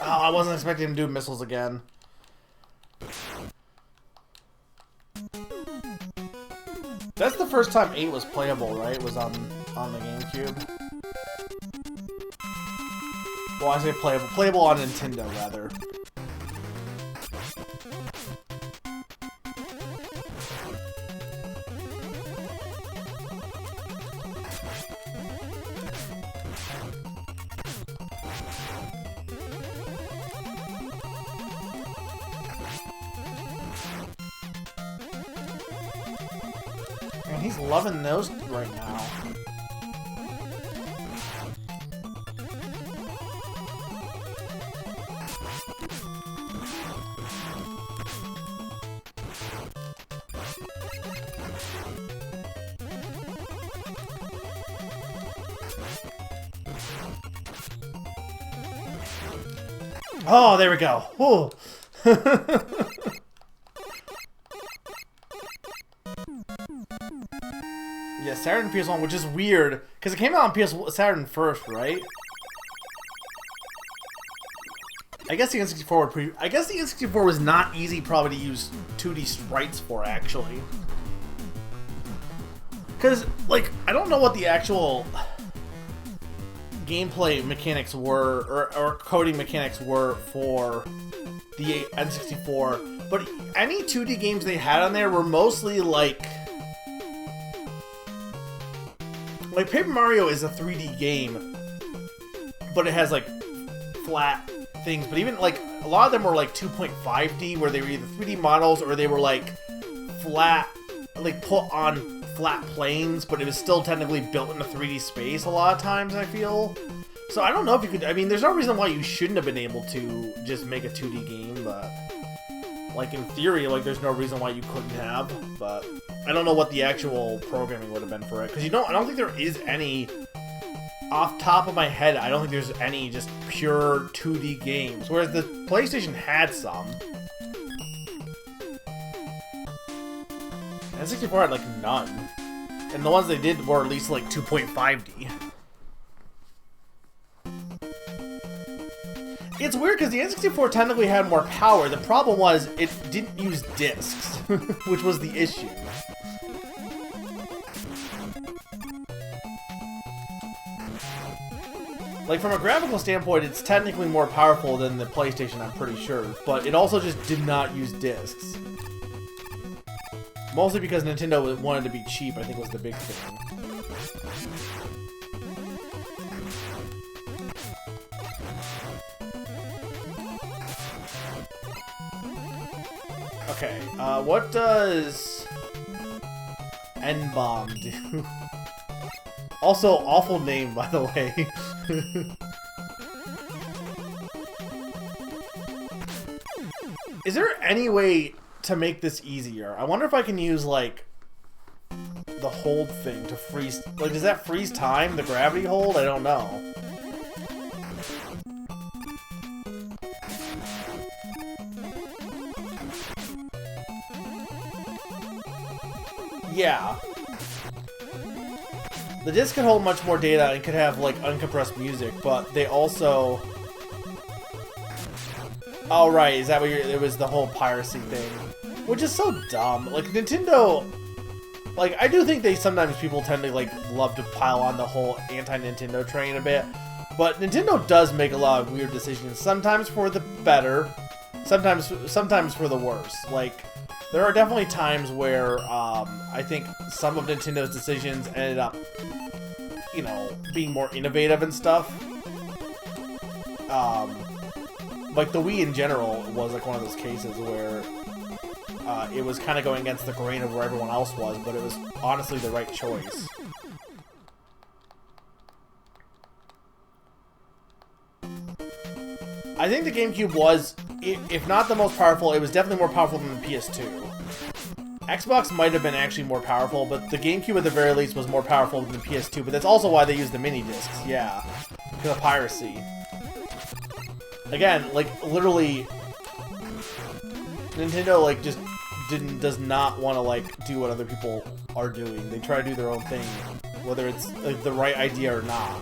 Oh, I wasn't expecting him to do missiles again. That's the first time 8 was playable, right? It was on the GameCube. Well, I say playable. Playable on Nintendo, rather. Man, he's loving those right now. Oh, there we go. Ooh. Yeah, Saturn and PS1, which is weird, because it came out on Saturn first, right? I guess the N64 I guess the N64 was not easy probably to use 2D sprites for, actually. Because, like, I don't know what the actual gameplay mechanics were, or coding mechanics were for the N64, but any 2D games they had on there were mostly like Paper Mario is a 3D game, but it has like flat things, but even like a lot of them were like 2.5D, where they were either 3D models or they were like flat, like put on flat planes, but it was still technically built in a 3D space a lot of times, I feel. So I don't know if you could, I mean, there's no reason why you shouldn't have been able to just make a 2D game, but like in theory, like there's no reason why you couldn't have, but I don't know what the actual programming would have been for it, because I don't think there is any, off top of my head, I don't think there's any just pure 2D games, whereas the PlayStation had some. N64 had like none, and the ones they did were at least like 2.5D. It's weird because the N64 technically had more power. The problem was it didn't use discs, which was the issue. Like, from a graphical standpoint, it's technically more powerful than the PlayStation, I'm pretty sure, but it also just did not use discs. Mostly because Nintendo wanted to be cheap, I think was the big thing. Okay, what does N-Bomb do? Also, awful name, by the way. Is there any way to make this easier? I wonder if I can use, like, the hold thing to freeze... Like, does that freeze time, the gravity hold? I don't know. Yeah. The disc could hold much more data and could have, like, uncompressed music, but they also... Oh, right, is that what it was the whole piracy thing? Which is so dumb. Like, Nintendo... Like, I do think sometimes people tend to, like, love to pile on the whole anti-Nintendo train a bit, but Nintendo does make a lot of weird decisions, sometimes for the better, sometimes for the worse. Like, there are definitely times where, I think some of Nintendo's decisions ended up, you know, being more innovative and stuff. Like, the Wii in general was, like, one of those cases where, it was kind of going against the grain of where everyone else was, but it was honestly the right choice. I think the GameCube was, if not the most powerful, it was definitely more powerful than the PS2. Xbox might have been actually more powerful, but the GameCube at the very least was more powerful than the PS2, but that's also why they used the mini-discs, yeah. Because of piracy. Again, like, literally, Nintendo, like, just does not want to, like, do what other people are doing. They try to do their own thing, whether it's, like, the right idea or not.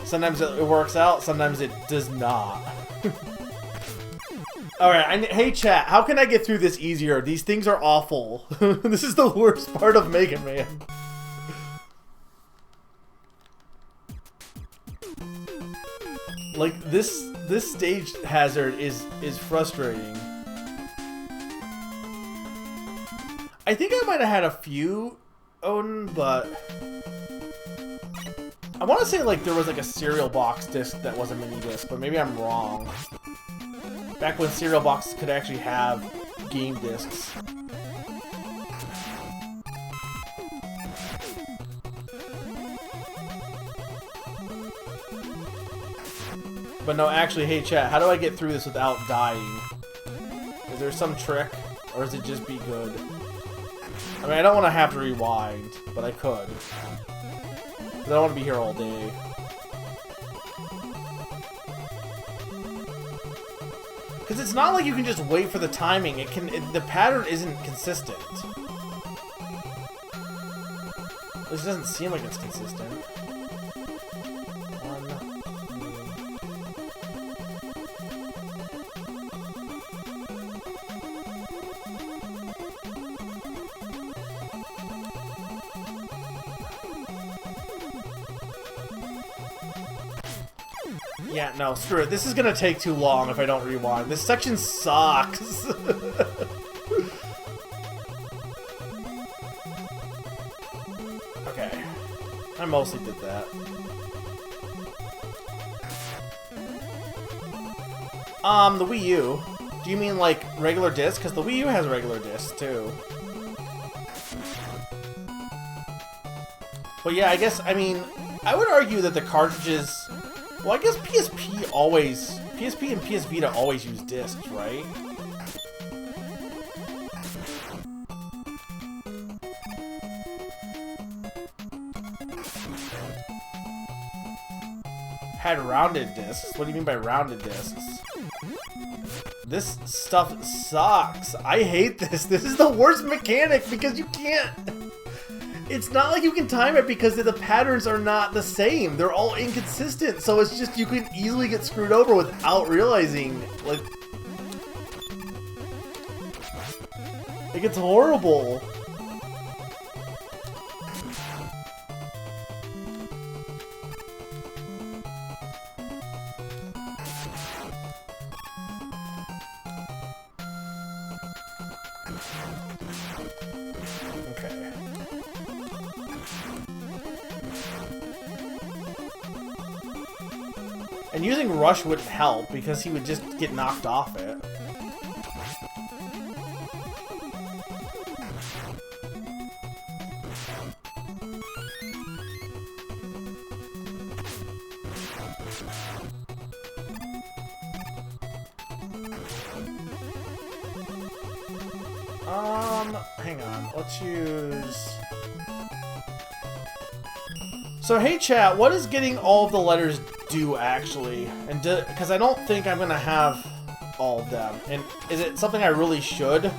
Sometimes it works out, sometimes it does not. Alright, hey chat, how can I get through this easier? These things are awful. This is the worst part of Mega Man. Like, this stage hazard is frustrating. I think I might have had a few, Odin, but... I want to say, like, there was, like, a cereal box disc that was a mini-disc, but maybe I'm wrong. Back when cereal boxes could actually have game discs. But no, actually, hey chat, how do I get through this without dying? Is there some trick? Or is it just be good? I mean, I don't want to have to rewind, but I could. Because I don't want to be here all day. Because it's not like you can just wait for the timing. The pattern isn't consistent. This doesn't seem like it's consistent. Yeah, no, screw it. This is gonna take too long if I don't rewind. This section sucks. Okay. I mostly did that. The Wii U. Do you mean like regular disc? Because the Wii U has regular discs too. But yeah, I guess, I mean, I would argue that the cartridges... Well, I guess PSP and PS Vita always use discs, right? Had rounded discs? What do you mean by rounded discs? This stuff sucks. I hate this. This is the worst mechanic because you can't... It's not like you can time it because the patterns are not the same. They're all inconsistent. So it's just you can easily get screwed over without realizing. Like it's horrible. Okay. And using Rush wouldn't help because he would just get knocked off it. Hang on. Let's use... So, hey chat, what does getting all of the letters do actually? And because I don't think I'm gonna have all of them. And is it something I really should?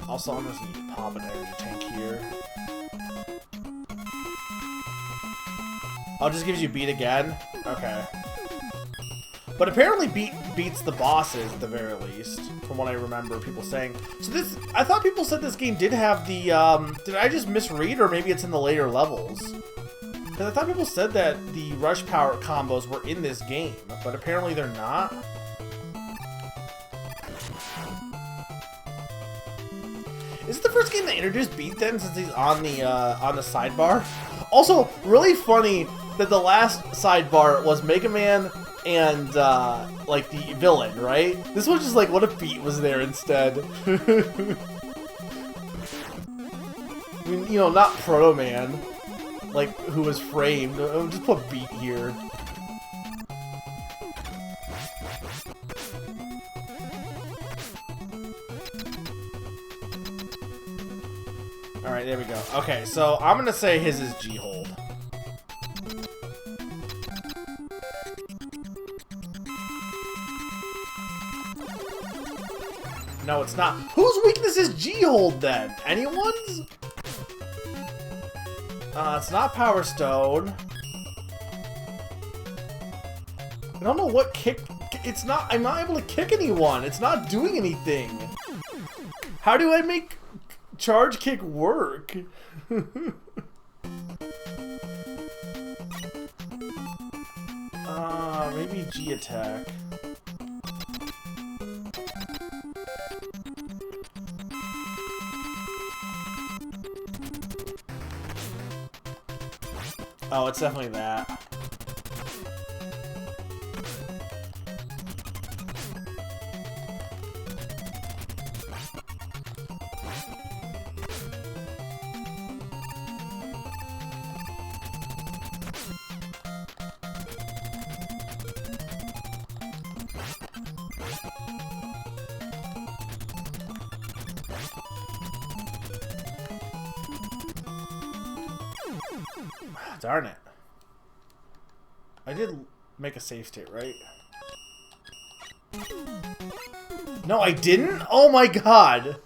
Also, I'm just gonna pop an energy tank here. Oh, it just gives you beat again? Okay. But apparently beats the bosses at the very least, from what I remember people saying. So this, I thought people said this game did have the, did I just misread, or maybe it's in the later levels? Because I thought people said that the Rush Power combos were in this game, but apparently they're not. Is it the first game that introduced Beat then, since he's on the sidebar? Also, really funny that the last sidebar was Mega Man and, like, the villain, right? This was just like, what if Beat was there instead? I mean, you know, not Proto Man, like, who was framed. I'll just put Beat here. Alright, there we go. Okay, so I'm gonna say his is G-Hold. No, it's not. Whose weakness is G-Hold then? Anyone's? It's not Power Stone. I don't know what kick... It's not... I'm not able to kick anyone. It's not doing anything. How do I make charge kick work? Maybe G-Attack. Oh, it's definitely that. Darn it. I did make a save state, right? No, I didn't? Oh my god!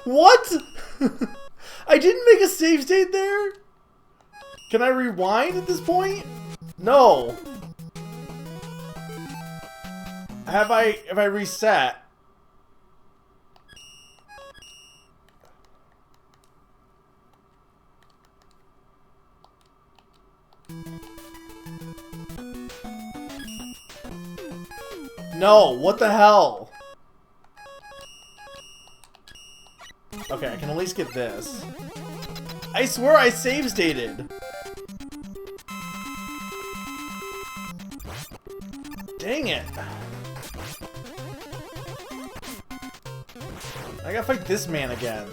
What? I didn't make a save state there? Can I rewind at this point? No. Have I reset? No, what the hell? Okay, I can at least get this. I swear I save stated. Dang it. I gotta fight this man again.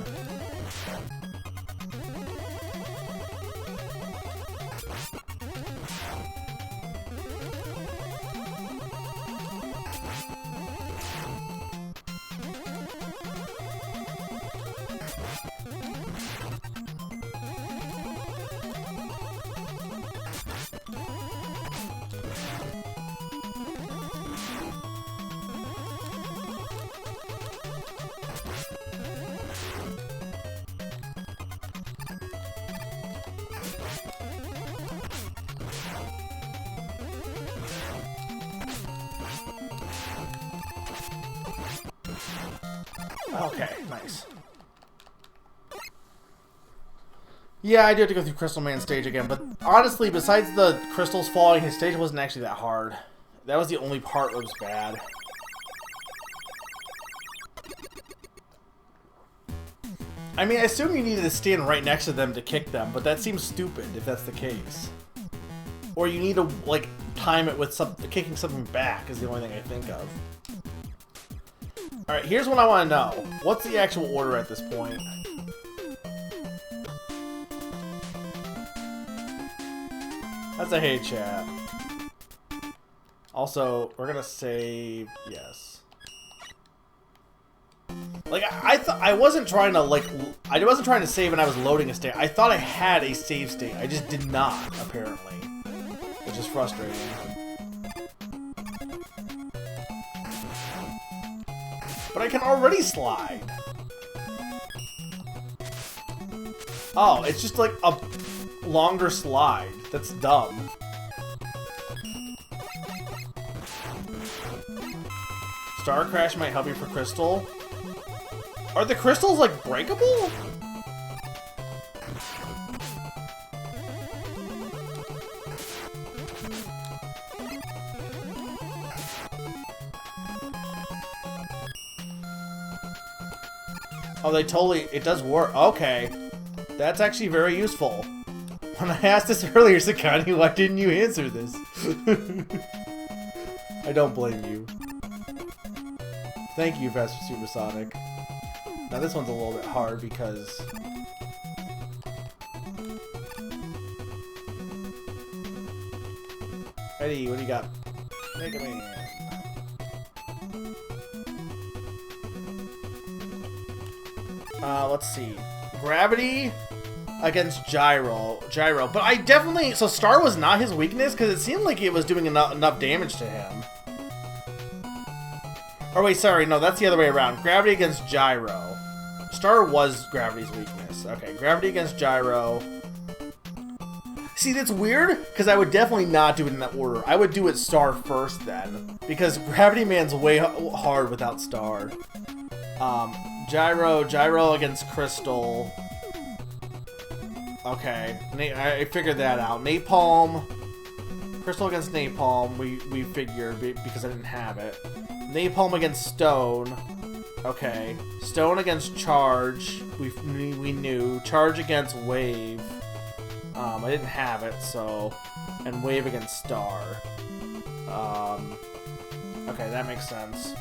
Okay, nice. Yeah, I do have to go through Crystal Man stage again, but honestly, besides the crystals falling, his stage wasn't actually that hard. That was the only part that was bad. I mean, I assume you needed to stand right next to them to kick them, but that seems stupid if that's the case. Or you need to, like, time it with kicking something back is the only thing I think of. Alright, here's what I want to know. What's the actual order at this point? That's a hey chat. Also, we're gonna save yes. Like I wasn't trying to I wasn't trying to save and I was loading a state. I thought I had a save state. I just did not, apparently. Which is frustrating. But I can already slide. Oh, it's just like a longer slide. That's dumb. Star Crash might help you for Crystal. Are the crystals, like, breakable? Oh, they totally... It does work. Okay. That's actually very useful. When I asked this earlier, Sakani, why didn't you answer this? I don't blame you. Thank you, Faster Supersonic. Now this one's a little bit hard because... Eddie, what do you got? Mega Man. Let's see. Gravity against Gyro. But I definitely... So Star was not his weakness because it seemed like it was doing enough damage to him. Or wait, sorry, no, that's the other way around. Gravity against Gyro. Star was Gravity's weakness. Okay, Gravity against Gyro. See, that's weird, because I would definitely not do it in that order. I would do it Star first then, because Gravity Man's way hard without Star. Gyro against Crystal. Okay, I figured that out. Napalm. Crystal against Napalm, we figured, because I didn't have it. Napalm against Stone. Okay. Stone against Charge. We knew. Charge against Wave. I didn't have it, so... And Wave against Star. Okay, that makes sense.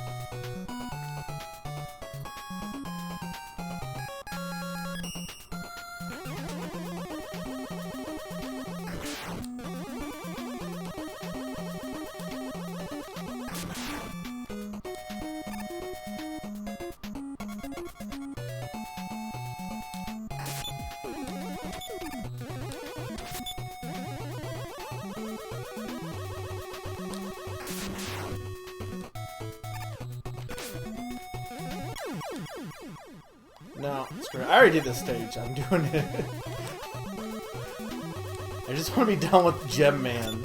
No, screw it. I already did this stage. I'm doing it. I just want to be done with Gem Man.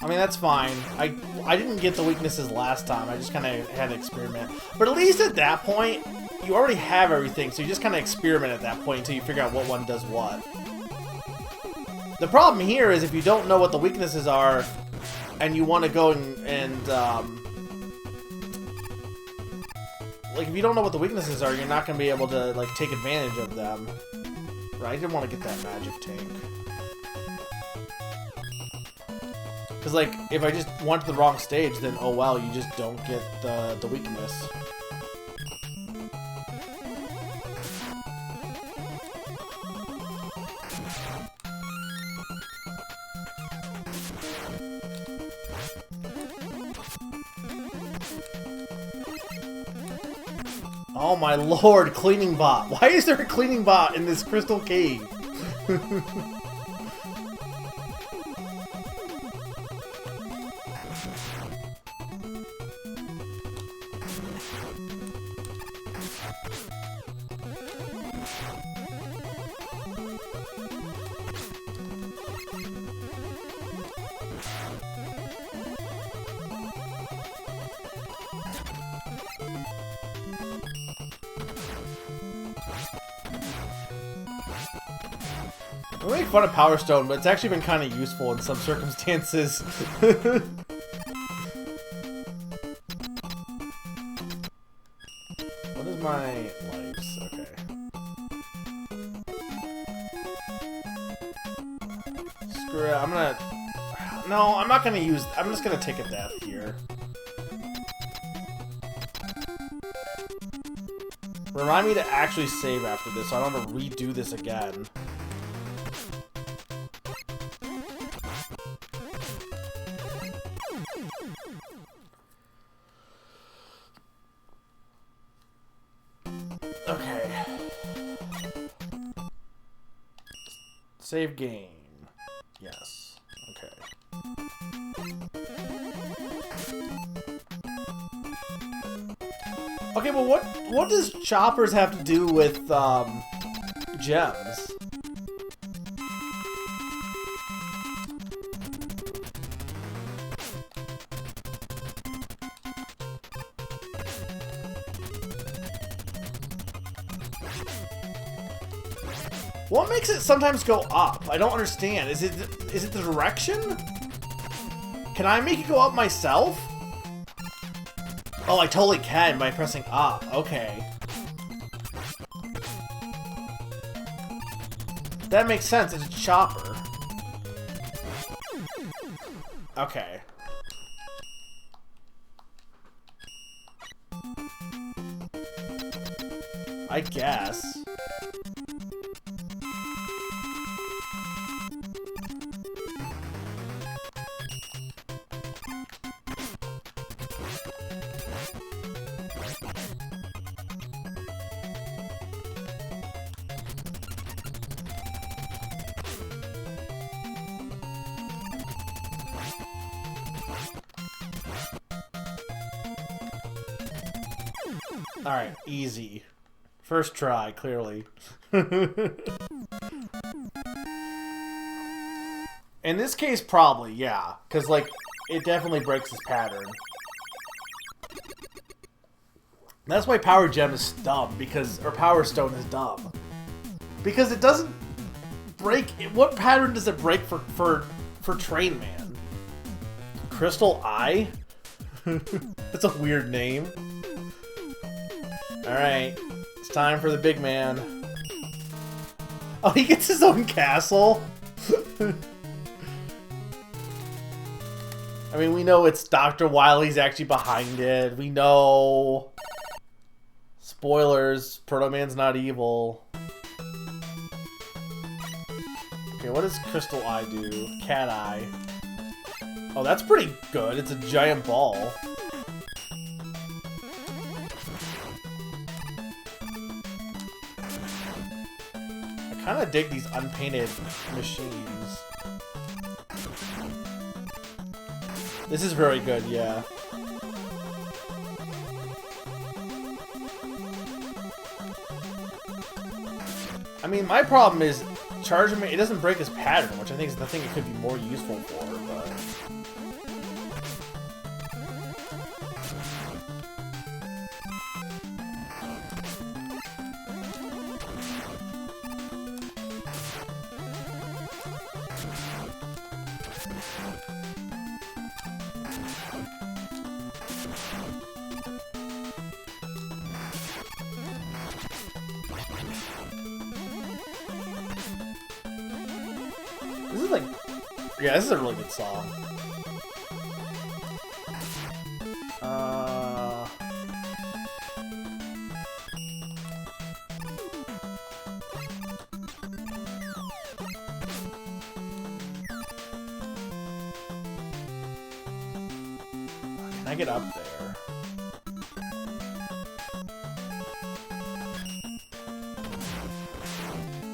I mean, that's fine. I didn't get the weaknesses last time. I just kind of had to experiment. But at least at that point, you already have everything, so you just kind of experiment at that point until you figure out what one does what. The problem here is if you don't know what the weaknesses are, and you want to go and like, if you don't know what the weaknesses are, you're not going to be able to, like, take advantage of them. Right? I didn't want to get that magic tank. Because, like, if I just went to the wrong stage, then, oh well, you just don't get the weakness. Oh my lord, cleaning bot. Why is there a cleaning bot in this crystal cave? We make fun of Power Stone, but it's actually been kind of useful in some circumstances. What is my lives? Okay. Screw it, I'm gonna... No, I'm not gonna use... I'm just gonna take a death here. Remind me to actually save after this, so I don't have to redo this again. Okay. Save game. Yes. Okay. Okay, but what does choppers have to do with gems? What makes it sometimes go up? I don't understand. Is it the direction? Can I make it go up myself? Oh, I totally can by pressing up. Okay. That makes sense. It's a chopper. Okay. I guess. Alright, easy. First try, clearly. In this case, probably, yeah. Because, like, it definitely breaks his pattern. That's why Power Gem is dumb, because... Or Power Stone is dumb. Because it doesn't break... What pattern does it break for Train Man? Crystal Eye? That's a weird name. Alright, it's time for the big man. Oh, he gets his own castle? I mean, we know it's Dr. Wily's actually behind it. We know... Spoilers, Proto Man's not evil. Okay, what does Crystal Eye do? Cat Eye. Oh, that's pretty good. It's a giant ball. kind of dig these unpainted machines. This is very good, yeah. I mean, my problem is charging me. It doesn't break his pattern, which I think is the thing it could be more useful for. But this is like, yeah, this is a really good song. Can I get up there?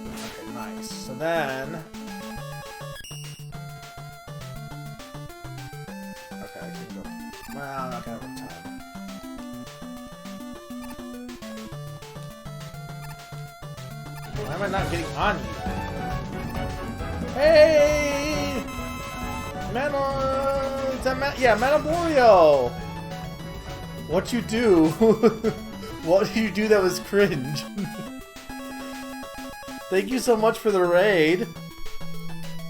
Okay, nice. So then. Okay, I can go. Well, I'm not gonna have time. Why am I not getting on you? Hey! Yeah, Metamorio! What you do? What did you do that was cringe? Thank you so much for the raid.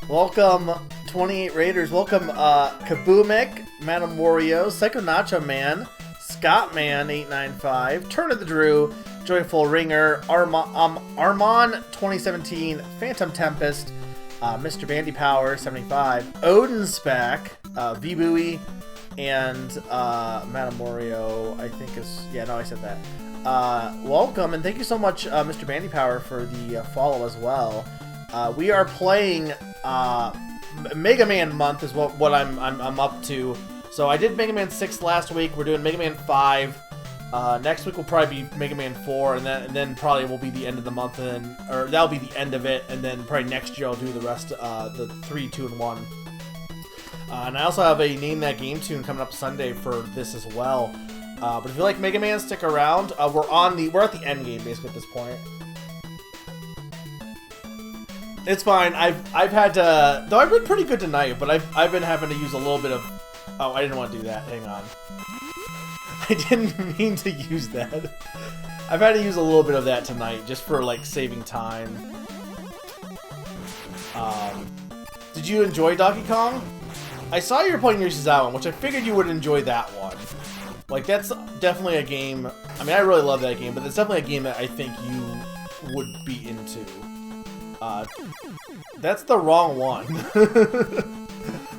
Welcome, 28 raiders. Welcome, Kaboomik, Metamorio, Psycho Nacho Man, Scottman895, Turn of the Drew, Joyful Ringer, Armon 2017, Phantom Tempest, Mr. Bandy Power 75, Odin Spack, V-Buoy, and Metamorio, I think is... Yeah, no, I said that. Welcome, and thank you so much, Mr. Bandy Power, for the follow as well. We are playing Mega Man month is what I'm up to. So I did Mega Man 6 last week. We're doing Mega Man 5. Next week will probably be Mega Man 4, and then probably will be the end of the month, and then, or that'll be the end of it, and then probably next year I'll do the rest, the 3, 2, and 1. And I also have a Name That Game tune coming up Sunday for this as well. But if you like Mega Man, stick around. We're at the end game basically at this point. It's fine. I've had to, though I've been pretty good tonight, but I've been having to use a little bit of. Oh, I didn't want to do that. Hang on. I didn't mean to use that. I've had to use a little bit of that tonight just for like saving time. Did you enjoy Donkey Kong? I saw you were playing Yoshi's Island, which I figured you would enjoy that one. Like, that's definitely a game. I mean, I really love that game, but it's definitely a game that I think you would be into. That's the wrong one.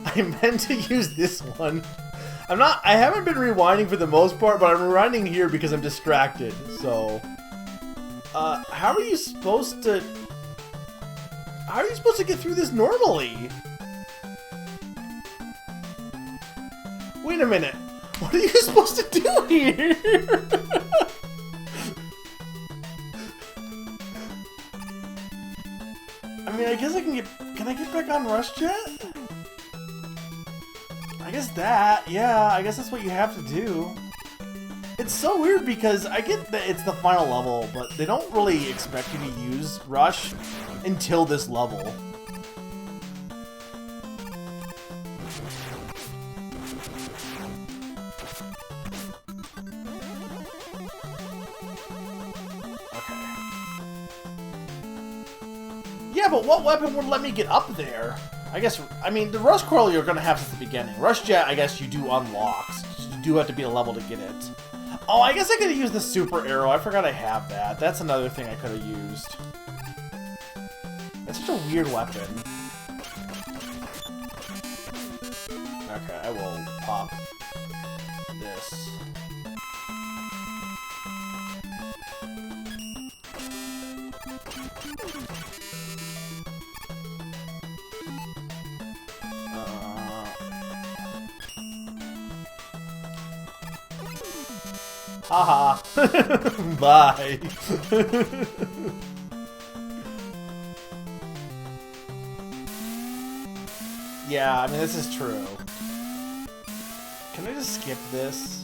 I meant to use this one. I haven't been rewinding for the most part, but I'm rewinding here because I'm distracted, so. How are you supposed to get through this normally? Wait a minute. What are you supposed to do here? I mean, I guess I can I get back on Rush Jet? I guess that, yeah, I guess that's what you have to do. It's so weird because I get that it's the final level, but they don't really expect you to use Rush until this level. Yeah, but what weapon would let me get up there? I guess, I mean, the Rush Coil you're going to have since the beginning. Rush Jet, I guess you do unlock. You do have to be a level to get it. Oh, I guess I could have used the Super Arrow. I forgot I have that. That's another thing I could have used. It's such a weird weapon. Okay, I will pop this. Haha. Bye. Yeah, I mean, this is true. Can I just skip this?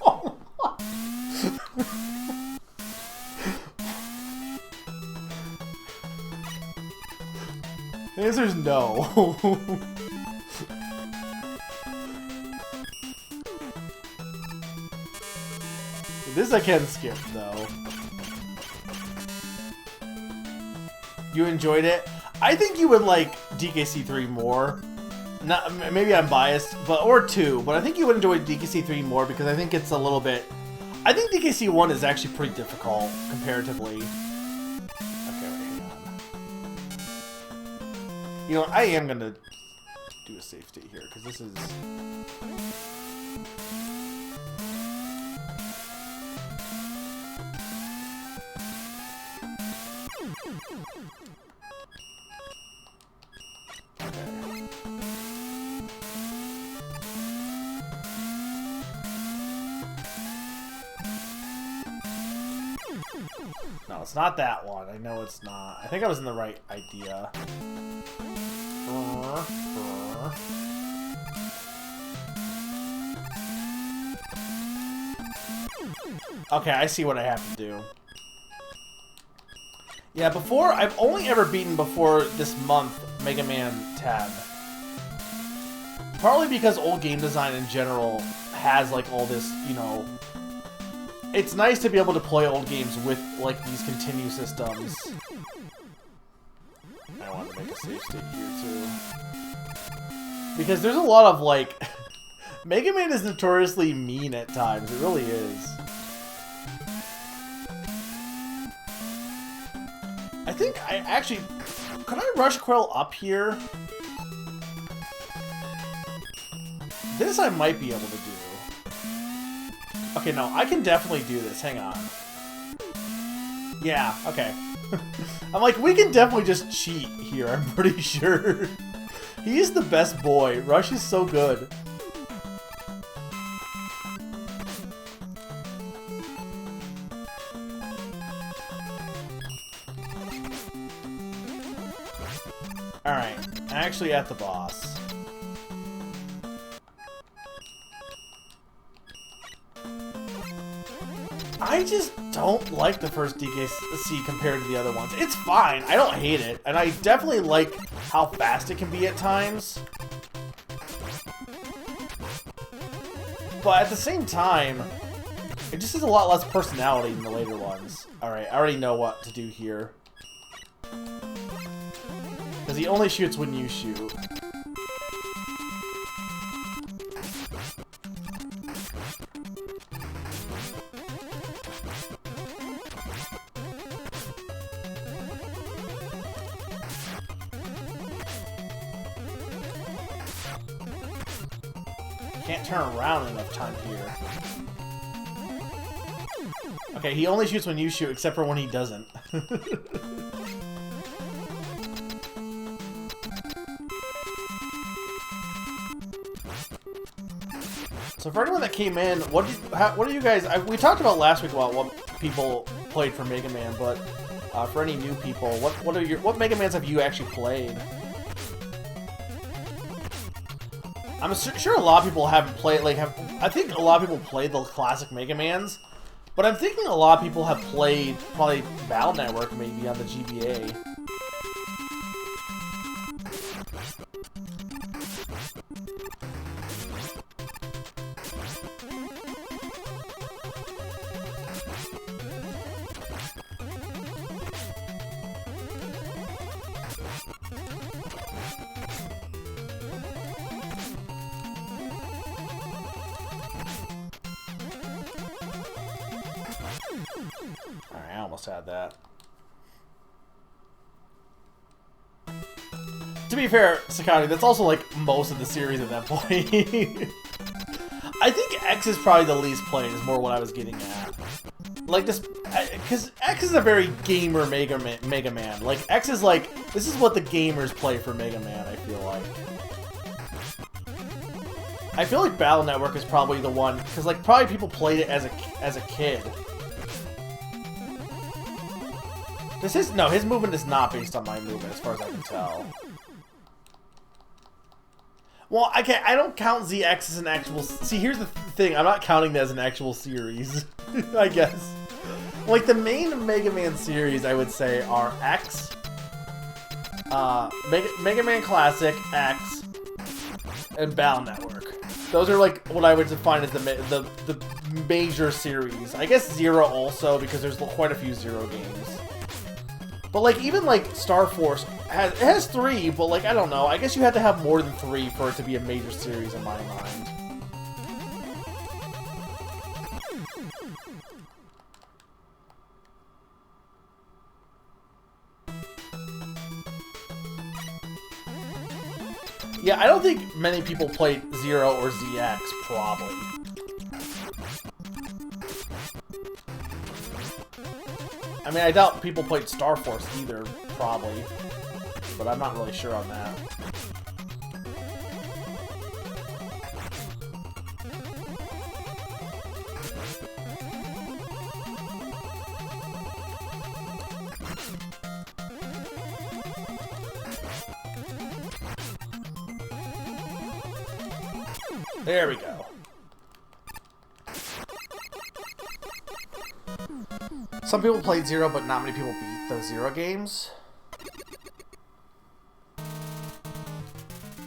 Oh. The answer is no. This I can skip, though. You enjoyed it? I think you would like DKC 3 more. Not, maybe I'm biased, but or 2, but I think you would enjoy DKC 3 more because I think it's a little bit... I think DKC 1 is actually pretty difficult, comparatively. Okay, wait, hang on. You know, I am gonna do a save state here, because this is... No, it's not that one. I know it's not. I think I was in the right idea. Okay, I see what I have to do. Yeah, before, I've only ever beaten before this month Mega Man 10. Partly because old game design in general has like all this, you know... It's nice to be able to play old games with, like, these continue systems. I want to make a save state here, too. Because there's a lot of, like... Mega Man is notoriously mean at times. It really is. I think I actually... Could I rush Quill up here? This I might be able to do. Okay, no, I can definitely do this. Hang on. Yeah, okay. I'm like, we can definitely just cheat here, I'm pretty sure. He's the best boy. Rush is so good. Alright, actually at the boss. I just don't like the first DKC compared to the other ones. It's fine. I don't hate it. And I definitely like how fast it can be at times. But at the same time, it just has a lot less personality than the later ones. Alright, I already know what to do here. Because he only shoots when you shoot. Can't turn around enough time here. Okay, he only shoots when you shoot, except for when he doesn't. So for anyone that came in, what do you guys... we talked about last week about what people played for Mega Man, but for any new people, what Mega Mans have you actually played? I'm sure a lot of people haven't played, I think a lot of people played the classic Mega Mans, but I'm thinking a lot of people have played probably Battle Network maybe on the GBA. Alright, I almost had that. To be fair, Sakati, that's also like most of the series at that point. I think X is probably the least played, is more what I was getting at. Like this, because X is a very gamer Mega Man. Like, X is like, this is what the gamers play for Mega Man, I feel like. I feel like Battle Network is probably the one, because like probably people played it as a kid. No, his movement is not based on my movement, as far as I can tell. Well, I don't count ZX as an actual... See, here's the thing. I'm not counting that as an actual series, I guess. Like, the main Mega Man series, I would say, are X, Mega Man Classic, X, and Battle Network. Those are, like, what I would define as the major series. I guess Zero also, because there's quite a few Zero games. But, like, even, like, Star Force, it has 3, but, like, I don't know. I guess you have to have more than 3 for it to be a major series in my mind. Yeah, I don't think many people played Zero or ZX, probably. I mean, I doubt people played Star Force either, probably. But I'm not really sure on that. There we go. Some people played Zero, but not many people beat those Zero games.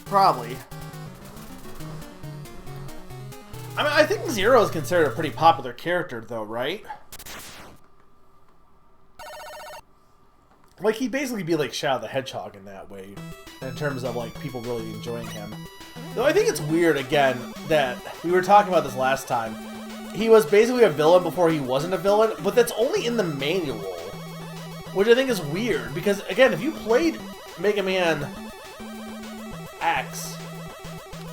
Probably. I mean, I think Zero is considered a pretty popular character, though, right? Like, he'd basically be like Shadow the Hedgehog in that way, in terms of, like, people really enjoying him. Though I think it's weird, again, that we were talking about this last time. He was basically a villain before he wasn't a villain, but that's only in the manual. Which I think is weird, because, again, if you played Mega Man X,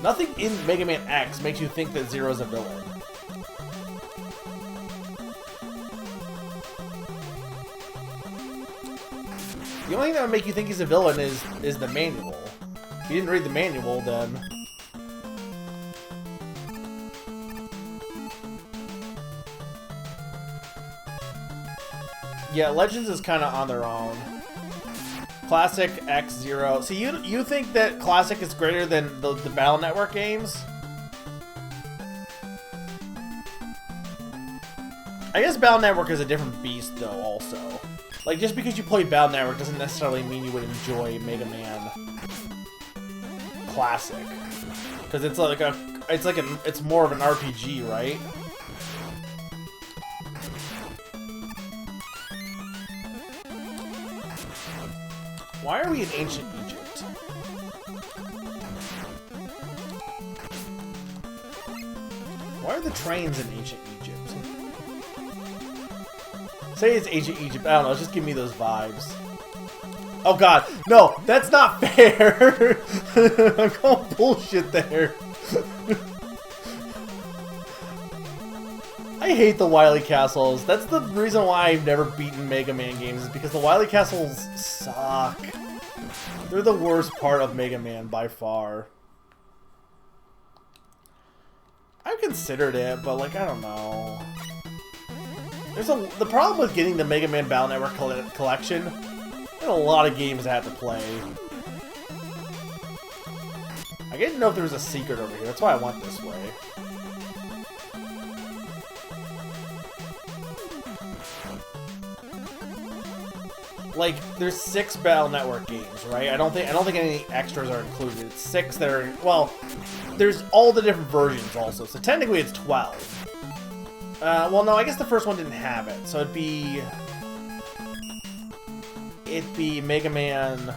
nothing in Mega Man X makes you think that Zero's a villain. The only thing that would make you think he's a villain is the manual. If you didn't read the manual, then... Yeah, Legends is kind of on their own. Classic, X, Zero. See, you think that Classic is greater than the Battle Network games? I guess Battle Network is a different beast, though, also. Like, just because you played Battle Network doesn't necessarily mean you would enjoy Mega Man Classic. Because it's like it's more of an RPG, right? Why are we in ancient Egypt? Why are the trains in ancient Egypt? Say it's ancient Egypt. I don't know. Just give me those vibes. Oh god, no, that's not fair. I'm calling bullshit there. I hate the Wily Castles. That's the reason why I've never beaten Mega Man games, is because the Wily Castles suck. They're the worst part of Mega Man by far. I've considered it, but like, I don't know. The problem with getting the Mega Man Battle Network collection, there's a lot of games I have to play. I didn't know if there was a secret over here. That's why I went this way. Like, there's 6 Battle Network games, right? I don't think any extras are included. It's 6 that are, well, there's all the different versions also. So technically it's 12. Well, no, I guess the first one didn't have it. So it'd be Mega Man.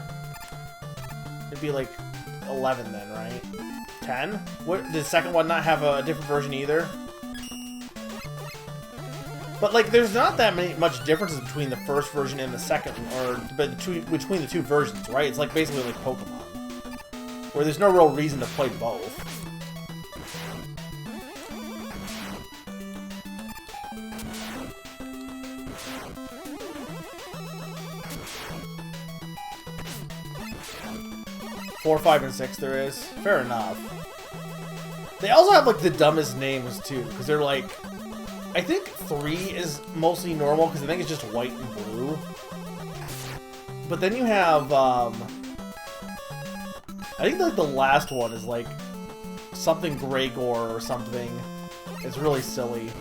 It'd be like 11 then, right? 10? What, did the second one not have a different version either? But, like, there's not that much differences between the first version and the second, or between the two versions, right? It's like basically like Pokemon, where there's no real reason to play both. Four, 5, and 6 there is. Fair enough. They also have, like, the dumbest names, too, because they're, like... I think 3 is mostly normal, because I think it's just white and blue. But then you have, I think like the last one is like something Gregor or something. It's really silly.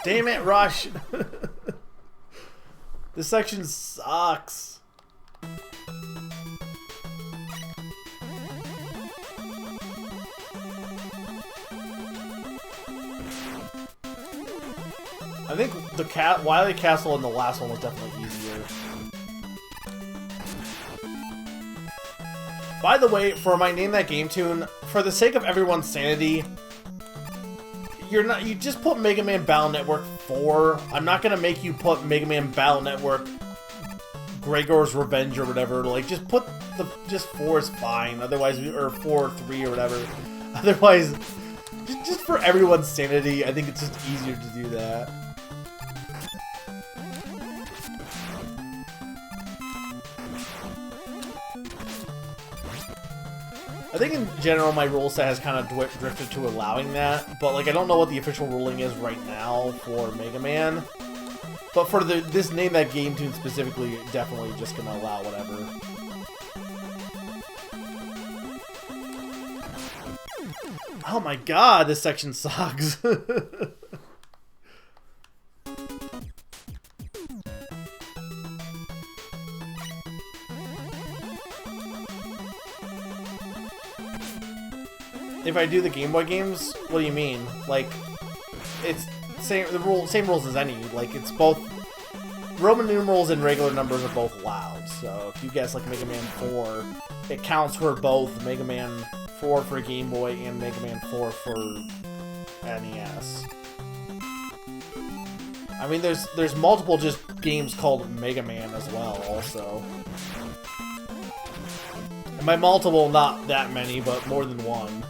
Damn it, Rush! This section sucks. I think the Wily Castle in the last one was definitely easier. By the way, for my Name That Game tune, for the sake of everyone's sanity, you just put Mega Man Battle Network 4. I'm not gonna make you put Mega Man Battle Network Gregor's Revenge or whatever. Like, just put just 4 is fine. Otherwise, or 4 or 3 or whatever. Otherwise, just for everyone's sanity, I think it's just easier to do that. I think in general my rule set has kind of drifted to allowing that, but like I don't know what the official ruling is right now for Mega Man. But for this Name That Game tune specifically, definitely just gonna allow whatever. Oh my god, this section sucks. If I do the Game Boy games, what do you mean? Like, it's same rules as any. Like, it's both Roman numerals and regular numbers are both allowed. So if you guess like Mega Man 4, it counts for both Mega Man 4 for Game Boy and Mega Man 4 for NES. I mean, there's multiple just games called Mega Man as well, also. And by multiple, not that many, but more than one.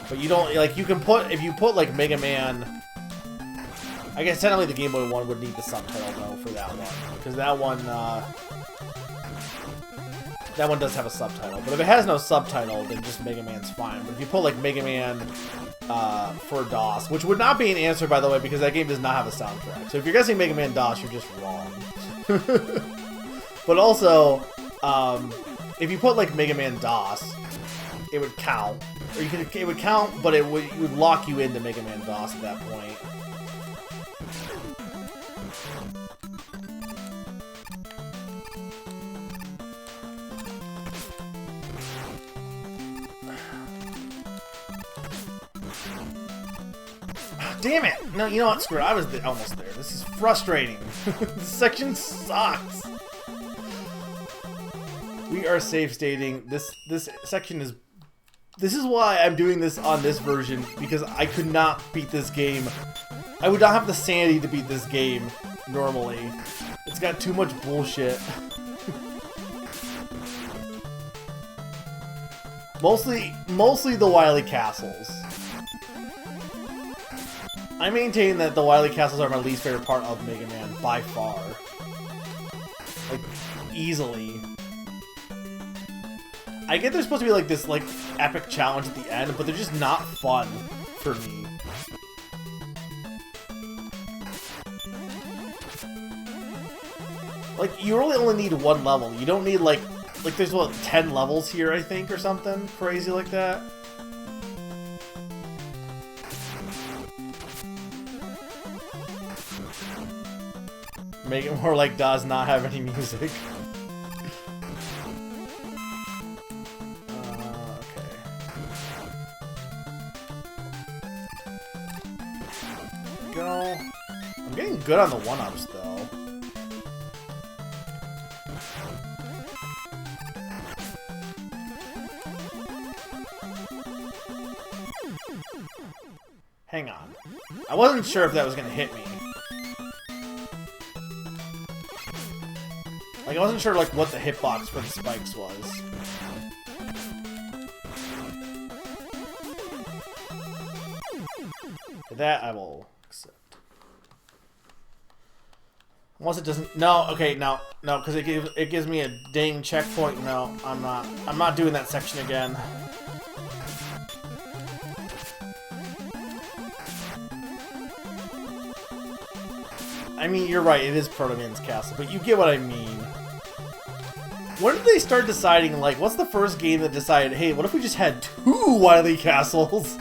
But you don't, like, you can put, if you put, like, Mega Man... I guess technically the Game Boy one would need the subtitle, though, for that one. Because that one does have a subtitle. But if it has no subtitle, then just Mega Man's fine. But if you put, like, Mega Man for DOS, which would not be an answer, by the way, because that game does not have a soundtrack. So if you're guessing Mega Man DOS, you're just wrong. But also, if you put, like, Mega Man DOS, it would count. Or it would count, but it would lock you into Mega Man DOS at that point. Damn it! No, you know what? Screw it. I was almost there. This is frustrating. This section sucks. We are safe stating this section is. This is why I'm doing this on this version, because I could not beat this game. I would not have the sanity to beat this game normally. It's got too much bullshit. Mostly the Wily Castles. I maintain that the Wily Castles are my least favorite part of Mega Man, by far. Like, easily. I get there's supposed to be like this like epic challenge at the end, but they're just not fun for me. Like, you really only need one level. You don't need like there's what, 10 levels here, I think, or something crazy like that. Make it more like does not have any music. Go. I'm getting good on the 1-ups though. Hang on. I wasn't sure if that was gonna hit me. Like, I wasn't sure like what the hitbox for the spikes was. That I will accept. Once it doesn't, no, okay, no, because it gives me a dang checkpoint. No, I'm not doing that section again. I mean, you're right, it is Proto Man's Castle, but you get what I mean. When did they start deciding, like, what's the first game that decided, hey, what if we just had 2 Wily Castles?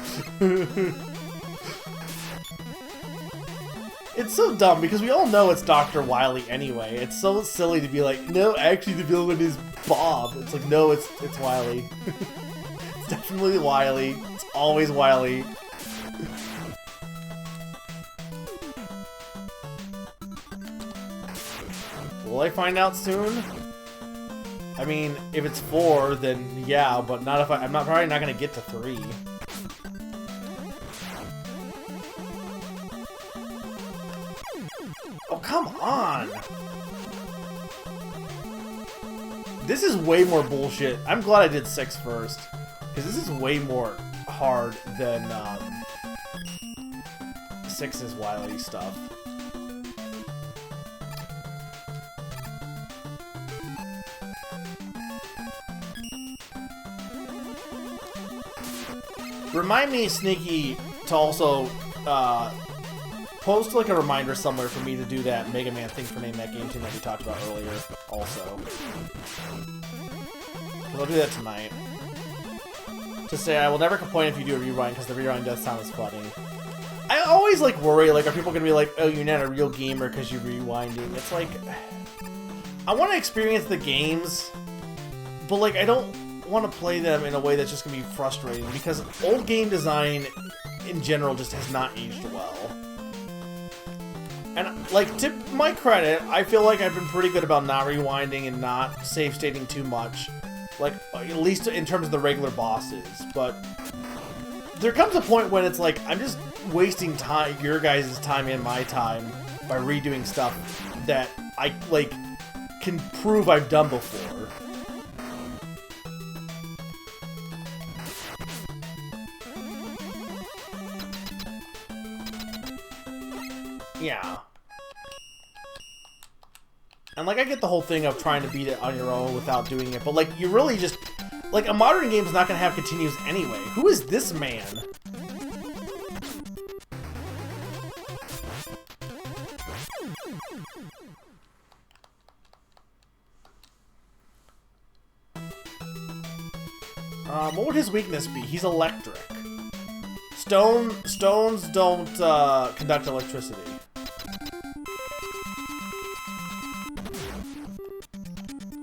It's so dumb, because we all know it's Dr. Wily anyway. It's so silly to be like, no, actually the villain is Bob. It's like, no, it's Wily. It's definitely Wily. It's always Wily. Will I find out soon? I mean, if it's 4, then yeah, but not if I'm probably not gonna get to 3. Oh, come on! This is way more bullshit. I'm glad I did 6 first, because this is way more hard than 6's Wily stuff. Remind me, Sneaky, to also post like a reminder somewhere for me to do that Mega Man thing for Name That Game Tune that we talked about earlier, also. I'll do that tonight. To say, I will never complain if you do a rewind, because the rewind does sound as funny. I always, like, worry, like, are people gonna be like, oh, you're not a real gamer because you're rewinding? It's like, I want to experience the games, but, like, I don't want to play them in a way that's just gonna be frustrating, because old game design in general just has not aged well. And like, to my credit, I feel like I've been pretty good about not rewinding and not save stating too much, like at least in terms of the regular bosses. But there comes a point when it's like I'm just wasting time, your guys' time and my time, by redoing stuff that I like can prove I've done before. Yeah. And, like, I get the whole thing of trying to beat it on your own without doing it, but, like, you really just... Like, a modern game is not gonna have continues anyway. Who is this man? What would his weakness be? He's electric. Stones don't, conduct electricity.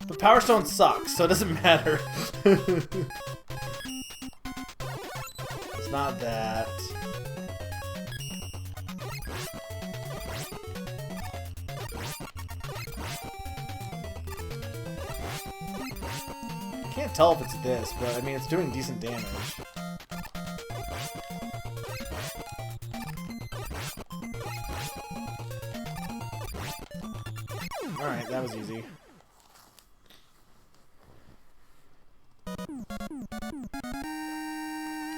But Power Stone sucks, so it doesn't matter. It's not that. I can't tell if it's this, but I mean, it's doing decent damage. Alright, that was easy.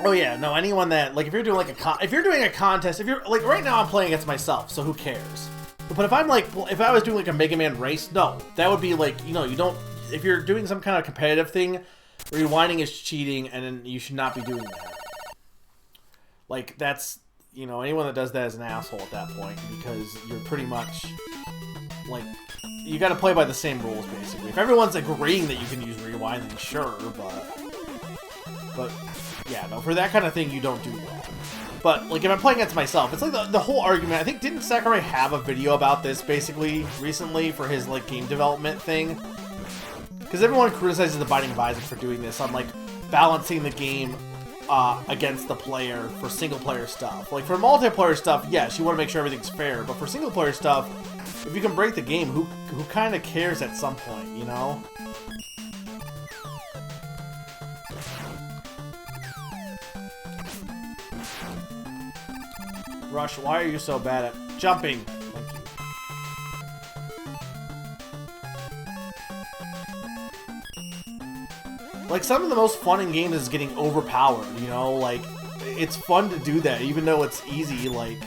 Oh yeah, no, anyone that, like, if you're doing, like, if you're doing a contest, if you're, like, right now I'm playing against myself, so who cares? But if I'm, like, if I was doing, like, a Mega Man race, no, that would be, like, you know, you don't, if you're doing some kind of competitive thing, rewinding is cheating, and then you should not be doing that. Like, that's, you know, anyone that does that is an asshole at that point, because you're pretty much, like, you gotta play by the same rules, basically. If everyone's agreeing that you can use rewind, then sure, but yeah, no, for that kind of thing, you don't do that. But, like, if I'm playing against myself, it's like the whole argument. I think, didn't Sakurai have a video about this, basically, recently, for his, like, game development thing? Because everyone criticizes the Binding of Isaac for doing this on, like, balancing the game against the player for single-player stuff. Like, for multiplayer stuff, yes, you want to make sure everything's fair, but for single-player stuff, if you can break the game, who kind of cares at some point, you know? Rush, why are you so bad at jumping? Thank you. Like, some of the most fun in games is getting overpowered, you know? Like, it's fun to do that, even though it's easy, like...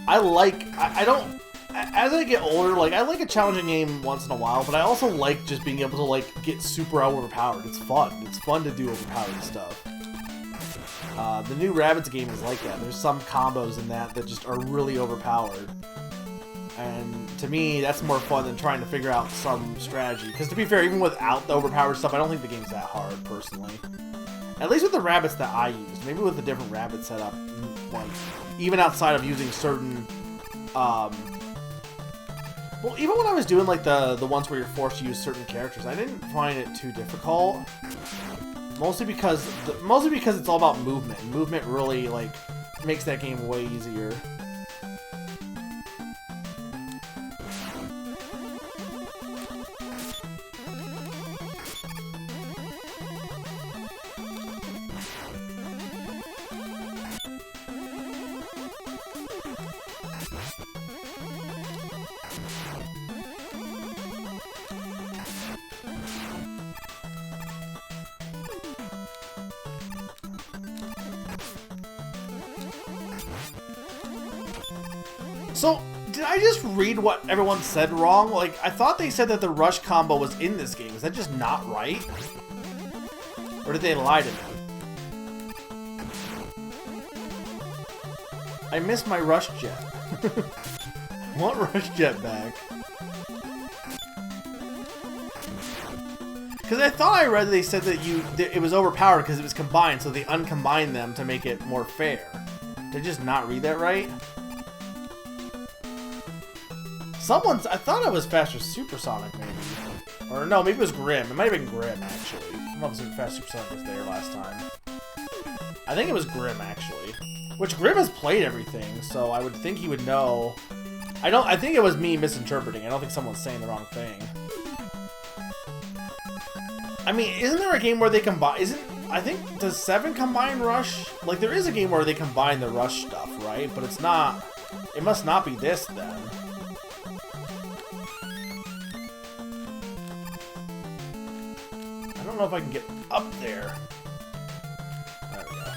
I don't... As I get older, like, I like a challenging game once in a while, but I also like just being able to, like, get super overpowered. It's fun. It's fun to do overpowered stuff. The new Rabbids game is like that. There's some combos in that just are really overpowered. And to me, that's more fun than trying to figure out some strategy. Because to be fair, even without the overpowered stuff, I don't think the game's that hard, personally. At least with the Rabbids that I used. Maybe with a different Rabbid setup, like, even outside of using certain, well, even when I was doing, like, the ones where you're forced to use certain characters, I didn't find it too difficult. Mostly because it's all about movement. Movement really, like, makes that game way easier. So, did I just read what everyone said wrong? Like, I thought they said that the rush combo was in this game. Is that just not right? Or did they lie to me? I missed my rush jet. I want rush jet back. Because I thought I read that they said that it was overpowered because it was combined, so they uncombined them to make it more fair. Did I just not read that right? I thought it was Faster Supersonic, maybe. Or no, maybe it was Grim. It might have been Grim, actually. I don't know if Faster Supersonic was there last time. I think it was Grim, actually. Which Grim has played everything, so I would think he would know. I think it was me misinterpreting. I don't think someone's saying the wrong thing. I mean, isn't there a game where they combine... I think, does 7 combine Rush? Like, there is a game where they combine the Rush stuff, right? But it's not... It must not be this, then. I don't know if I can get up there. There we go.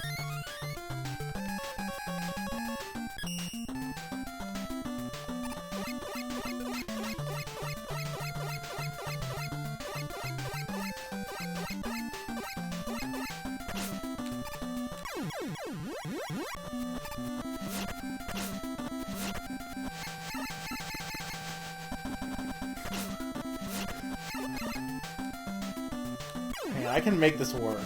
Hey, I can make this work.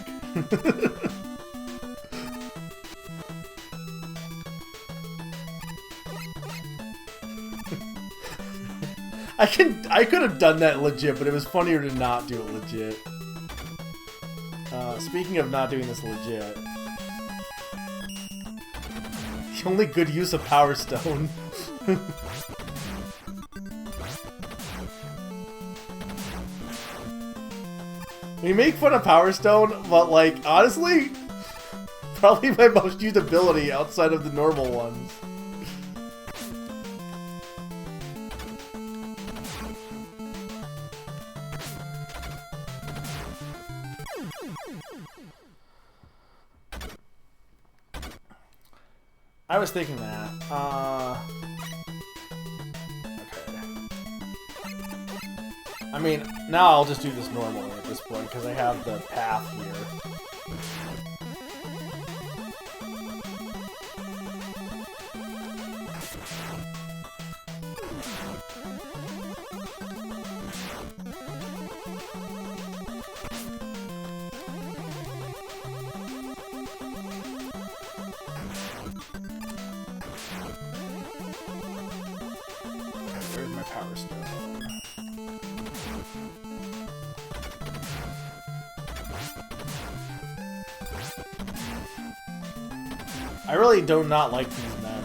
I could have done that legit, but it was funnier to not do it legit. Speaking of not doing this legit, the only good use of Power Stone. We make fun of Power Stone, but like, honestly, probably my most used ability outside of the normal ones. I was thinking that. Okay. I mean, now I'll just do this normally at this point, because I have the path here. Where's my Power Stone? I really do not like these men.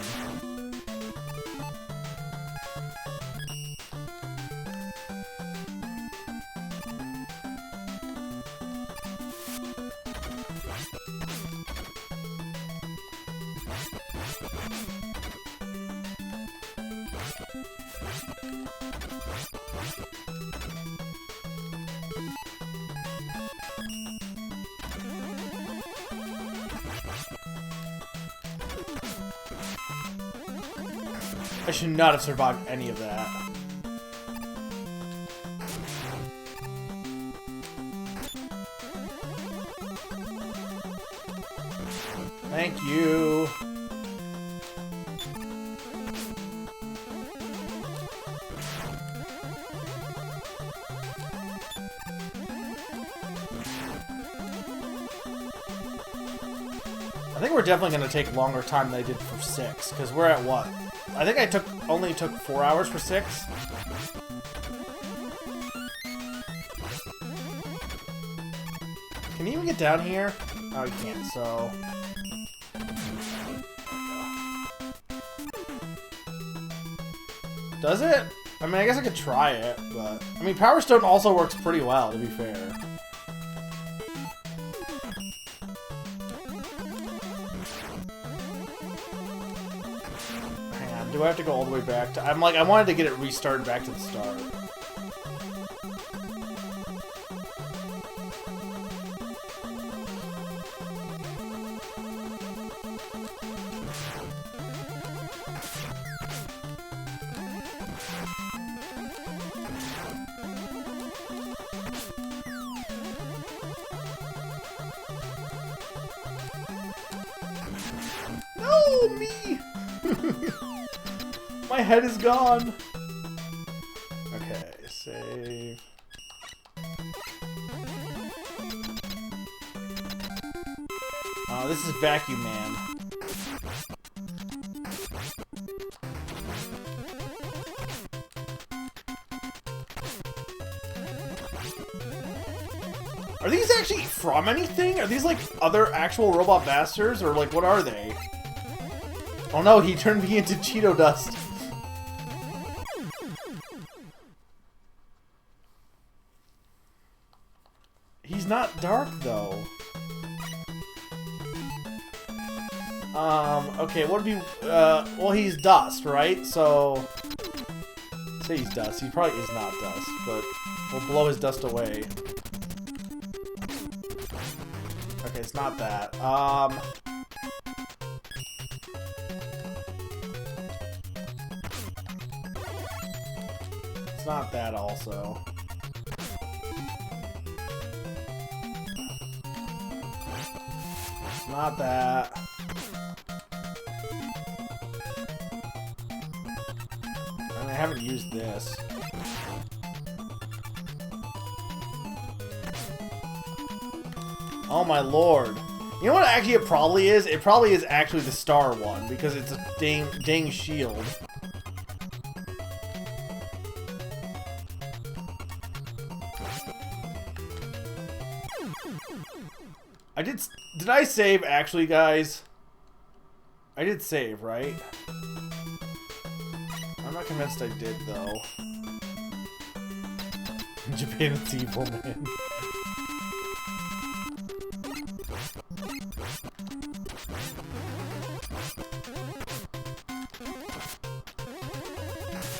I should not have survived any of that. Thank you. I think we're definitely going to take longer time than I did for 6, because we're at what? I think I only took 4 hours for 6. Can you even get down here? Oh, you can't, so... Does it? I mean, I guess I could try it, but... I mean, Power Stone also works pretty well, to be fair. Hang on, do I have to go all the way back to... I wanted to get it restarted back to the start. No, me! My head is gone. Okay, save. Oh, this is Vacuum Man. Are these actually from anything? Are these like other actual robot bastards, or like what are they? Oh no, he turned me into Cheeto dust. He's not dark though. Okay, what would be, well, he's dust, right? So, say he's dust. He probably is not dust, but we'll blow his dust away. Okay, it's not that. It's not that also. It's not that. And I haven't used this. Oh my lord. You know what actually it probably is? It probably is actually the star one, because it's a dang shield. Did I save actually, guys? I did save, right? I'm not convinced I did, though. Japan is evil, man.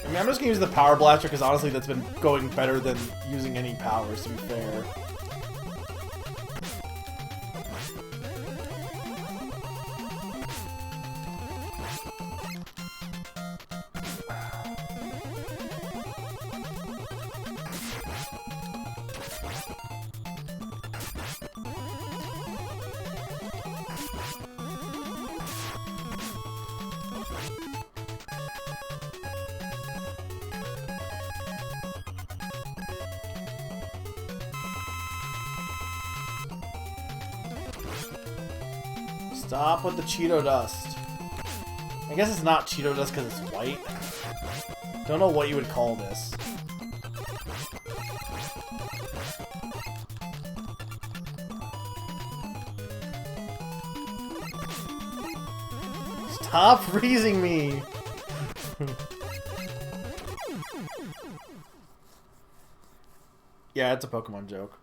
I mean, I'm just gonna use the Power Blaster because honestly that's been going better than using any powers, to be fair. Stop with the Cheeto dust. I guess it's not Cheeto dust because it's white. Don't know what you would call this. Stop freezing me! Yeah, it's a Pokemon joke.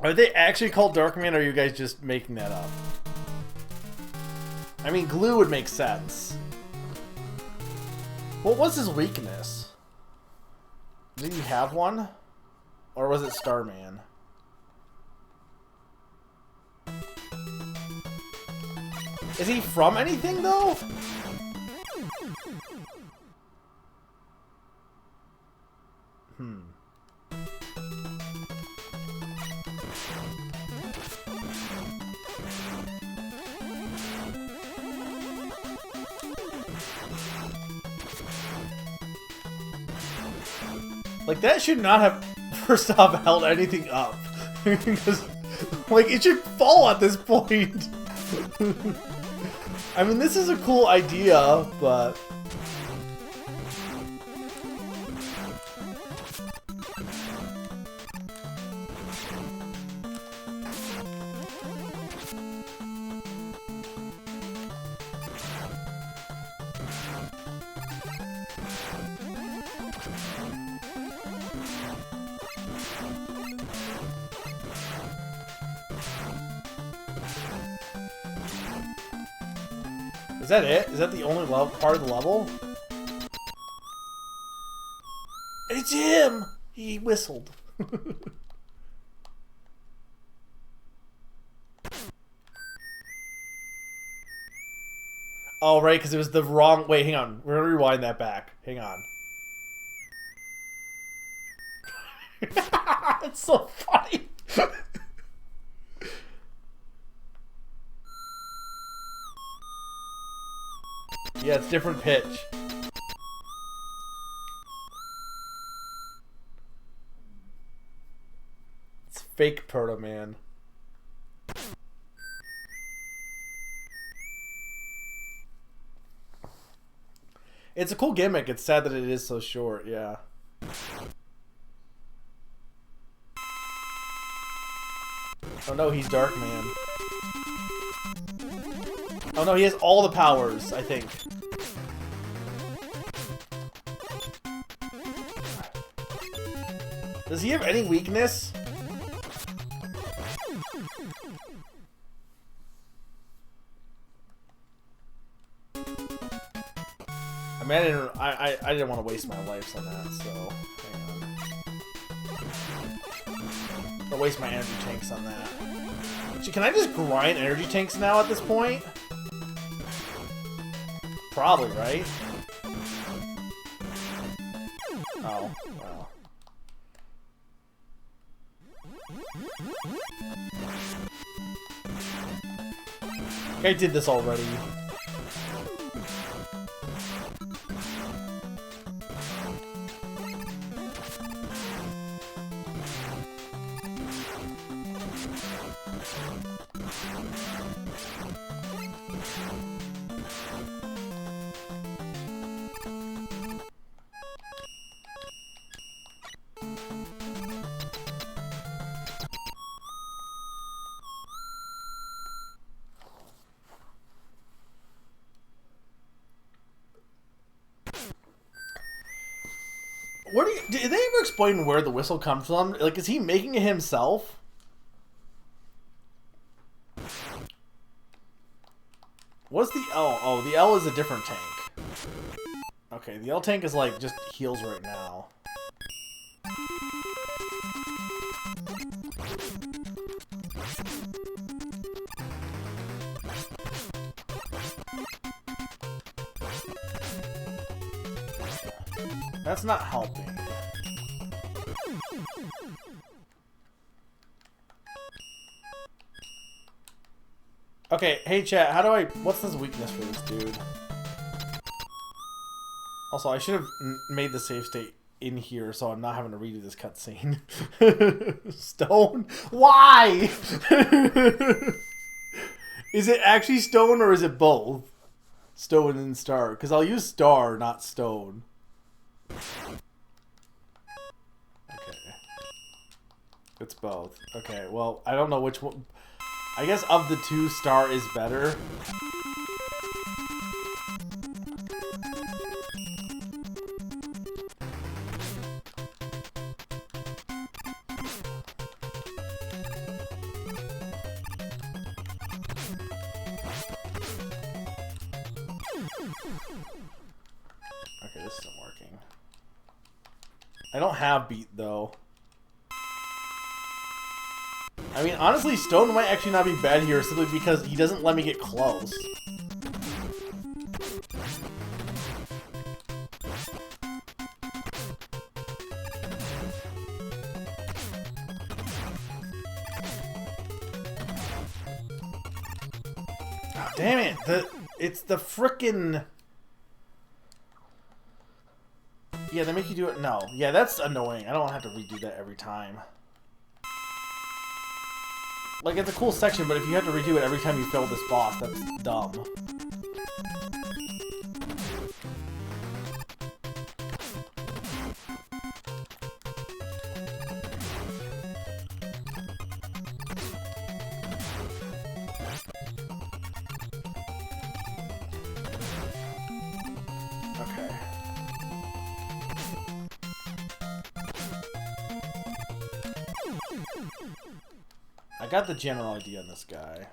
Are they actually called Darkman, or are you guys just making that up? I mean, glue would make sense. What was his weakness? Did he have one? Or was it Starman? Is he from anything, though? Like, that should not have, first off, held anything up. Because, like, it should fall at this point. I mean, this is a cool idea, but... Is that it? Is that the only part of the level? It's him! He whistled. Oh, right, because it was the wrong... Wait, hang on. We're going to rewind that back. Hang on. It's so funny. Yeah, it's different pitch. It's fake Proto Man. It's a cool gimmick. It's sad that it is so short, yeah. Oh no, he's Dark Man. Oh no, he has all the powers, I think. Does he have any weakness? I mean, I didn't want to waste my life on that, so hang on. Or waste my energy tanks on that. Actually, can I just grind energy tanks now at this point? Probably, right? Oh, well. I did this already. Did they ever explain where the whistle comes from? Like, is he making it himself? What's the L? Oh, the L is a different tank. Okay, the L tank is like just heals right now. That's not helping. Okay, hey chat, how do I... What's this weakness for this dude? Also, I should have made the save state in here so I'm not having to redo this cutscene. Stone? Why? Is it actually stone or is it both? Stone and star. Because I'll use star, not stone. Okay. It's both. Okay, well, I don't know which one... I guess of the two, star is better. Okay, this isn't working. I don't have beat, though. I mean, honestly, stone might actually not be bad here simply because he doesn't let me get close. Oh, damn it! It's the frickin'... Yeah, they make you do it. No. Yeah, that's annoying. I don't have to redo that every time. Like, it's a cool section, but if you have to redo it every time you fail this boss, that's dumb. I got the general idea on this guy.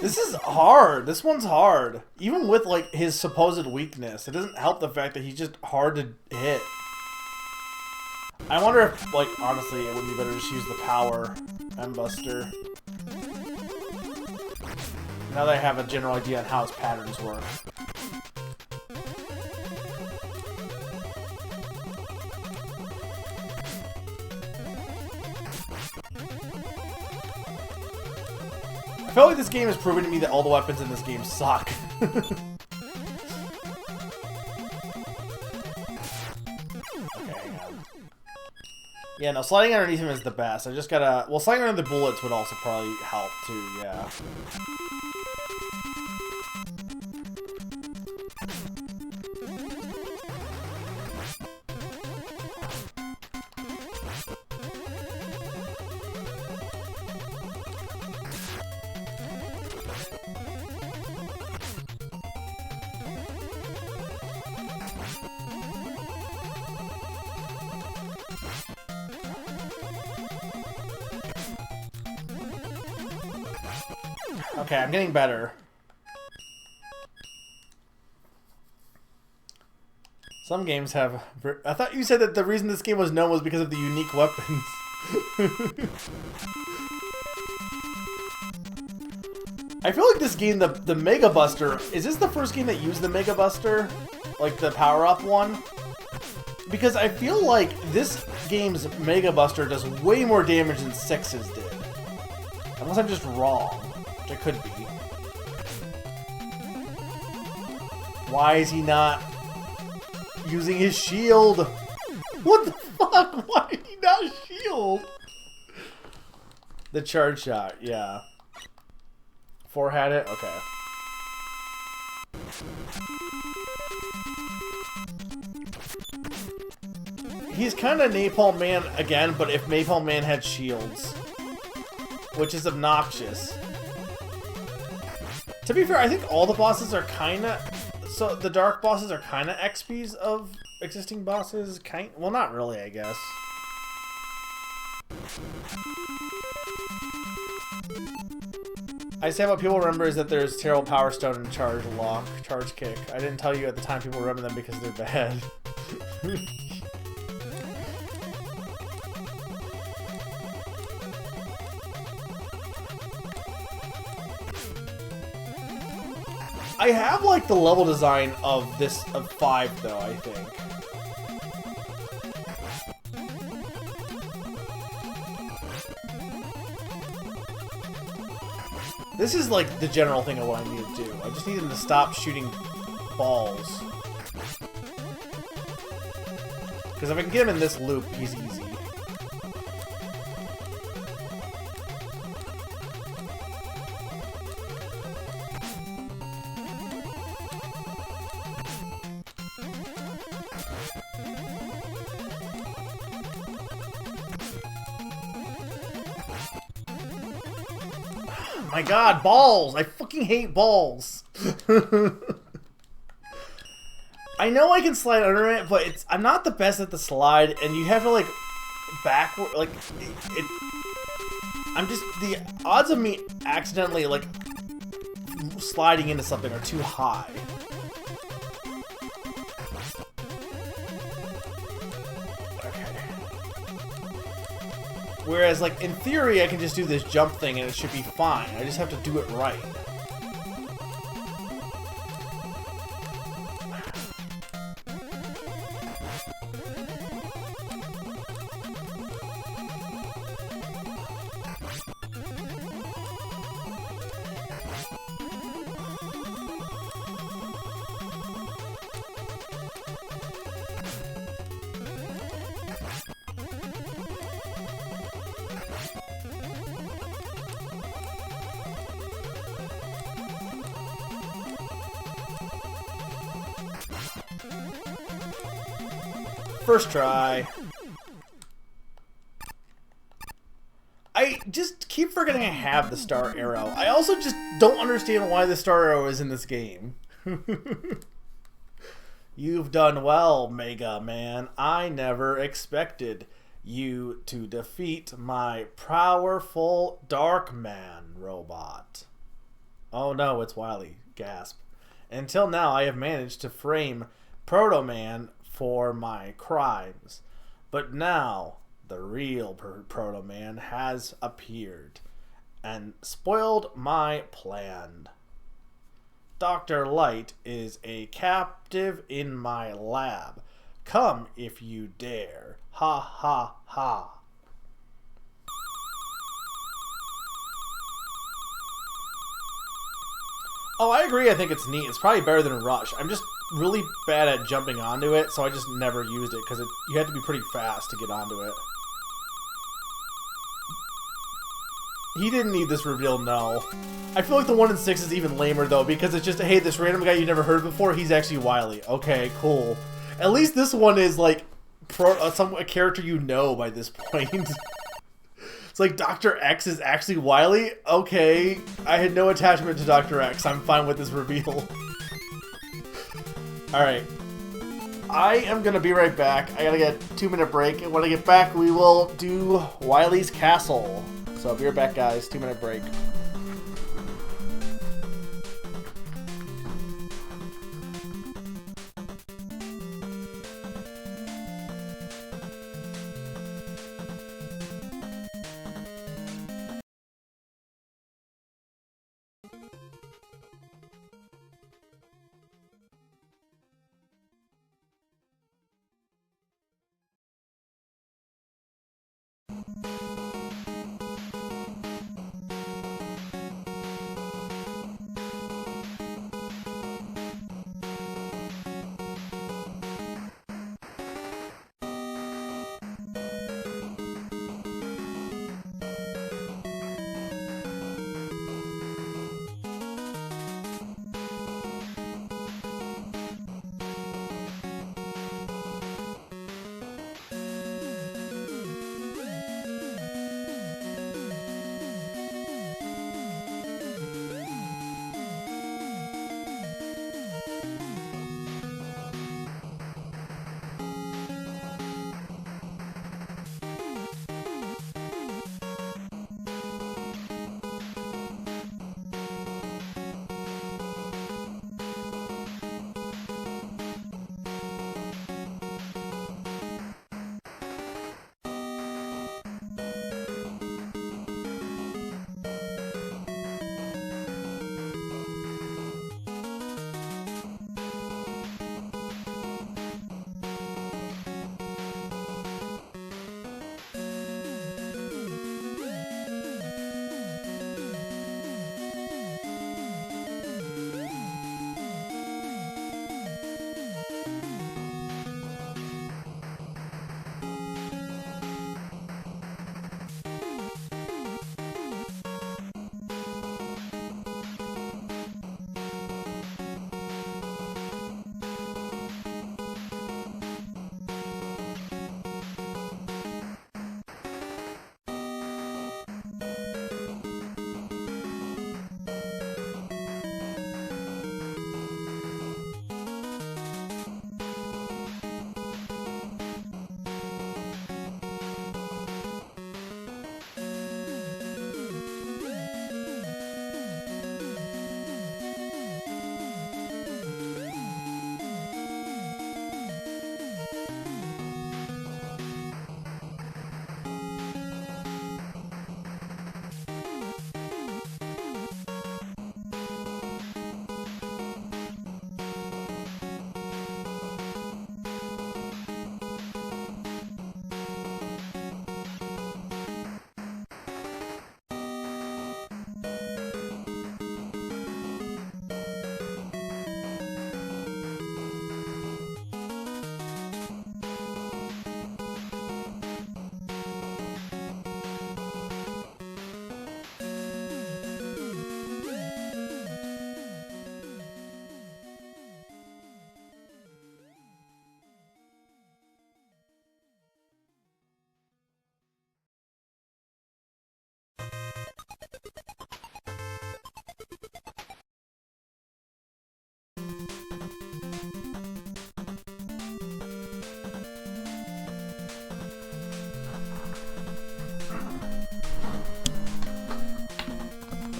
This is hard. This one's hard. Even with, like, his supposed weakness, it doesn't help the fact that he's just hard to hit. I wonder if, like, honestly, it would be better to just use the power M-Buster. Now that I have a general idea on how his patterns work. I feel like this game has proven to me that all the weapons in this game suck. Okay, hang on. Yeah, no, sliding underneath him is the best. I just gotta... Well, sliding under the bullets would also probably help, too, yeah. Okay, I'm getting better. Some games have... I thought you said that the reason this game was known was because of the unique weapons. I feel like this game, the Mega Buster... Is this the first game that used the Mega Buster? Like the power-up one? Because I feel like this game's Mega Buster does way more damage than 6's did. Unless I'm just wrong. Which I could be. Why is he not using his shield? What the fuck? Why did he not shield? The charge shot, yeah. 4 had it? Okay. He's kind of Napalm Man again, but if Napalm Man had shields. Which is obnoxious. To be fair, I think all the bosses are kind of... So, the dark bosses are kind of XPs of existing bosses. Well, not really, I guess. I say what people remember is that there's Terrible Power Stone and Charge Lock, Charge Kick. I didn't tell you at the time people remember them because they're bad. I have, like, the level design of 5, though, I think. This is, like, the general thing of what I need to do. I just need him to stop shooting balls. Because if I can get him in this loop, he's easy. My god, balls! I fucking hate balls! I know I can slide under it, but I'm not the best at the slide, and you have to, like, backward, like, the odds of me accidentally, like, sliding into something are too high. Whereas, like, in theory, I can just do this jump thing and it should be fine. I just have to do it right. First try. I just keep forgetting I have the star arrow. I also just don't understand why the star arrow is in this game. You've done well, Mega Man. I never expected you to defeat my powerful Dark Man robot. Oh no, it's Wily. Gasp. Until now, I have managed to frame Proto Man for my crimes. But now, the real Proto Man has appeared and spoiled my plan. Dr. Light is a captive in my lab. Come if you dare. Ha ha ha. Oh, I agree. I think it's neat. It's probably better than Rush. I'm just really bad at jumping onto it, so I just never used it because you had to be pretty fast to get onto it. He didn't need this reveal, no. I feel like the 1 in 6 is even lamer, though, because it's just, hey, this random guy you never heard before, he's actually Wily. Okay, cool. At least this one is, like, a character you know by this point. It's like Dr. X is actually Wily? Okay, I had no attachment to Dr. X. I'm fine with this reveal. Alright. I am going to be right back. I gotta get a 2-minute break, and when I get back, we will do Wily's Castle. So I'll be right back, guys. 2-minute break.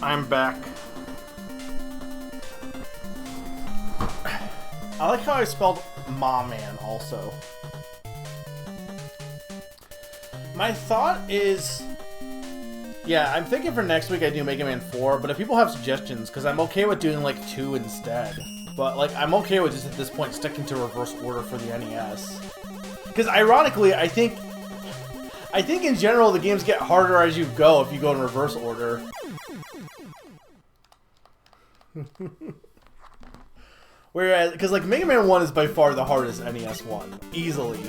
I'm back. I like how I spelled "Ma Man" also. My thought is, yeah, I'm thinking for next week I do Mega Man 4, but if people have suggestions, because I'm okay with doing like 2 instead. But like, I'm okay with just at this point sticking to reverse order for the NES. Because ironically, I think in general the games get harder as you go if you go in reverse order. Whereas, because like Mega Man 1 is by far the hardest NES one, easily.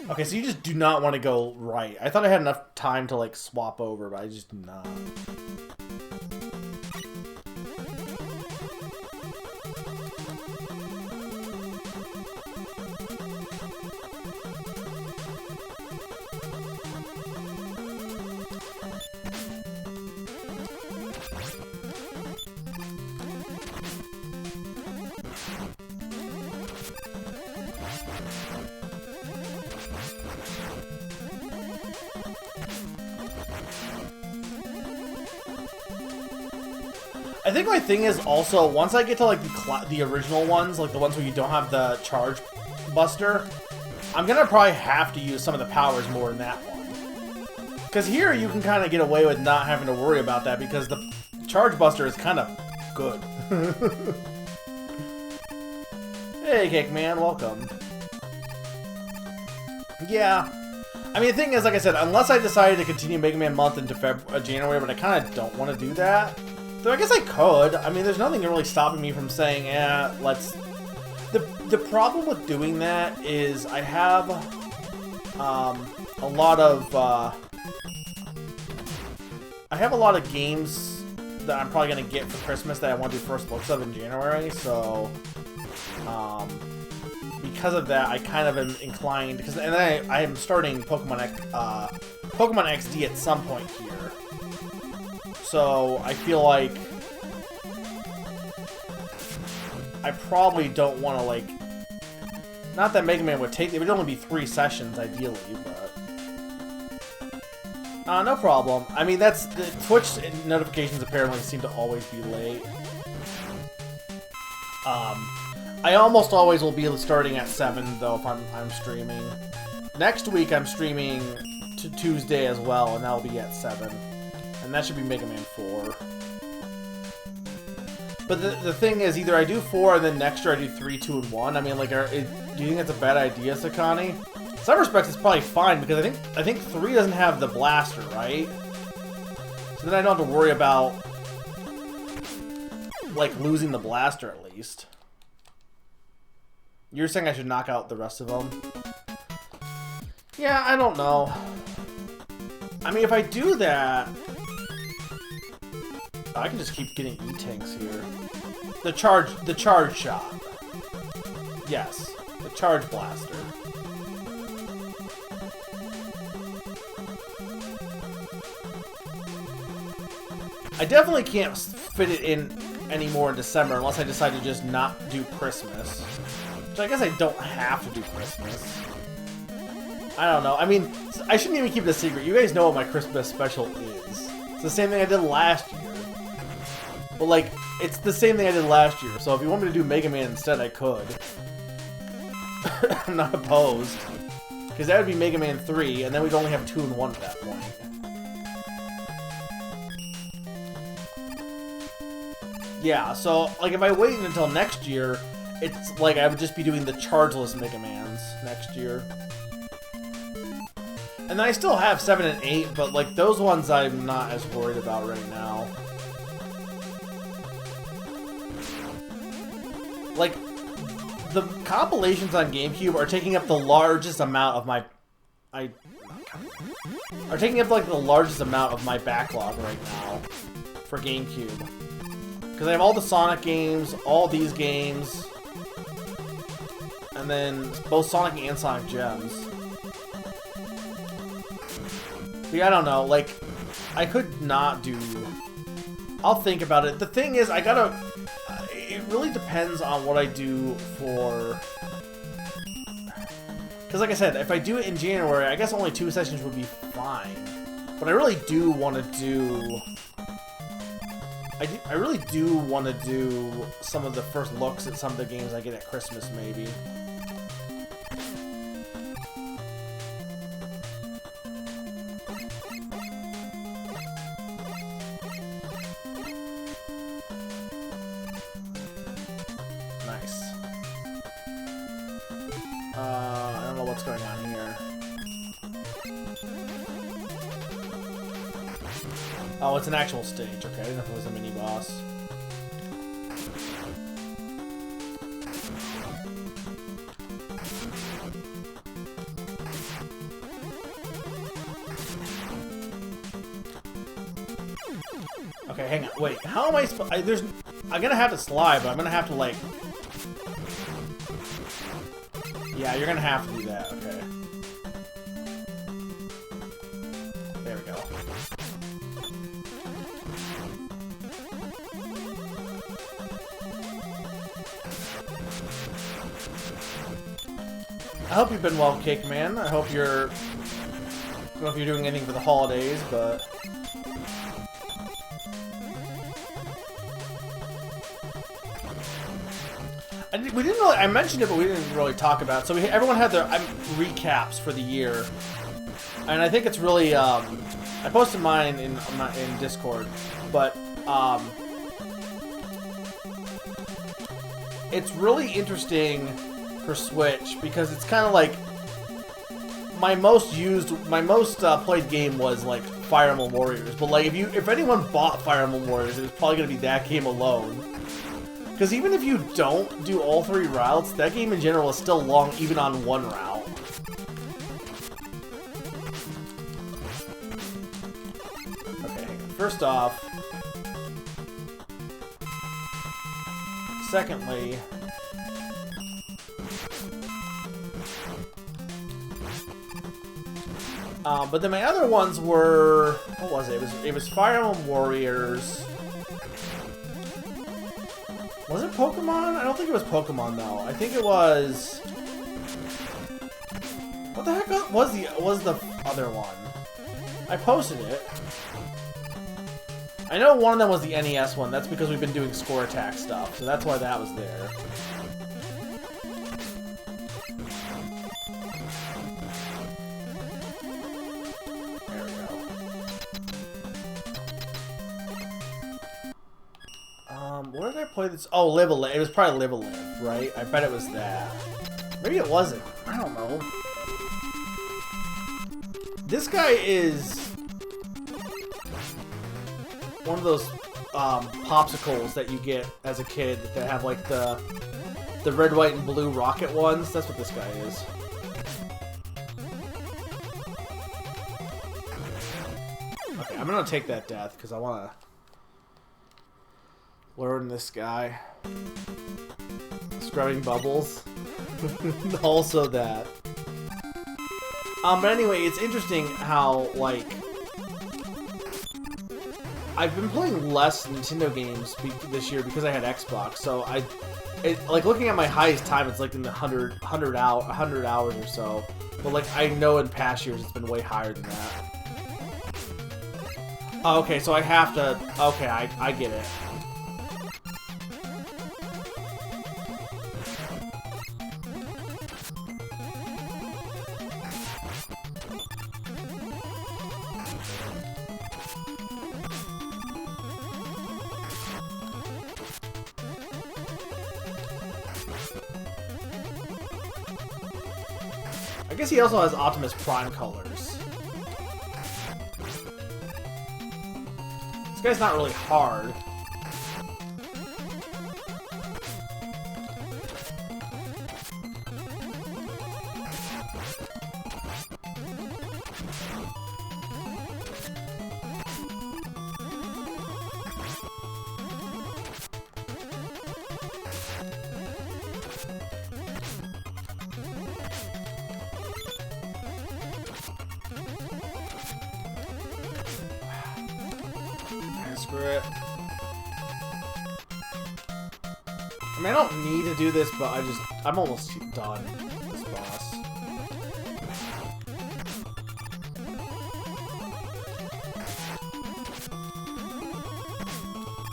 Okay, so you just do not want to go right. I thought I had enough time to like swap over, but I just do not. I think my thing is also, once I get to like the original ones, like the ones where you don't have the charge buster, I'm gonna probably have to use some of the powers more in that one. Because here you can kind of get away with not having to worry about that because the charge buster is kind of good. Hey, Cake Man, welcome. Yeah. I mean, the thing is, like I said, unless I decided to continue Mega Man month into January, but I kind of don't want to do that. Though I guess I could. I mean, there's nothing really stopping me from saying, let's... The problem with doing that is I have a lot of games that I'm probably going to get for Christmas that I want to do first looks of in January, so... because of that, I kind of am inclined... And then I am starting Pokemon XD at some point here. So, I feel like I probably don't want to, like... Not that Mega Man would take... It would only be 3 sessions, ideally, but... no problem. I mean, that's... The Twitch notifications apparently seem to always be late. I almost always will be starting at 7, though, if I'm streaming. Next week, I'm streaming to Tuesday as well, and that'll be at 7. And that should be Mega Man 4. But the thing is, either I do 4 and then next year I do 3, 2, and 1. I mean, like, do you think that's a bad idea, Sakani? In some respects, it's probably fine because I think 3 doesn't have the blaster, right? So then I don't have to worry about like losing the blaster at least. You're saying I should knock out the rest of them? Yeah, I don't know. I mean, if I do that, I can just keep getting E-Tanks here. The charge shot. Yes, the charge blaster. I definitely can't fit it in anymore in December unless I decide to just not do Christmas. Which I guess I don't have to do Christmas. I don't know. I mean, I shouldn't even keep it a secret. You guys know what my Christmas special is. It's the same thing I did last year. But, like, it's the same thing I did last year. So if you want me to do Mega Man instead, I could. I'm not opposed. Because that would be Mega Man 3, and then we'd only have 2 and 1 at that point. Yeah, so, like, if I wait until next year, it's like I would just be doing the chargeless Mega Mans next year. And then I still have 7 and 8, but, like, those ones I'm not as worried about right now. Like, the compilations on GameCube are taking up the largest amount of my... are taking up, like, the largest amount of my backlog right now for GameCube. Because I have all the Sonic games, all these games, and then both Sonic and Sonic Gems. But yeah, I don't know, like, I could not do... I'll think about it. The thing is, I gotta... It really depends on what I do for... Because like I said, if I do it in January, I guess only 2 sessions would be fine. But I really do want to do... I really do want to do some of the first looks at some of the games I get at Christmas, maybe. Nice. I don't know what's going on here. Oh, it's an actual stage. Okay, I didn't know if it was a mini-boss. Okay, hang on. Wait, how am I supposed... I'm gonna have to slide, but I'm gonna have to, like... Yeah, you're gonna have to do that. Okay. There we go. I hope you've been well, Cake Man. I hope you're... I don't know if you're doing anything for the holidays, but... We didn't really... I mentioned it, but we didn't really talk about it. So everyone had their recaps for the year. And I think it's really... I posted mine in Discord, but... it's really interesting... for Switch, because it's kind of like my most played game was like Fire Emblem Warriors, but like if anyone bought Fire Emblem Warriors, it was probably gonna be that game alone. Because even if you don't do all 3 routes, that game in general is still long, even on 1 route. Okay, first off, secondly. But then my other ones were... What was it? It was Fire Emblem Warriors. Was it Pokemon? I don't think it was Pokemon, though. I think it was... What the heck was the other one? I posted it. I know one of them was the NES one. That's because we've been doing score attack stuff, so that's why that was there. Where did I play this? Oh, Live a Live. It was probably Live a Live, right? I bet it was that. Maybe it wasn't. I don't know. This guy is one of those popsicles that you get as a kid that have like the red, white, and blue rocket ones. That's what this guy is. Okay, I'm gonna take that death because I want to learn this guy. Scrubbing bubbles. Also that. But anyway, it's interesting how, like, I've been playing less Nintendo games this year because I had Xbox, so like, looking at my highest time, it's like in the 100 hours or so. But, like, I know in past years it's been way higher than that. Oh, okay, so I have to... Okay, I get it. I guess he also has Optimus Prime colors. This guy's not really hard. Screw it. I mean, I don't need to do this, but I'm almost done with this boss.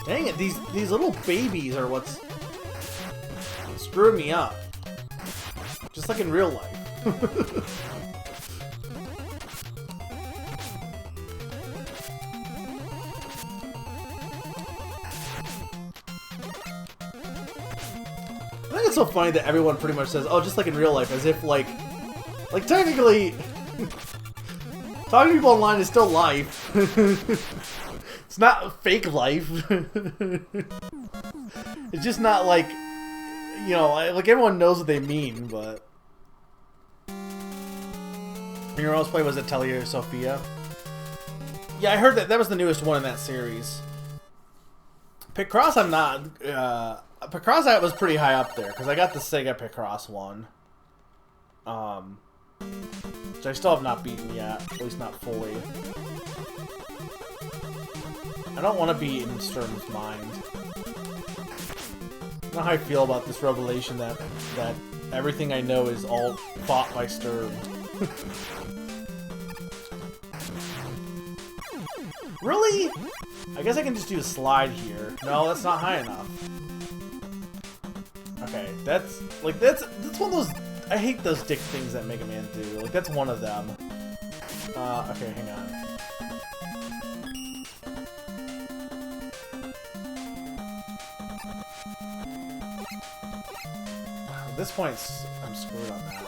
Dang it, these little babies are what's screwing me up. Just like in real life. I think it's so funny that everyone pretty much says, oh, just like in real life, as if, like technically, talking to people online is still life. It's not fake life. It's just not like, you know, like everyone knows what they mean, but... Your else play was Atelier Sophia? Yeah, I heard that was the newest one in that series. Picross, I'm not... Picross was pretty high up there, because I got the Sega Picross one. Which I still have not beaten yet, at least not fully. I don't want to be in Sturm's mind. I don't know how I feel about this revelation that everything I know is all fought by Sturm. Really? I guess I can just do a slide here. No, that's not high enough. Okay, that's one of those... I hate those dick things that Mega Man do. Like, that's one of them. Okay, hang on. At this point, I'm screwed on that.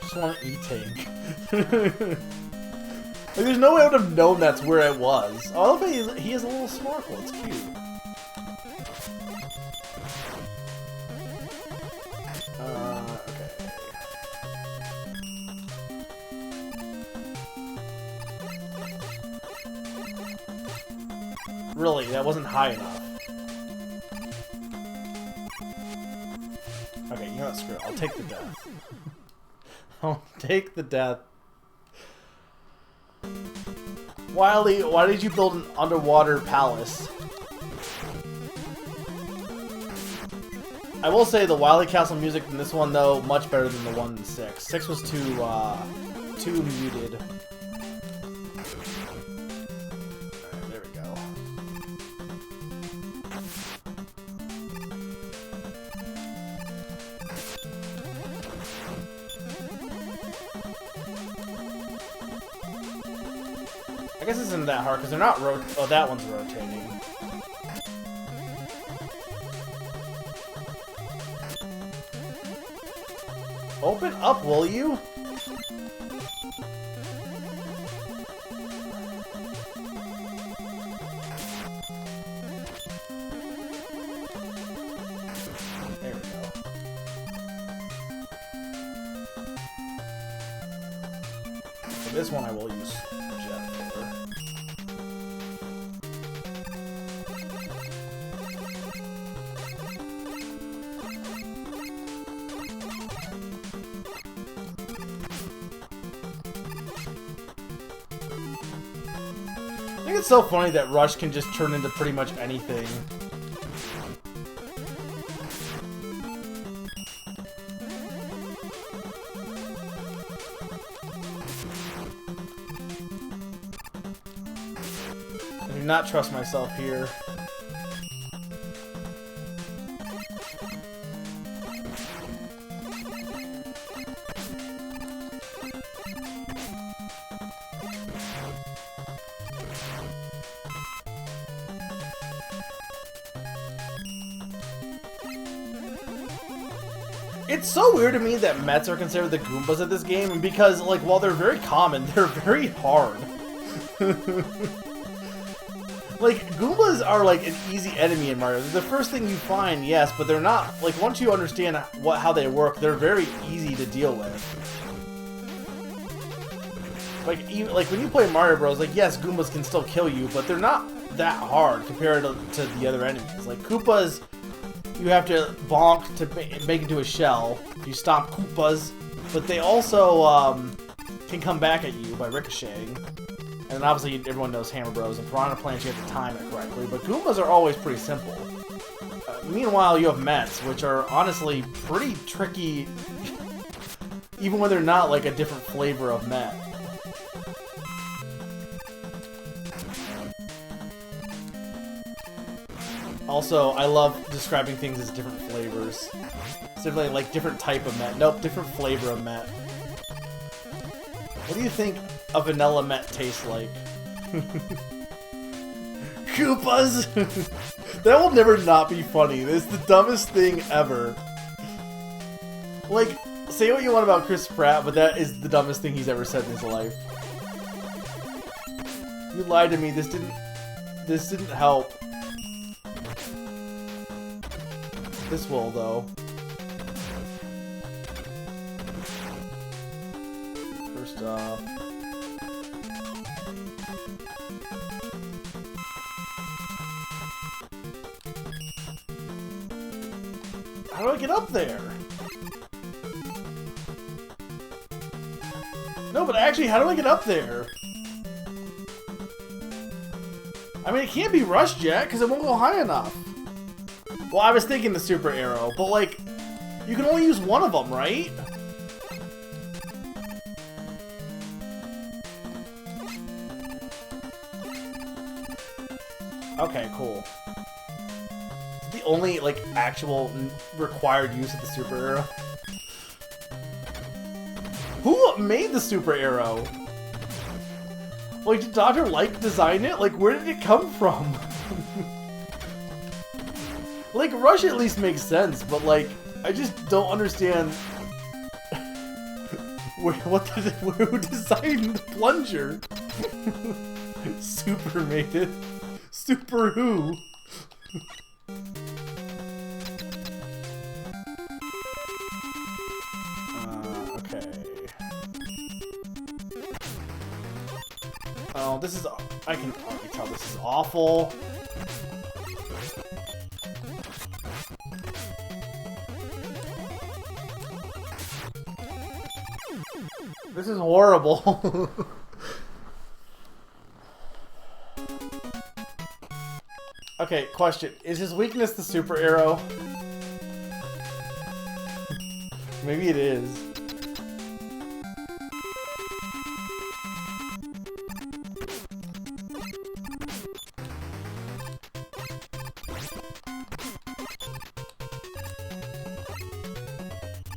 Just want to E-Tank. Like, there's no way I would have known that's where it was. Oh, I love that he has a little snorkel. It's cute. Okay. Really, that wasn't high enough. Okay, you know what? Screw it. I'll take the death. I'll take the death. Wily, why did you build an underwater palace? I will say the Wily Castle music in this one, though, much better than the one in 6. 6 was too muted. Alright, there we go. I guess this isn't that hard, because they're not oh, that one's rotating. Open up, will you? There we go. For this one I will use Jet Filler. I think it's so funny that Rush can just turn into pretty much anything. I do not trust myself here. It's so weird to me that Mets are considered the Goombas of this game, because, like, while they're very common, they're very hard. Like, Goombas are, like, an easy enemy in Mario. They're the first thing you find, yes, but they're not, like, once you understand how they work, they're very easy to deal with. Like, when you play Mario Bros, like, yes, Goombas can still kill you, but they're not that hard compared to the other enemies. Like, Koopas, you have to bonk to make into a shell. You stop Koopas, but they also can come back at you by ricocheting. And then obviously everyone knows Hammer Bros. And Piranha Plant, you have to time it correctly. But Goombas are always pretty simple. Meanwhile, you have Mets, which are honestly pretty tricky, even when they're not like a different flavor of Met. Also, I love describing things as different flavors. Simply like different type of Met. Nope, different flavor of Met. What do you think a vanilla Met tastes like? Koopas! That will never not be funny. This is the dumbest thing ever. Like, say what you want about Chris Pratt, but that is the dumbest thing he's ever said in his life. You lied to me. This didn't help. This will, though. First off... How do I get up there? No, but actually, how do I get up there? I mean, it can't be rushed yet, because it won't go high enough. Well, I was thinking the super arrow, but like, you can only use one of them, right? Okay, cool. The only, like, actual required use of the super arrow. Who made the super arrow? Like, did Dr. Light design it? Like, where did it come from? Like, Rush at least makes sense, but like, I just don't understand who designed the plunger? Super made it. Super who? Okay. Oh, this is... I can already tell this is awful. This is horrible. Okay, question. Is his weakness the super arrow? Maybe it is.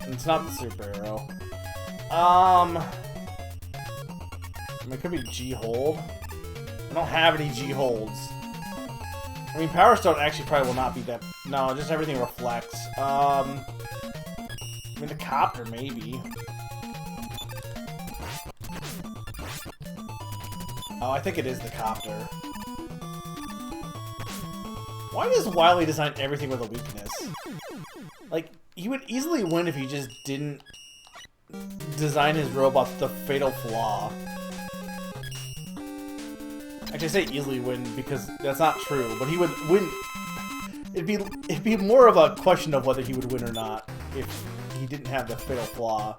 It's not the super arrow. It could be G-hold. I don't have any G-holds. I mean, Power Stone actually probably will not be that... No, just everything reflects. I mean, the copter, maybe. Oh, I think it is the copter. Why does Wily design everything with a weakness? Like, he would easily win if he just didn't design his robots with the fatal flaw. Actually, I say easily win because that's not true, but he would win. It'd be more of a question of whether he would win or not if he didn't have the fatal flaw.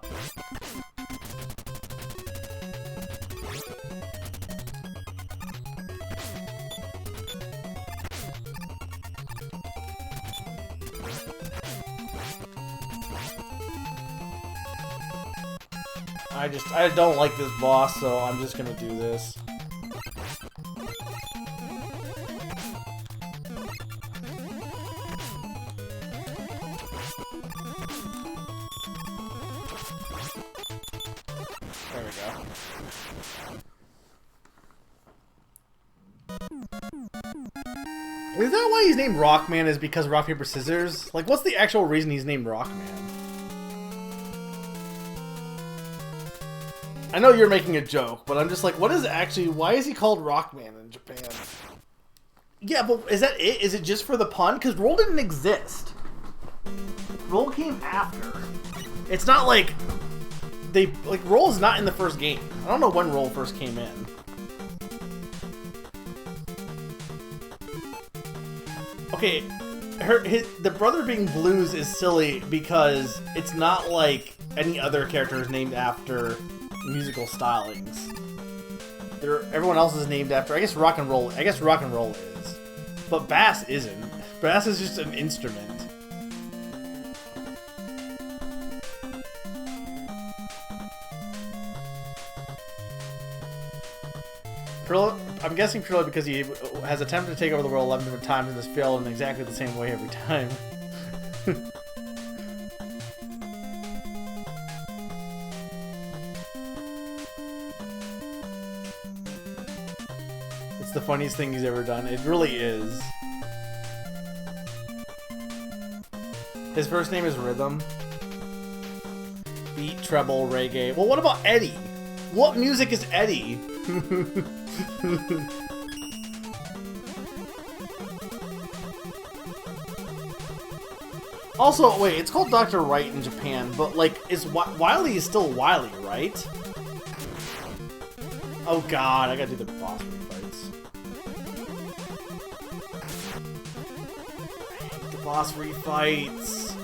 I don't like this boss, so I'm just gonna do this. There we go. Is that why he's named Rockman? Is because Rock, Paper, Scissors? Like, what's the actual reason he's named Rockman? I know you're making a joke, but I'm just like, what is actually... Why is he called Rockman in Japan? Yeah, but is that it? Is it just for the pun? Because Roll didn't exist. Roll came after. It's not like... Roll is not in the first game. I don't know when Roll first came in. Okay, the brother being Blues is silly because it's not like any other character is named after musical stylings. Everyone else is named after. I guess Rock and Roll is, but Bass isn't. Brass is just an instrument. I'm guessing purely because he has attempted to take over the world 11 different times and has failed in exactly the same way every time. It's the funniest thing he's ever done. It really is. His first name is Rhythm. Beat, treble, reggae. Well, what about Eddie? What music is Eddie? Also, wait, it's called Dr. Wright in Japan, but like, Wily is still Wily, right? Oh god, I gotta do the boss refights. I hate the boss refights.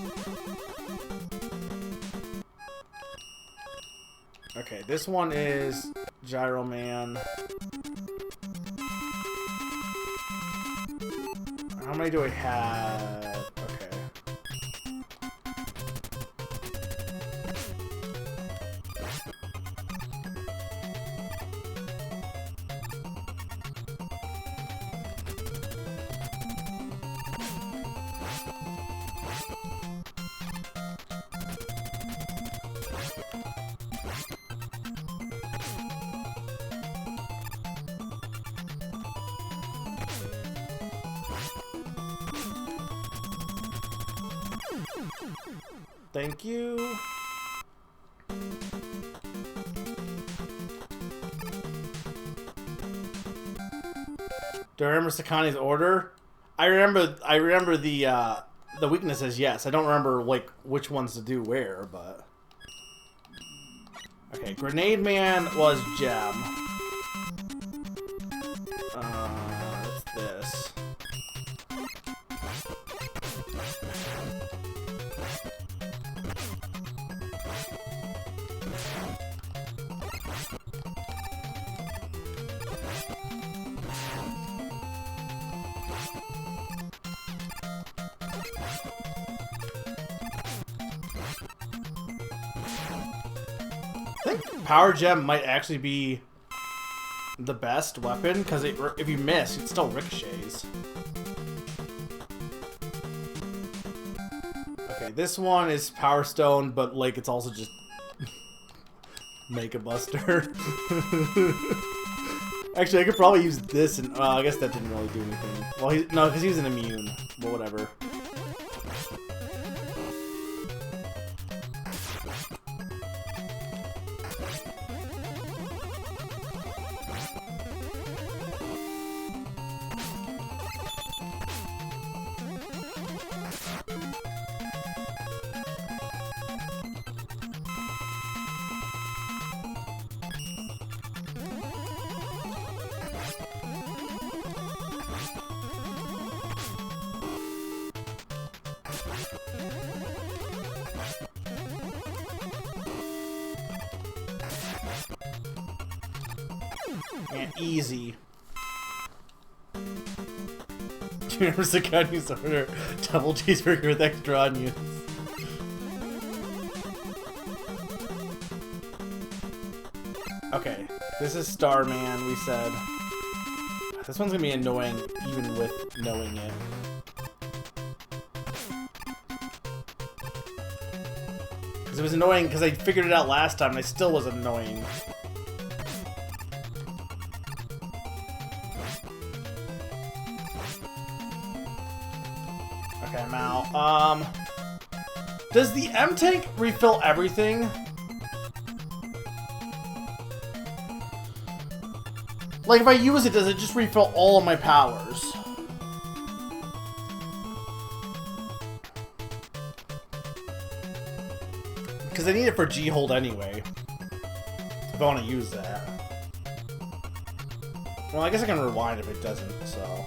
Okay, this one is Gyro Man. How many do I have? Okay. Thank you. Do I remember Sakani's order? I remember the weaknesses, yes. I don't remember like which ones to do where, but okay, Grenade Man was Gem. It's this. I think Power Gem might actually be the best weapon, because if you miss, it still ricochets. Okay, this one is Power Stone, but like it's also just Mega Buster. Actually, I could probably use this, and I guess that didn't really do anything. Well, no, because he's an immune, but whatever. And easy. Do you remember Sakani's order? Double cheeseburger with extra onions. Okay, this is Starman, we said. This one's gonna be annoying even with knowing it. Because it was annoying because I figured it out last time and it still was annoying. Okay, I'm out. Does the M-Tank refill everything? Like, if I use it, does it just refill all of my powers? Because I need it for G-Hold anyway. If I want to use that. Well, I guess I can rewind if it doesn't, so...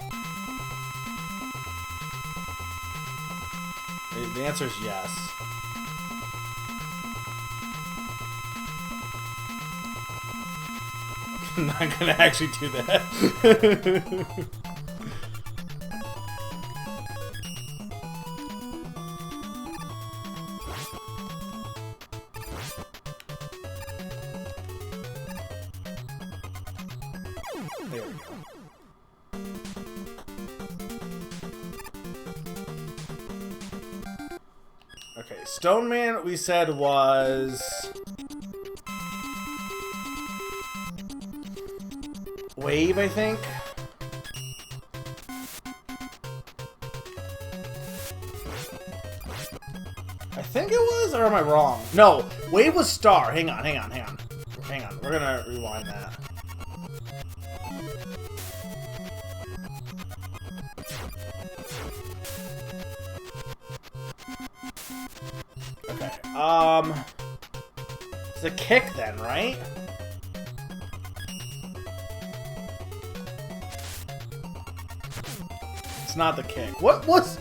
The answer is yes. I'm not gonna actually do that. There we go. Okay, Stone Man we said was Wave, I think. I think it was, or am I wrong? No, Wave was Star. Hang on. We're gonna rewind that. Okay. It's a kick then, right? It's not the kick. What was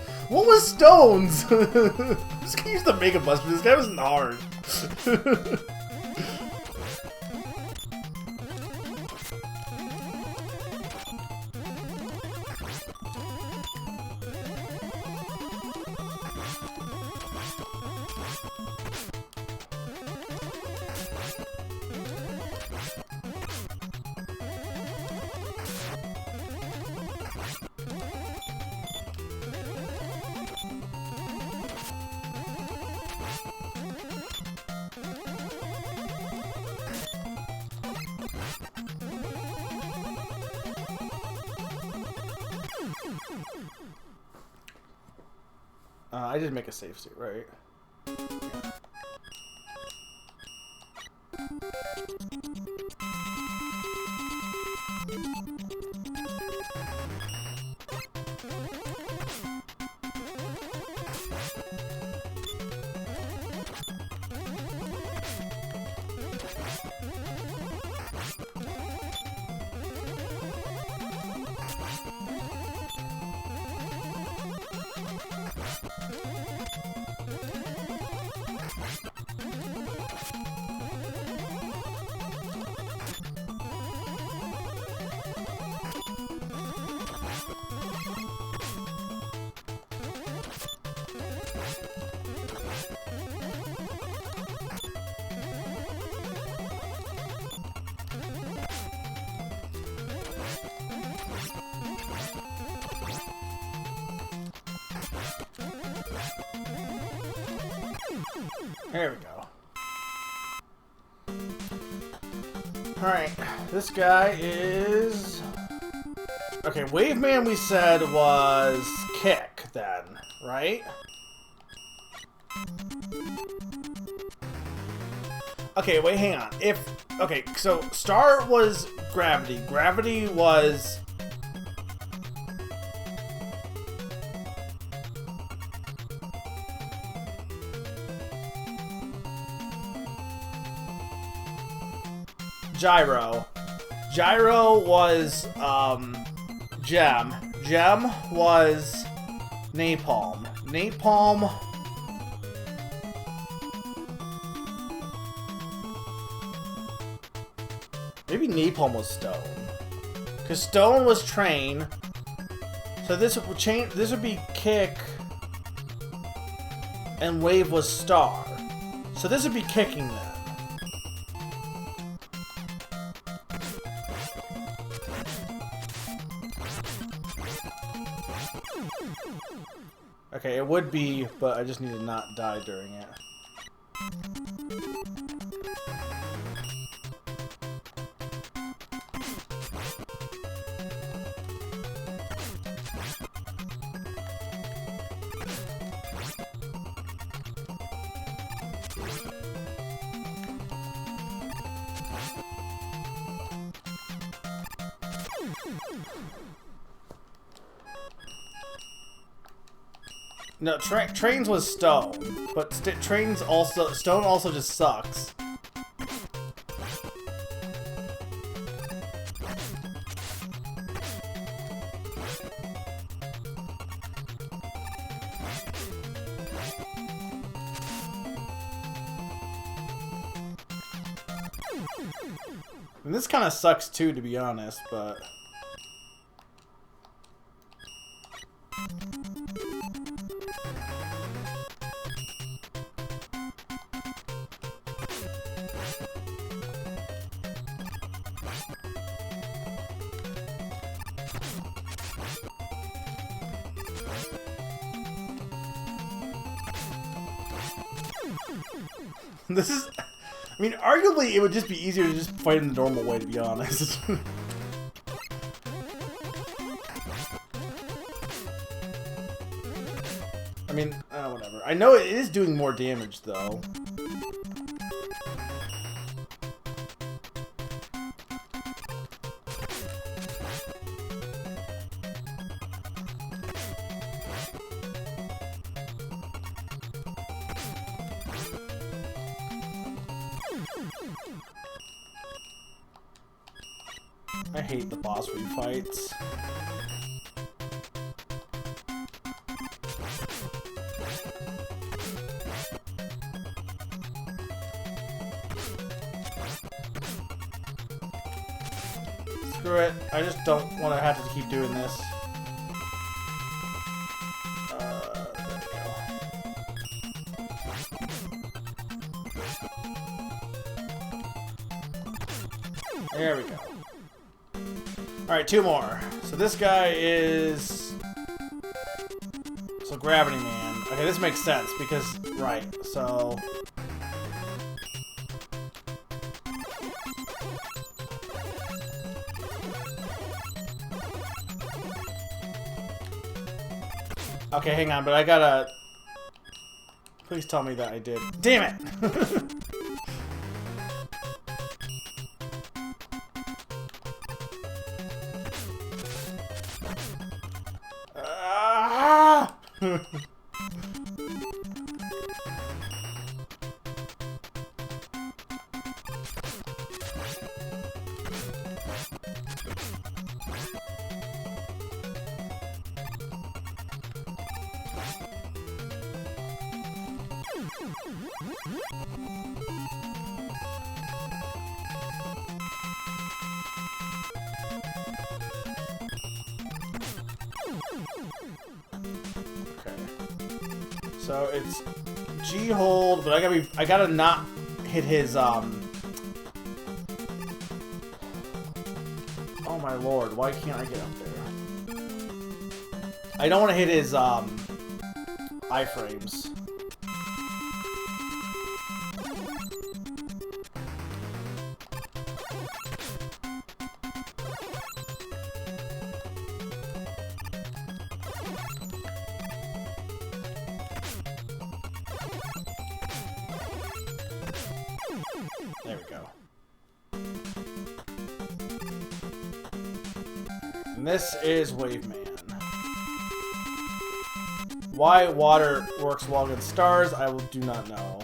Stone's? I'm just gonna use the Mega Buster. This guy wasn't hard. I did make a save state, right? There we go. Alright, this guy is... Okay, Wave Man we said was kick then, right? Okay, wait, hang on. Okay, so Star was Gravity. Gravity was... Gyro. Gyro was, Gem. Gem was Napalm. Napalm... Maybe Napalm was Stone. Because Stone was Train. So this would be Kick. And Wave was Star. So this would be Kicking then. Okay, it would be, but I just need to not die during it. No, Trains was Stone, but Stone also just sucks. And this kind of sucks too, to be honest, but... This is... I mean, arguably, it would just be easier to just fight in the normal way, to be honest. I mean, whatever. I know it is doing more damage, though. I hate the boss refights. Screw it. I just don't want to have to keep doing this. There we go. Alright, 2 more. So this guy is... So Gravity Man. Okay, this makes sense because... Right, so... Okay, hang on, but I gotta... Please tell me that I did. Damn it! So it's G hold, but I gotta not hit his Oh my lord, why can't I get up there? I don't want to hit his iframes. There we go. And this is Wave Man. Why water works well against stars, I do not know.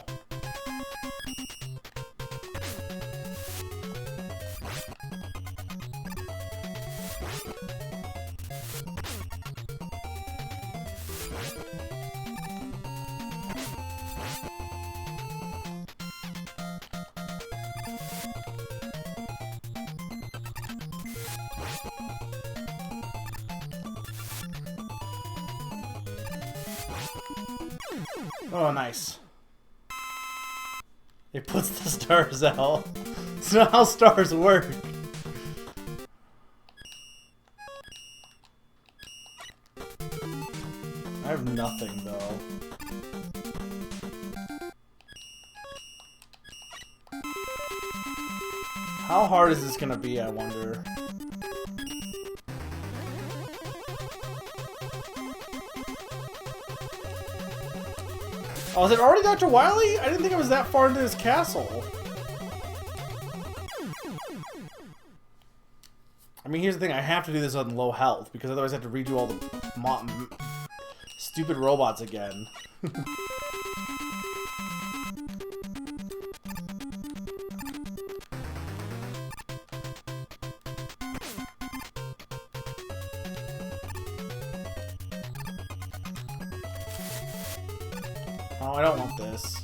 Oh, nice. It puts the stars out. It's not how stars work. I have nothing, though. How hard is this gonna be, I wonder? Oh, is it already Dr. Wily? I didn't think it was that far into this castle. I mean, here's the thing. I have to do this on low health, because otherwise I have to redo all the stupid robots again. Oh, I don't want this.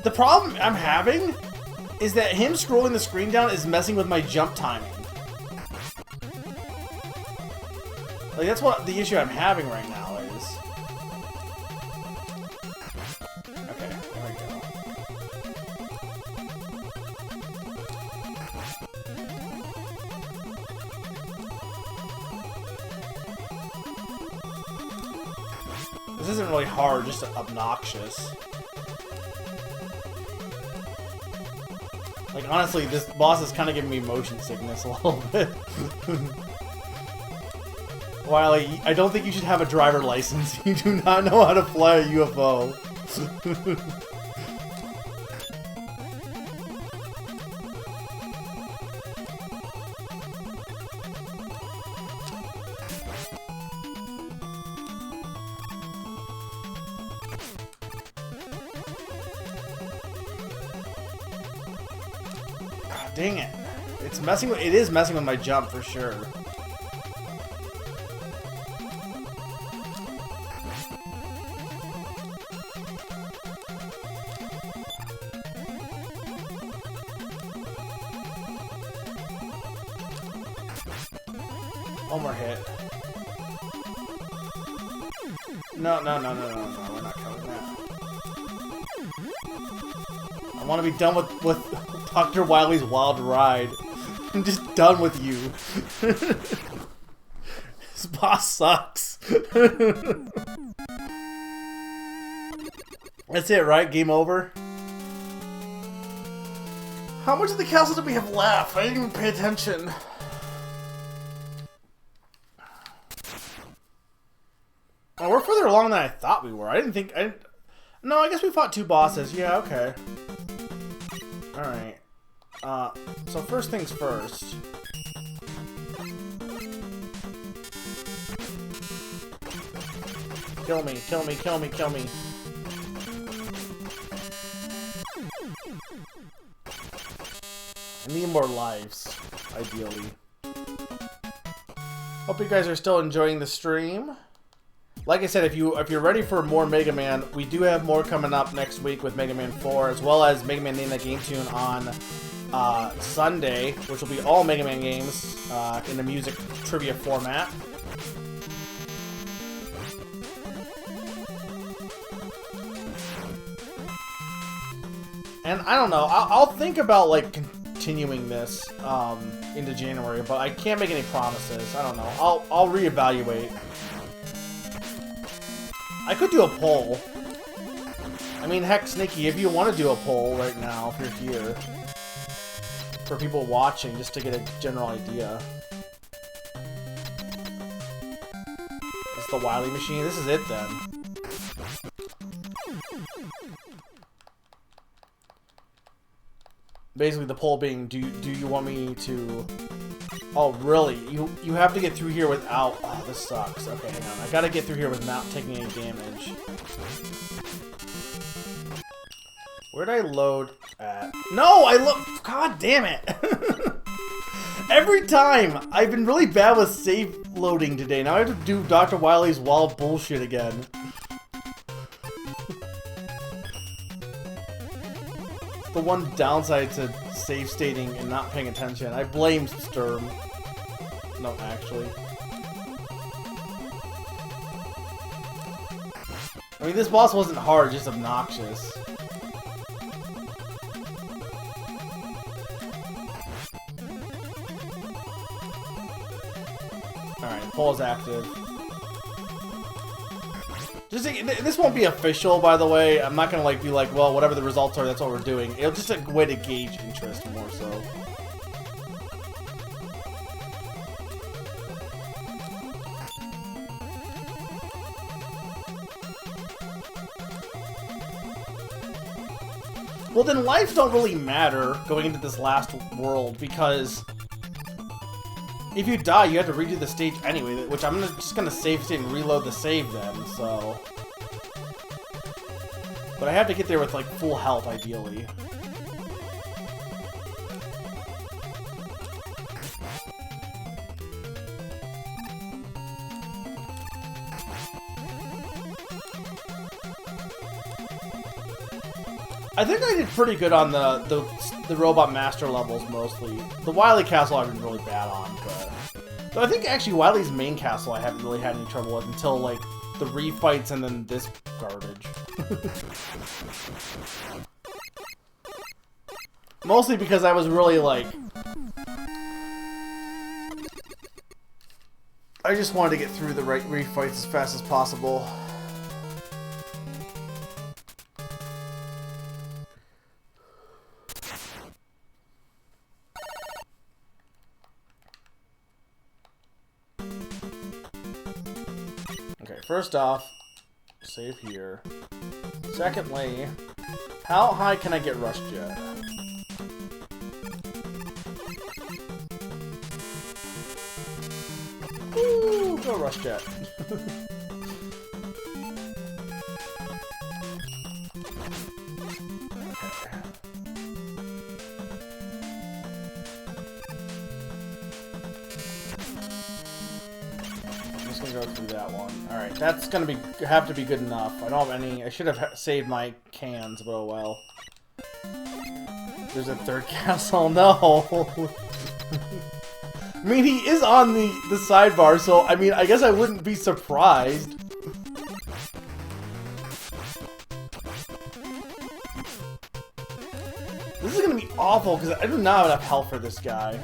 The problem I'm having is that him scrolling the screen down is messing with my jump timing. Like, that's what the issue I'm having right now is. Okay, there we go. This isn't really hard, just obnoxious. Like, honestly, this boss is kind of giving me motion sickness a little bit. Wily, I don't think you should have a driver license. You do not know how to fly a UFO. Dang it. It's messing with, it is messing with my jump for sure. One more hit. No, we're not covering that. I want to be done with Dr. Wily's wild ride. I'm just done with you. This boss sucks. That's it, right? Game over? How much of the castle do we have left? I didn't even pay attention. Oh, we're further along than I thought we were. No, I guess we fought 2 bosses. Yeah, okay. Alright. So first things first. Kill me, kill me, kill me, kill me. I need more lives, ideally. Hope you guys are still enjoying the stream. Like I said, if you're ready for more Mega Man, we do have more coming up next week with Mega Man 4, as well as Mega Man Name That Game Tune on Sunday, which will be all Mega Man games in the music trivia format. And I don't know, I'll think about like continuing this into January, but I can't make any promises. I don't know. I'll reevaluate. I could do a poll. I mean, heck, Sneaky, if you want to do a poll right now, if you're here, for people watching, just to get a general idea. It's the Wily machine. This is it, then. Basically, the poll being, do you want me to... Oh, really? You have to get through here without... Oh, this sucks. Okay, hang on. I gotta get through here without taking any damage. Where'd I load at? No! God damn it! Every time! I've been really bad with save loading today. Now I have to do Dr. Wily's wild bullshit again. The one downside to save stating and not paying attention. I blame Sturm. No, actually. I mean, this boss wasn't hard, just obnoxious. Alright, the poll is active. This won't be official, by the way. I'm not gonna like be like, well, whatever the results are, that's what we're doing. It'll just a way to gauge interest more so. Well, then lives don't really matter going into this last world, because if you die, you have to redo the stage anyway, which I'm just gonna save state and reload the save then, so... But I have to get there with, like, full health, ideally. I think I did pretty good on the Robot Master levels, mostly. The Wily Castle I've been really bad on, but... So I think actually Wily's main castle I haven't really had any trouble with until like the refights and then this garbage. Mostly because I was really like... I just wanted to get through the right refights as fast as possible. Okay, first off, save here. Secondly, how high can I get Rush Jet? Ooh, go Rush Jet. Go through that one. Alright, that's gonna have to be good enough. I don't have any... I should have saved my cans, but oh well. There's a third castle. No! I mean, he is on the sidebar, so, I mean, I guess I wouldn't be surprised. This is gonna be awful, because I do not have enough health for this guy.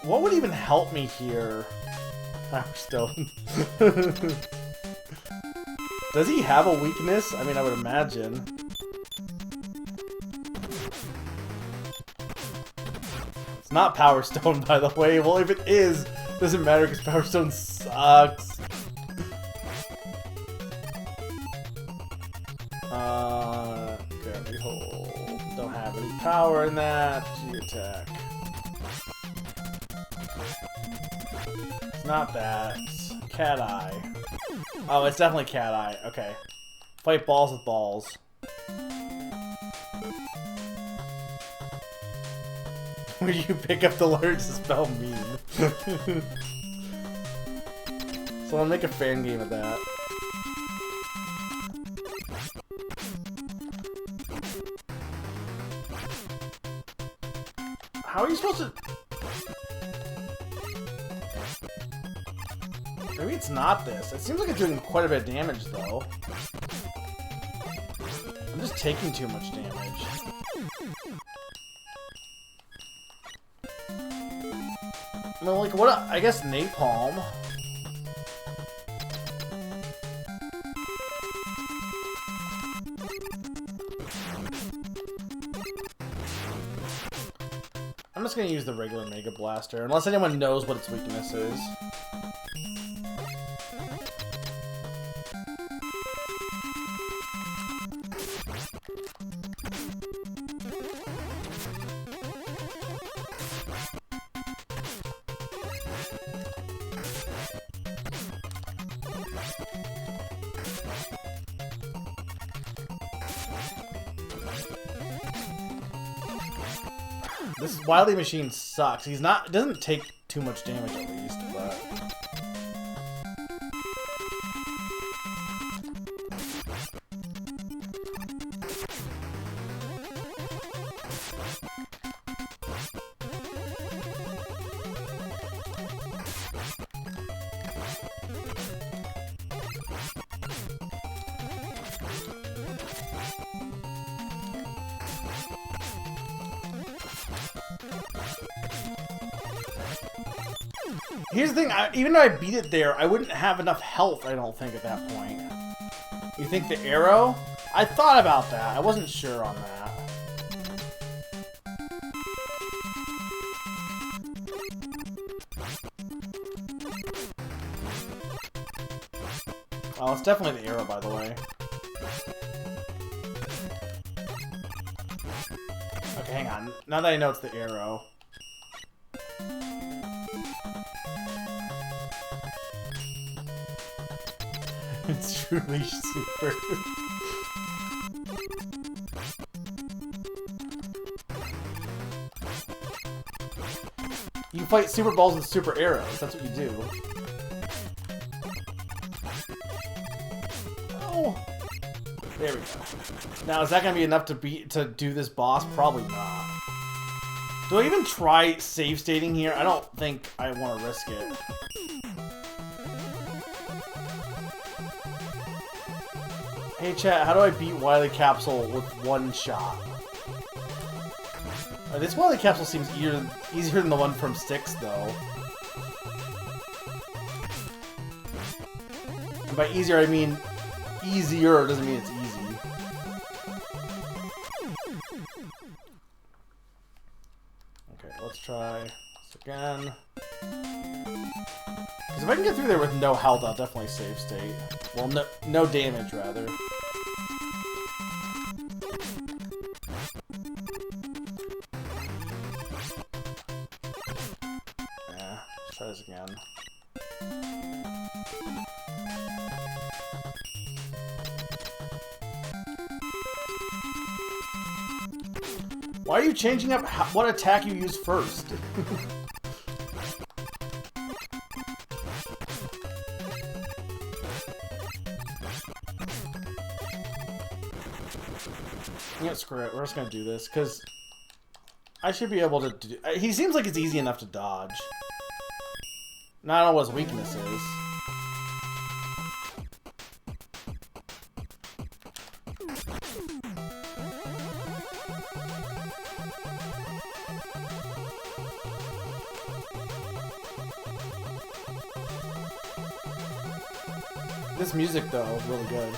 What would even help me here? Power Stone. Does he have a weakness? I mean, I would imagine. It's not Power Stone, by the way. Well, if it is, doesn't matter because Power Stone sucks. Gravity Hole. Don't have any power in that. G-Attack. Not that. Cat Eye. Oh, it's definitely Cat Eye. Okay. Fight balls with balls. Will you pick up the learn to spell mean? So I'll make a fan game of that. How are you supposed to... Maybe it's not this. It seems like it's doing quite a bit of damage, though. I'm just taking too much damage. I mean, like, what? I guess Napalm. I'm just gonna use the regular Mega Blaster, unless anyone knows what its weakness is. This Wily Machine sucks. He's not... doesn't take too much damage at least, but... Here's the thing, even though I beat it there, I wouldn't have enough health, I don't think, at that point. You think the arrow? I thought about that. I wasn't sure on that. Oh, it's definitely the arrow, by the way. Okay, hang on. Now that I know it's the arrow. It's truly super. You fight super balls with super arrows. That's what you do. Oh. There we go. Now, is that gonna be enough to do this boss? Probably not. Do I even try save stating here? I don't think I want to risk it. Hey chat, how do I beat Wily Capsule with one shot? This Wily Capsule seems easier than the one from Styx, though. And by easier, I mean easier, doesn't mean it's easy. Okay, let's try this again. Because if I can get through there with no health, I'll definitely save state. Well, no damage, rather. Yeah, let's try this again. Why are you changing up what attack you use first? Yeah, screw it. We're just gonna do this, because I should be able to do... He seems like it's easy enough to dodge. Now I don't know what his weakness is. This music, though, is really good.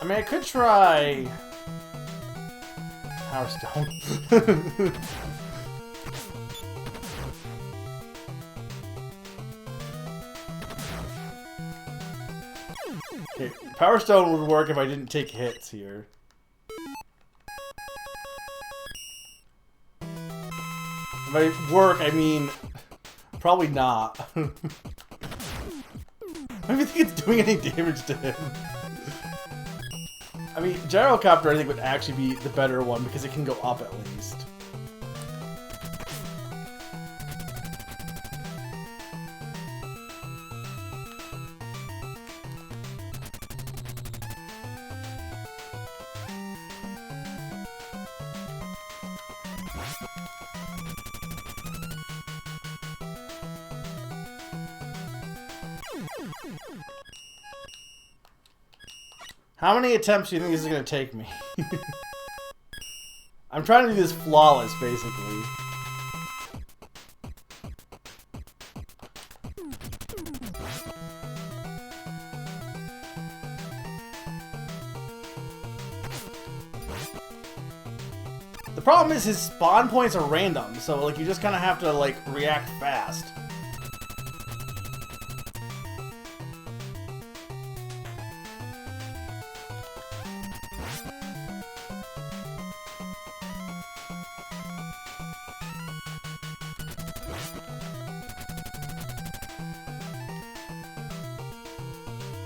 I mean, I could try... Power Stone. Okay, Power Stone would work if I didn't take hits here. By work, I mean... Probably not. I don't even think it's doing any damage to him. I mean, Gyrocopter I think would actually be the better one because it can go up at least. How many attempts do you think this is going to take me? I'm trying to do this flawless, basically. The problem is his spawn points are random, so like you just kind of have to like react fast.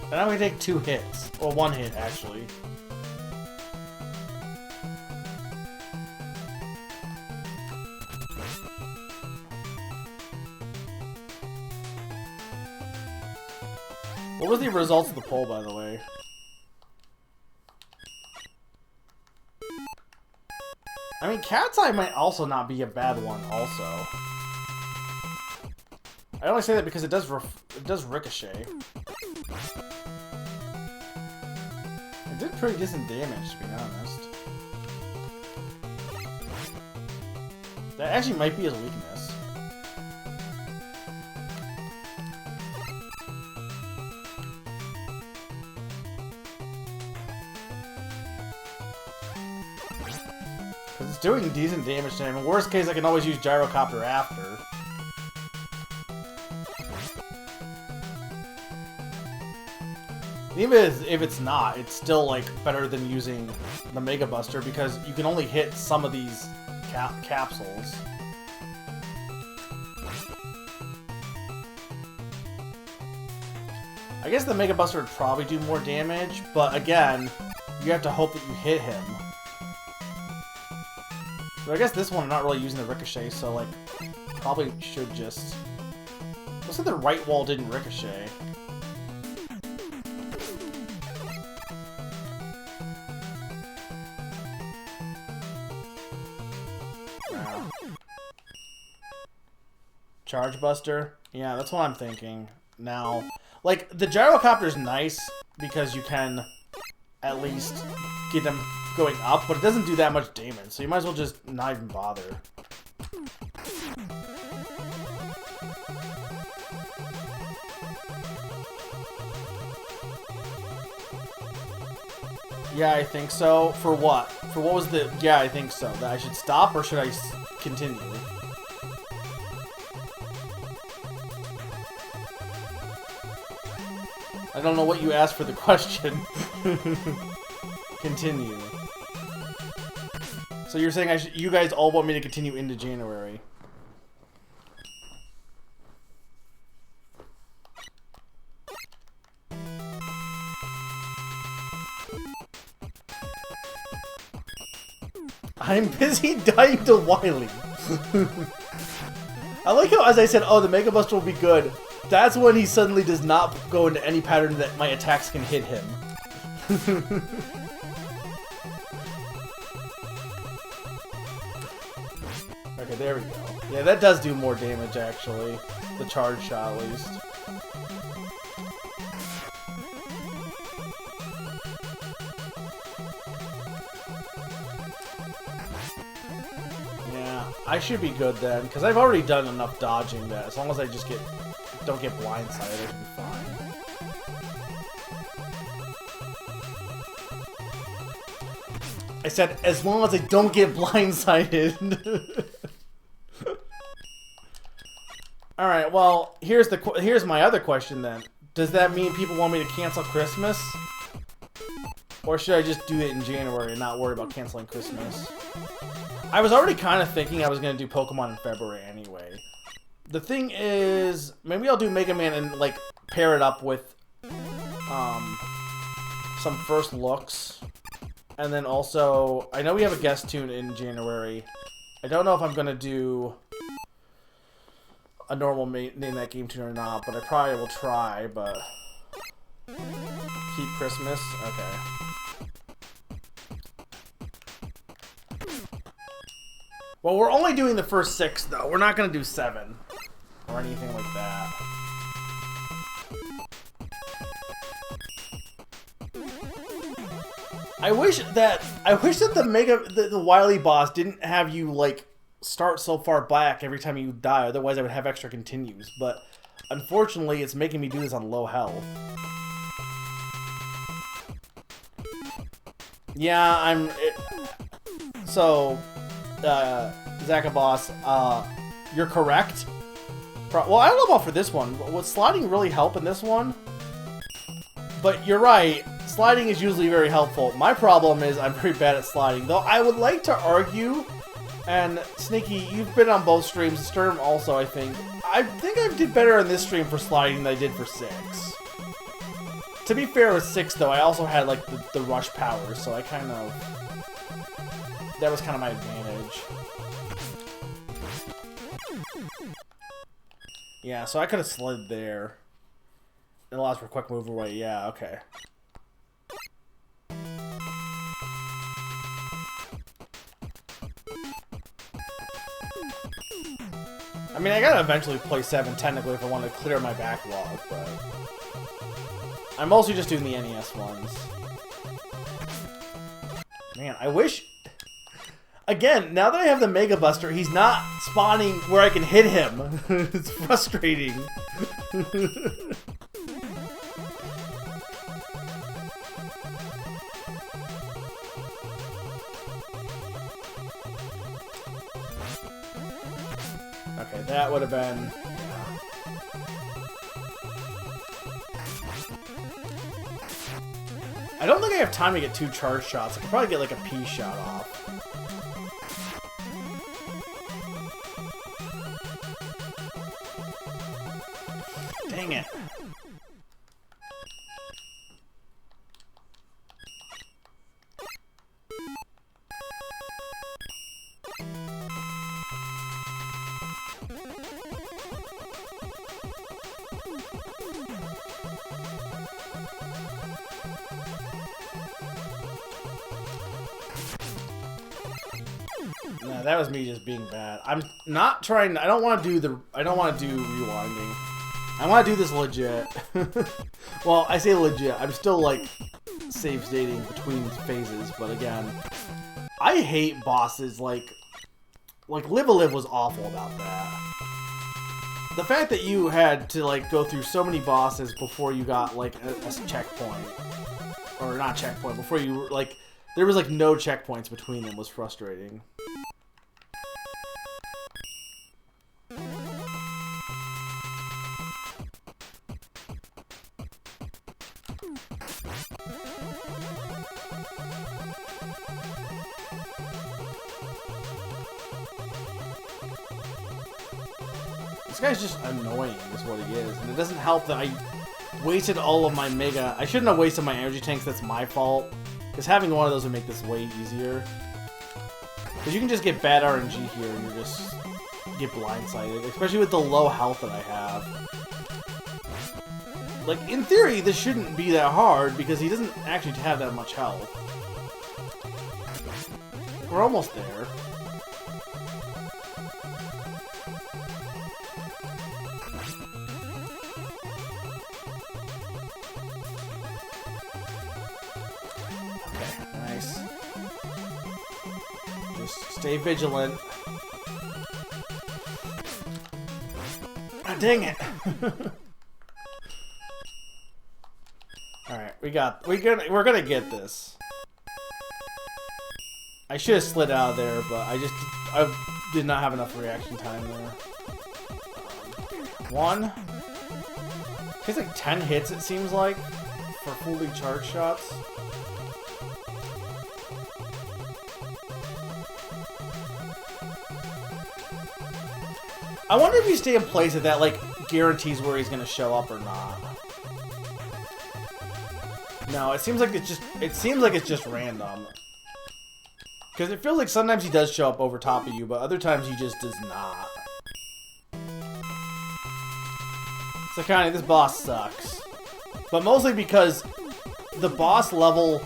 And now we take 2 hits. Or 1 hit, actually. What were the results of the poll, by the way? I mean, Cat's Eye might also not be a bad one, also. I only say that because it does ricochet. It did pretty decent damage, to be honest. That actually might be his weakness. Because it's doing decent damage to him. In worst case, I can always use Gyrocopter after. Even if it's not, it's still like better than using the Mega Buster because you can only hit some of these capsules. I guess the Mega Buster would probably do more damage, but again, you have to hope that you hit him. But I guess this one I'm not really using the Ricochet, so like, probably should just... Looks like the right wall didn't Ricochet. Wow. Charge Buster? Yeah, that's what I'm thinking. Now, like, the Gyrocopter's nice because you can at least get them going up, but it doesn't do that much damage, so you might as well just not even bother. Yeah, I think so. For what? For what was the... Yeah, I think so. That I should stop, or should I continue? I don't know what you asked for the question. Continue. So you're saying you guys all want me to continue into January? I'm busy dying to Wily. I like how, as I said, oh, the Mega Buster will be good. That's when he suddenly does not go into any pattern that my attacks can hit him. Okay, there we go. Yeah, that does do more damage, actually. The charge shot, at least. Yeah, I should be good then, because I've already done enough dodging that. As long as I just don't get blindsided, I should be fine. I said, as long as I don't get blindsided. Alright, well, here's my other question then. Does that mean people want me to cancel Christmas? Or should I just do it in January and not worry about canceling Christmas? I was already kind of thinking I was going to do Pokemon in February anyway. The thing is, maybe I'll do Mega Man and, like, pair it up with, some first looks. And then also, I know we have a guest tune in January. I don't know if I'm going to do a normal Name That Game tune or not, but I probably will try, but... Keep Christmas? Okay. Well, we're only doing the first 6, though. We're not going to do 7. Or anything like that. I wish that the Wily boss didn't have you, like, start so far back every time you die, otherwise I would have extra continues, but unfortunately it's making me do this on low health. Yeah, Zakaboss, you're correct. Well, I don't know about for this one. Would sliding really help in this one? But you're right. Sliding is usually very helpful. My problem is I'm very bad at sliding. Though I would like to argue, and Sneaky, you've been on both streams, Sturm also, I think. I think I did better in this stream for sliding than I did for 6. To be fair with 6, though, I also had, like, the rush power, so I kind of... That was kind of my advantage. Yeah, so I could have slid there. It allows for quick move away. Yeah, okay. I mean, I gotta eventually play 7 technically if I want to clear my backlog, but... I'm mostly just doing the NES ones. Man, I wish... Again, now that I have the Mega Buster, he's not spawning where I can hit him. It's frustrating. Okay, that would have been... I don't think I have time to get 2 charge shots. I could probably get like a P shot off. Dang it. that was me just being bad. I'm not trying. I don't want to do rewinding. I want to do this legit. Well, I say legit. I'm still like save stating between phases, but again, I hate bosses like Live a Live was awful about that. The fact that you had to like go through so many bosses before you got like a checkpoint, or not checkpoint, before you like there was like no checkpoints between them was frustrating. This guy's just annoying is what he is, and it doesn't help that I wasted all of my Mega. I shouldn't have wasted my energy tanks, that's my fault. Because having one of those would make this way easier. Because you can just get bad RNG here and you just get blindsided, especially with the low health that I have. Like, in theory, this shouldn't be that hard because he doesn't actually have that much health. We're almost there. Stay vigilant. Ah, dang it! All right, we're gonna get this. I should have slid out of there, but I did not have enough reaction time there. One. It's like 10 hits. It seems like for fully charged shots. I wonder if you stay in place if that, like, guarantees where he's gonna show up or not. No, it seems like it's just random. Because it feels like sometimes he does show up over top of you, but other times he just does not. So kind of, this boss sucks. But mostly because the boss level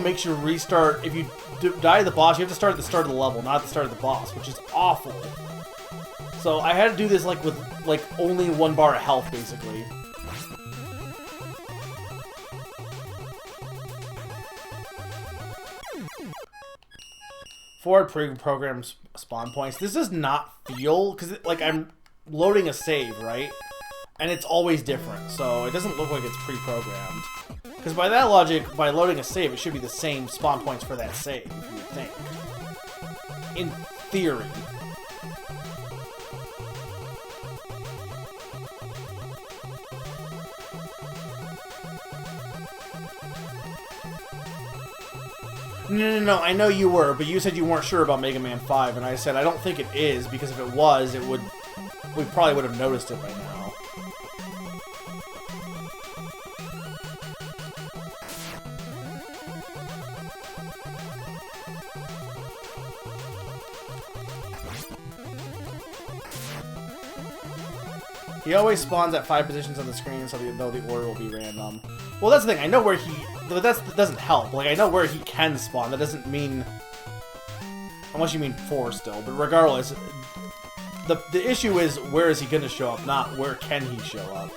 makes you restart. If you die to the boss, you have to start at the start of the level, not at the start of the boss, which is awful. So I had to do this like with like only 1 bar of health, basically. Forward pre-programmed spawn points. This does not feel, because like I'm loading a save, right? And it's always different, so it doesn't look like it's pre-programmed. Because by that logic, by loading a save, it should be the same spawn points for that save, you would think. In theory. No, I know you were, but you said you weren't sure about Mega Man 5, and I said I don't think it is, because if it was, we probably would have noticed it by now. He always spawns at 5 positions on the screen, so the order will be random. Well, that's the thing. I know where that doesn't help. Like, I know where he can spawn. That doesn't mean... Unless you mean 4 still. But regardless, the issue is where is he going to show up, not where can he show up.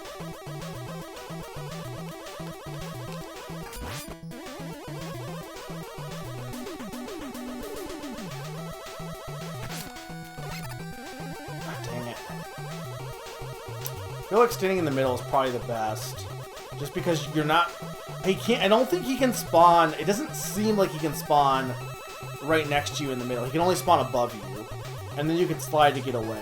I feel like standing in the middle is probably the best. Just because you're not... He can't... I don't think he can spawn... It doesn't seem like he can spawn right next to you in the middle. He can only spawn above you. And then you can slide to get away.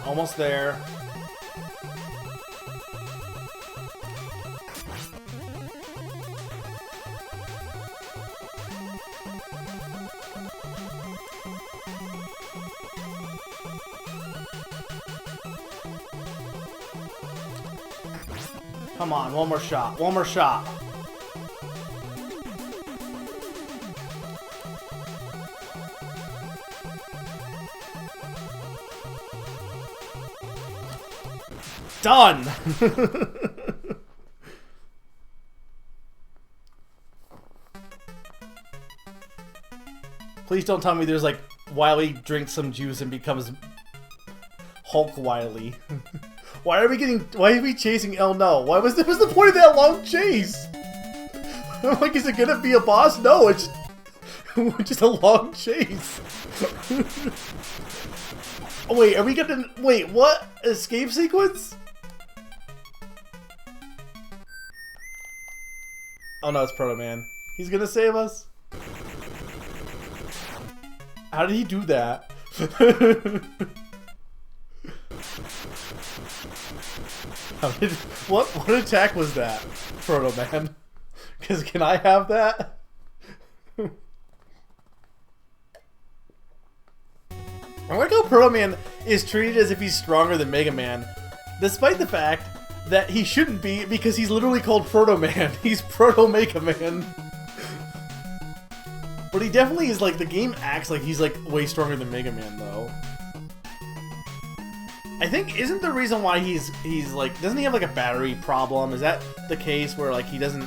Almost there. Come on, one more shot. One more shot. Done! Please don't tell me there's like Wily drinks some juice and becomes Hulk Wily. Why are we chasing El No? What's the point of that long chase? I'm like, is it gonna be a boss? No, it's just a long chase. Oh, wait, are we gonna... Wait, what? Escape sequence? Oh no, it's Proto Man. He's gonna save us? How did he do that? What attack was that, Proto Man? Because can I have that? I like how Proto Man is treated as if he's stronger than Mega Man, despite the fact that he shouldn't be, because he's literally called Proto Man. He's Proto Mega Man. But he definitely is like, the game acts like he's like way stronger than Mega Man though. I think, isn't the reason why he's like, doesn't he have like a battery problem? Is that the case where like he doesn't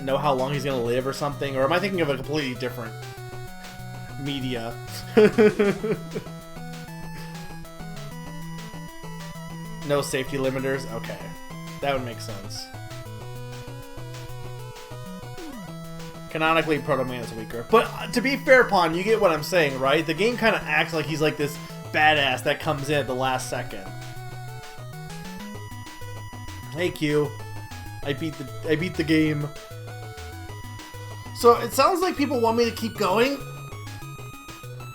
know how long he's gonna live or something? Or am I thinking of a completely different media? No safety limiters? Okay. That would make sense. Canonically, Proto Man is weaker. But to be fair, Pawn, you get what I'm saying, right? The game kind of acts like he's like this badass that comes in at the last second. Hey Q. I beat the game. So it sounds like people want me to keep going.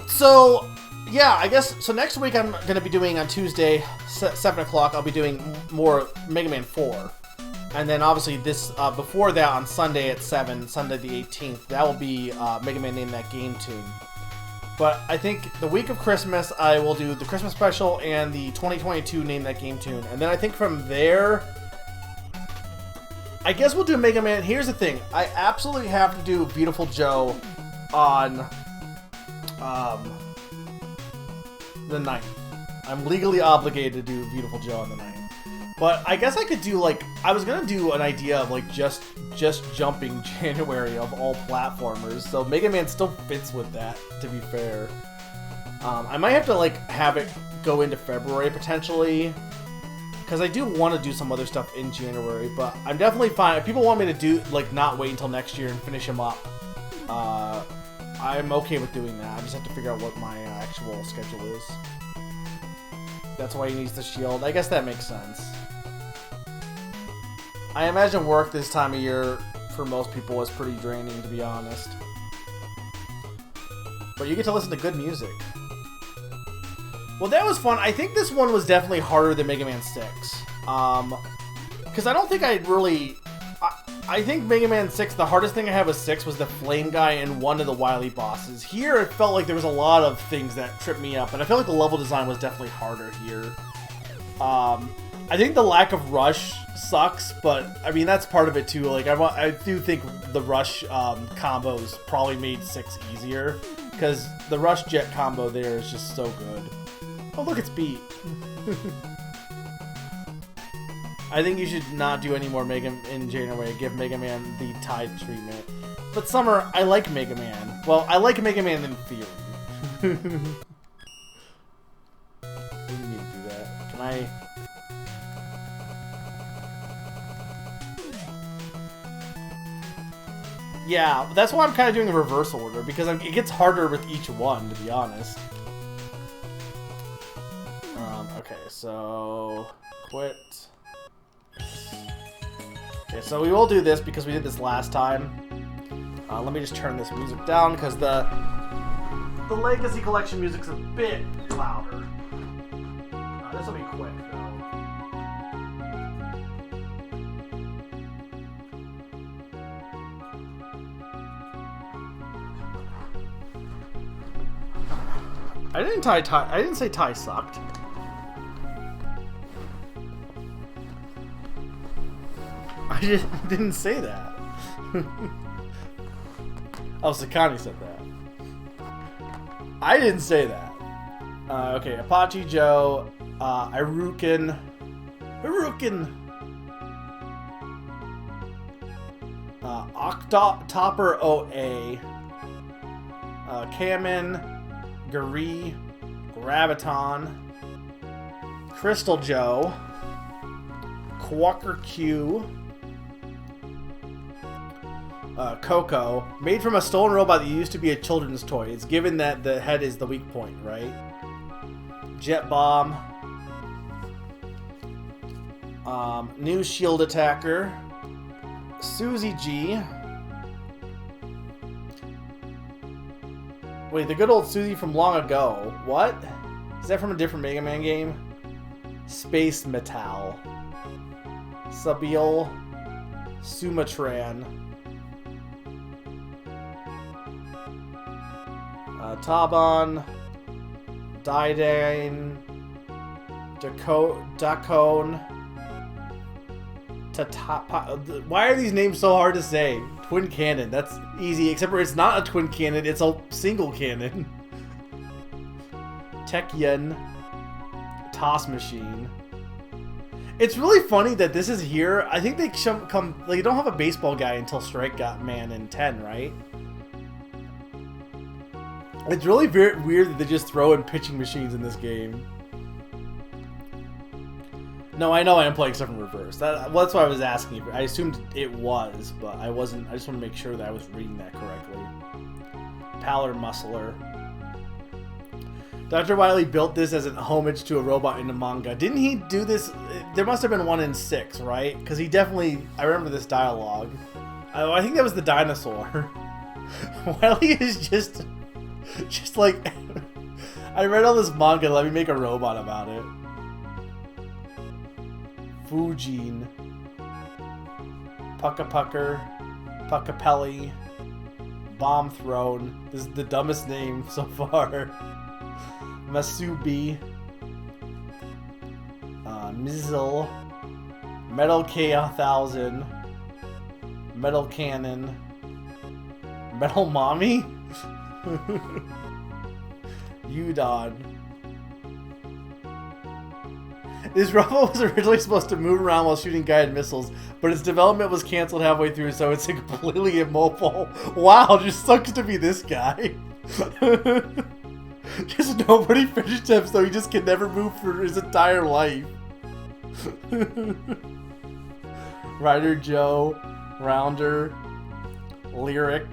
So yeah, I guess, so next week I'm going to be doing on Tuesday, 7 o'clock, I'll be doing more Mega Man 4. And then obviously this, before that on Sunday at 7, Sunday the 18th, that will be Mega Man Name That Game Tune. But I think the week of Christmas, I will do the Christmas special and the 2022 Name That Game Tune. And then I think from there, I guess we'll do Mega Man. Here's the thing, I absolutely have to do Beautiful Joe on the 9th. I'm legally obligated to do Beautiful Joe on the 9th. But I guess I could do, like, I was gonna do an idea of, like, just jumping January of all platformers, so Mega Man still fits with that, to be fair. I might have to, like, have it go into February, potentially, because I do want to do some other stuff in January, but I'm definitely fine. If people want me to do, like, not wait until next year and finish them up, I'm okay with doing that. I just have to figure out what my actual schedule is. That's why he needs the shield. I guess that makes sense. I imagine work this time of year for most people is pretty draining, to be honest. But you get to listen to good music. Well, that was fun. I think this one was definitely harder than Mega Man 6. Because I don't think I really... I think Mega Man 6, the hardest thing I had with 6 was the Flame Guy and one of the Wily bosses. Here, it felt like there was a lot of things that tripped me up, and I felt like the level design was definitely harder here. I think the lack of rush sucks, but, I mean, that's part of it too. Like, I do think the rush combos probably made 6 easier, because the rush jet combo there is just so good. Oh, look, it's beat. I think you should not do any more Mega in January. Give Mega Man the Tide treatment. But Summer, I like Mega Man. Well, I like Mega Man in theory. We need to do that. Can I... Yeah, that's why I'm kind of doing a reverse order, because it gets harder with each one, to be honest. Okay, so... Quit. Okay, so we will do this because we did this last time. Let me just turn this music down because the Legacy Collection music's a bit louder. This will be quick though. I didn't say Ty sucked. I just didn't say that. Oh, Sakani said that. I didn't say that. Okay, Apache Joe, Iruken, Haruken. Octopper OA. Kamen. Guri. Graviton. Crystal Joe. Quacker Q. Coco. Made from a stolen robot that used to be a children's toy. It's given that the head is the weak point, right? Jet Bomb. New Shield Attacker. Susie G. Wait, the good old Susie from long ago. What? Is that from a different Mega Man game? Space Metal. Sabil. Sumatran. Taban. Didane. Dacone. Why are these names so hard to say? Twin Cannon, that's easy, except for it's not a twin cannon, it's a single cannon. Tekyen. Toss Machine. It's really funny that this is here. I think they they don't have a baseball guy until Strike Man in 10, right? It's really weird that they just throw in pitching machines in this game. No, I know I am playing stuff in reverse. That's why I was asking you. I assumed it was, but I wasn't. I just want to make sure that I was reading that correctly. Paler Muscler. Dr. Wily built this as a homage to a robot in the manga. Didn't he do this? There must have been one in 6, right? Because he definitely... I remember this dialogue. I think that was the dinosaur. Wily is just like... I read all this manga, let me make a robot about it. Fujin. Pucka-Pucker. Puckapelli. Bomb Throne. This is the dumbest name so far. Masubi. Mizzle. Metal K-1000. Metal Cannon. Metal Mommy? Udon. This robot was originally supposed to move around while shooting guided missiles, but its development was canceled halfway through, so it's completely immobile. Wow, just sucks to be this guy. Just nobody finished him, so he just can never move for his entire life. Rider Joe, Rounder, Lyric,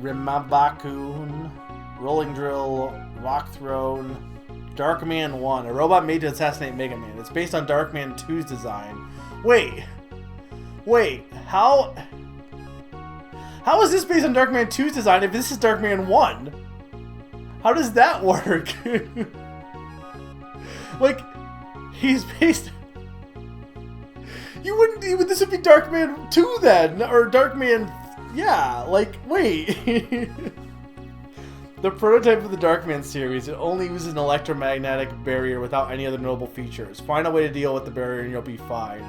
Rimabakun, Rolling Drill, Rock Throne, Darkman 1, a robot made to assassinate Mega Man. It's based on Darkman 2's design. Wait, how is this based on Darkman 2's design if this is Darkman 1? How does that work? Like, he's based... You wouldn't even... This would be Darkman 2 then, or Darkman... Yeah, like, wait. The prototype of the Darkman series, it only uses an electromagnetic barrier without any other notable features. Find a way to deal with the barrier and you'll be fine.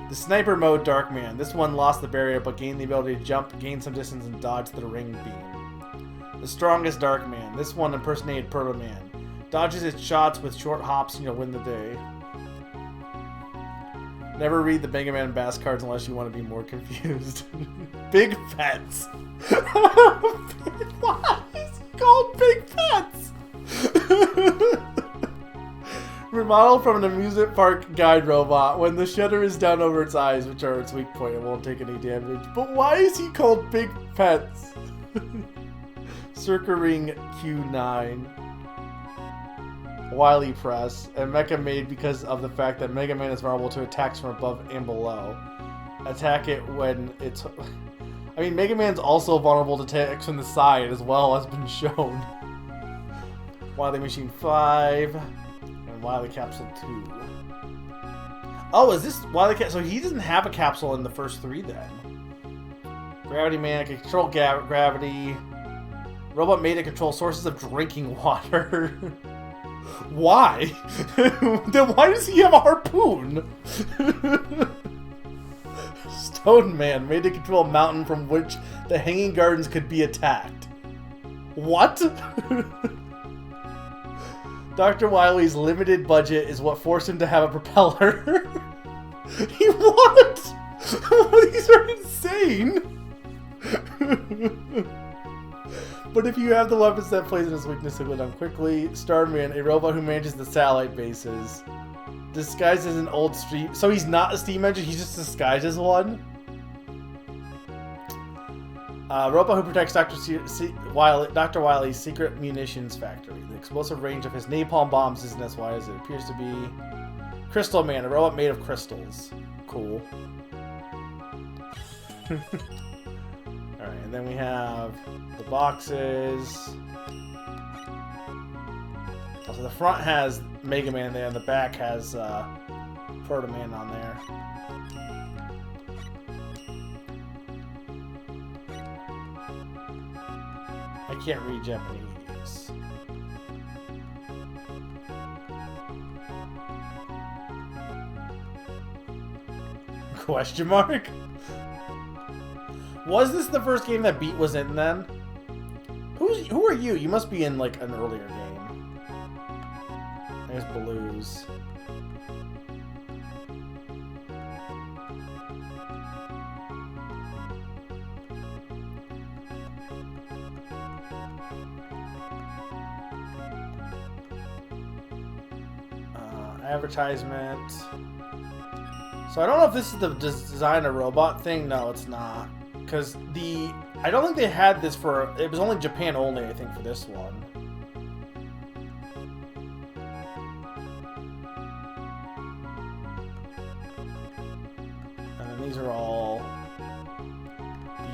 The Sniper Mode Darkman. This one lost the barrier but gained the ability to jump, gain some distance, and dodge the ring beam. The Strongest Darkman. This one impersonated Proto Man. Dodges its shots with short hops and you'll win the day. Never read the Mega Man Bass cards unless you want to be more confused. Big Pets. Why is it called Big Pets? Remodeled from an amusement park guide robot. When the shutter is down over its eyes, which are its weak point, it won't take any damage. But why is he called Big Pets? Circa Ring Q9. Wily Press, and Mecha made because of the fact that Mega Man is vulnerable to attacks from above and below. Attack it when it's... I mean, Mega Man's also vulnerable to attacks from the side as well, has been shown. Wily Machine 5, and Wily Capsule 2. Oh, is this Wily Capsule? So he doesn't have a capsule in the first 3 then. Gravity Man can control gravity. Robot made to control sources of drinking water. Why? Then why does he have a harpoon? Stone Man, made to control a mountain from which the Hanging Gardens could be attacked. What? Dr. Wily's limited budget is what forced him to have a propeller. He what? These are insane. But if you have the weapons that plays in his weakness, it will down quickly. Starman, a robot who manages the satellite bases. Disguised as an old steam... So he's not a steam engine, he's just disguised as one? Robot who protects Dr. Wily's secret munitions factory. The explosive range of his napalm bombs isn't as wide as it appears to be. Crystal Man, a robot made of crystals. Cool. Alright, and then we have the boxes. So the front has Mega Man there, and the back has Proto Man on there. I can't read Japanese. Question mark? Was this the first game that Beat was in then? Who are you? You must be in like an earlier game. There's Blues. Advertisement. So I don't know if this is the design a robot thing. No, it's not. Because I don't think they had this for... It was only Japan only, I think, for this one. And then these are all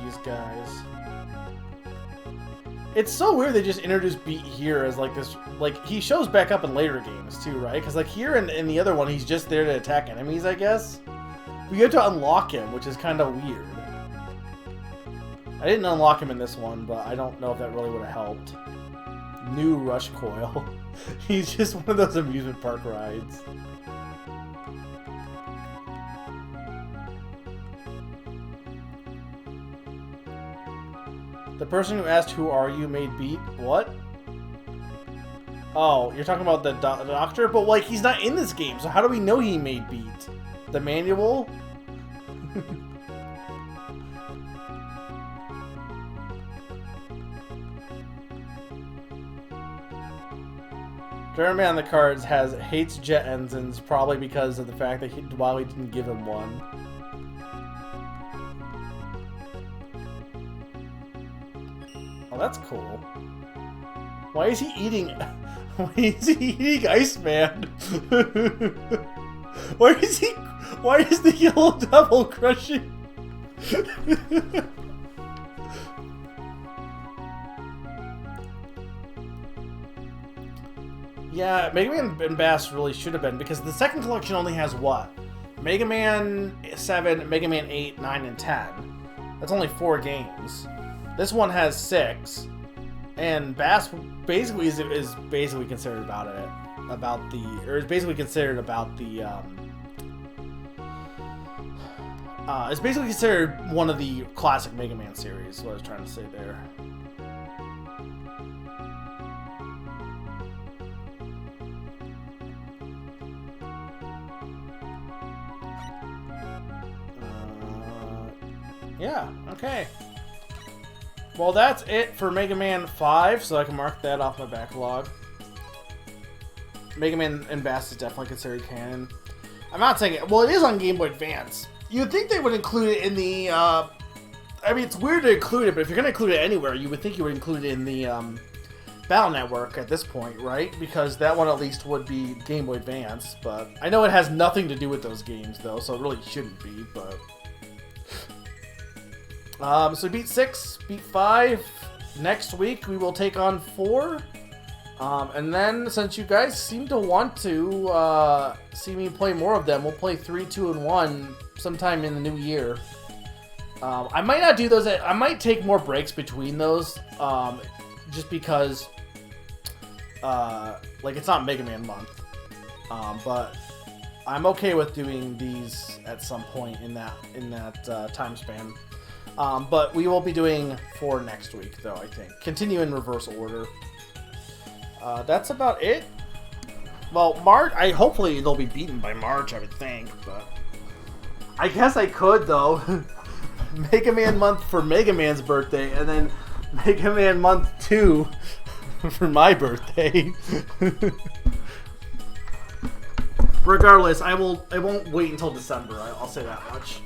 these guys. It's so weird they just introduced Beat here as like this... Like, he shows back up in later games too, right? Because like here in the other one, he's just there to attack enemies, I guess. We get to unlock him, which is kind of weird. I didn't unlock him in this one, but I don't know if that really would have helped. New Rush Coil. He's just one of those amusement park rides. The person who asked, "Who are you?" made Beat. What? Oh, you're talking about the doctor? But, like, he's not in this game, so how do we know he made Beat? The manual? Jeremy on the cards hates jet engines, probably because of the fact that Wily didn't give him one. Oh, that's cool. Why is he eating... Why is he eating Iceman? Why is the Yellow Devil crushing? Yeah, Mega Man and Bass really should have been, because the second collection only has what? Mega Man 7, Mega Man 8, 9, and 10. That's only 4 games. This one has 6. And Bass basically is basically considered it's basically considered it's basically considered one of the classic Mega Man series, is what I was trying to say there. Yeah, okay. Well, that's it for Mega Man 5, so I can mark that off my backlog. Mega Man and Bass is definitely considered canon. I'm not saying it... Well, it is on Game Boy Advance. You'd think they would include it in the... I mean, it's weird to include it, but if you're going to include it anywhere, you would think you would include it in the Battle Network at this point, right? Because that one at least would be Game Boy Advance, but... I know it has nothing to do with those games, though, so it really shouldn't be, but... So Beat 6, Beat 5, next week we will take on 4, and then since you guys seem to want to see me play more of them, we'll play 3, 2, and 1 sometime in the new year. I might not do those, I might take more breaks between those, just because, like, it's not Mega Man month, but I'm okay with doing these at some point in that time span. But we will be doing 4 next week, though, I think. Continue in reverse order. That's about it. Well, March. Hopefully they'll be beaten by March. I would think, but I guess I could though. Mega Man month for Mega Man's birthday, and then Mega Man month 2 for my birthday. Regardless, I won't wait until December. I'll say that much.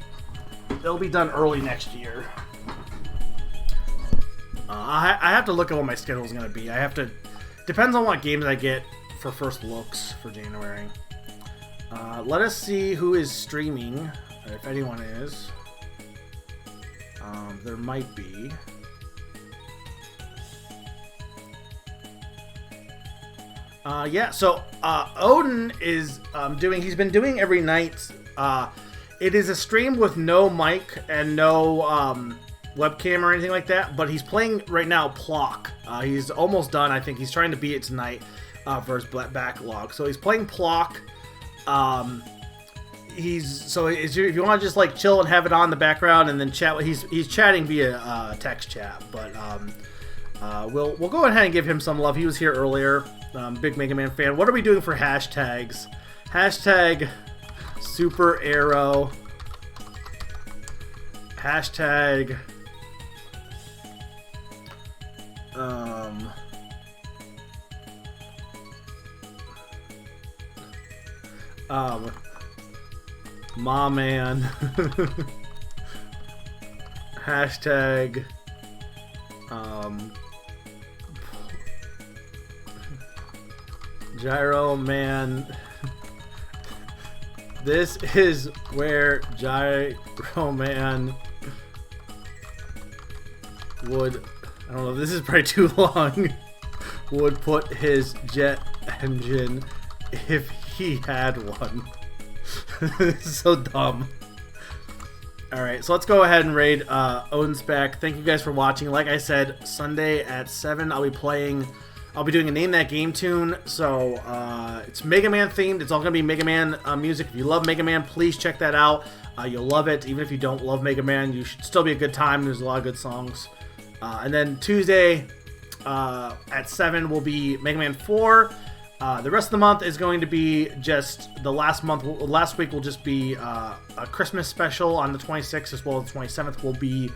It'll be done early next year. I have to look at what my schedule is going to be. Depends on what games I get for first looks for January. Let us see who is streaming, if anyone is. There might be. Yeah, so Odin is he's been doing every night. It is a stream with no mic and no webcam or anything like that, but he's playing right now Plock. He's almost done. I think he's trying to beat it tonight for his backlog. So he's playing Plock. If you want to just like chill and have it on in the background and then chat, he's chatting via text chat. But we'll go ahead and give him some love. He was here earlier. Big Mega Man fan. What are we doing for hashtags? Hashtag Super Arrow. Hashtag Ma Man. Hashtag Gyro Man. This is where Gyro Man would, I don't know, this is probably too long, would put his jet engine if he had one. This is so dumb. Alright, so let's go ahead and raid Odin's back. Thank you guys for watching. Like I said, Sunday at 7, I'll be doing a Name That Game tune. So it's Mega Man themed. It's all going to be Mega Man music. If you love Mega Man, please check that out. You'll love it. Even if you don't love Mega Man, you should still be a good time. There's a lot of good songs. And then Tuesday at 7 will be Mega Man 4. The rest of the month is going to be just the last week will just be a Christmas special on the 26th, as well as the 27th will be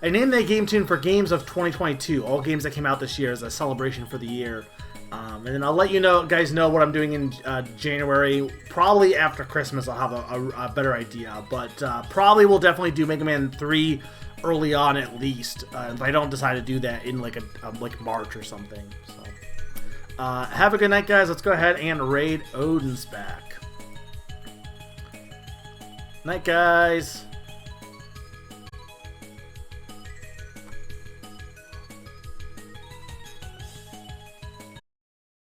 a Name That Game tune for games of 2022. All games that came out this year as a celebration for the year. And then I'll let you guys know what I'm doing in January. Probably after Christmas I'll have a better idea. But probably we'll definitely do Mega Man 3 early on at least. If I don't decide to do that in like March or something. So have a good night, guys. Let's go ahead and raid Odin's back. Night, guys.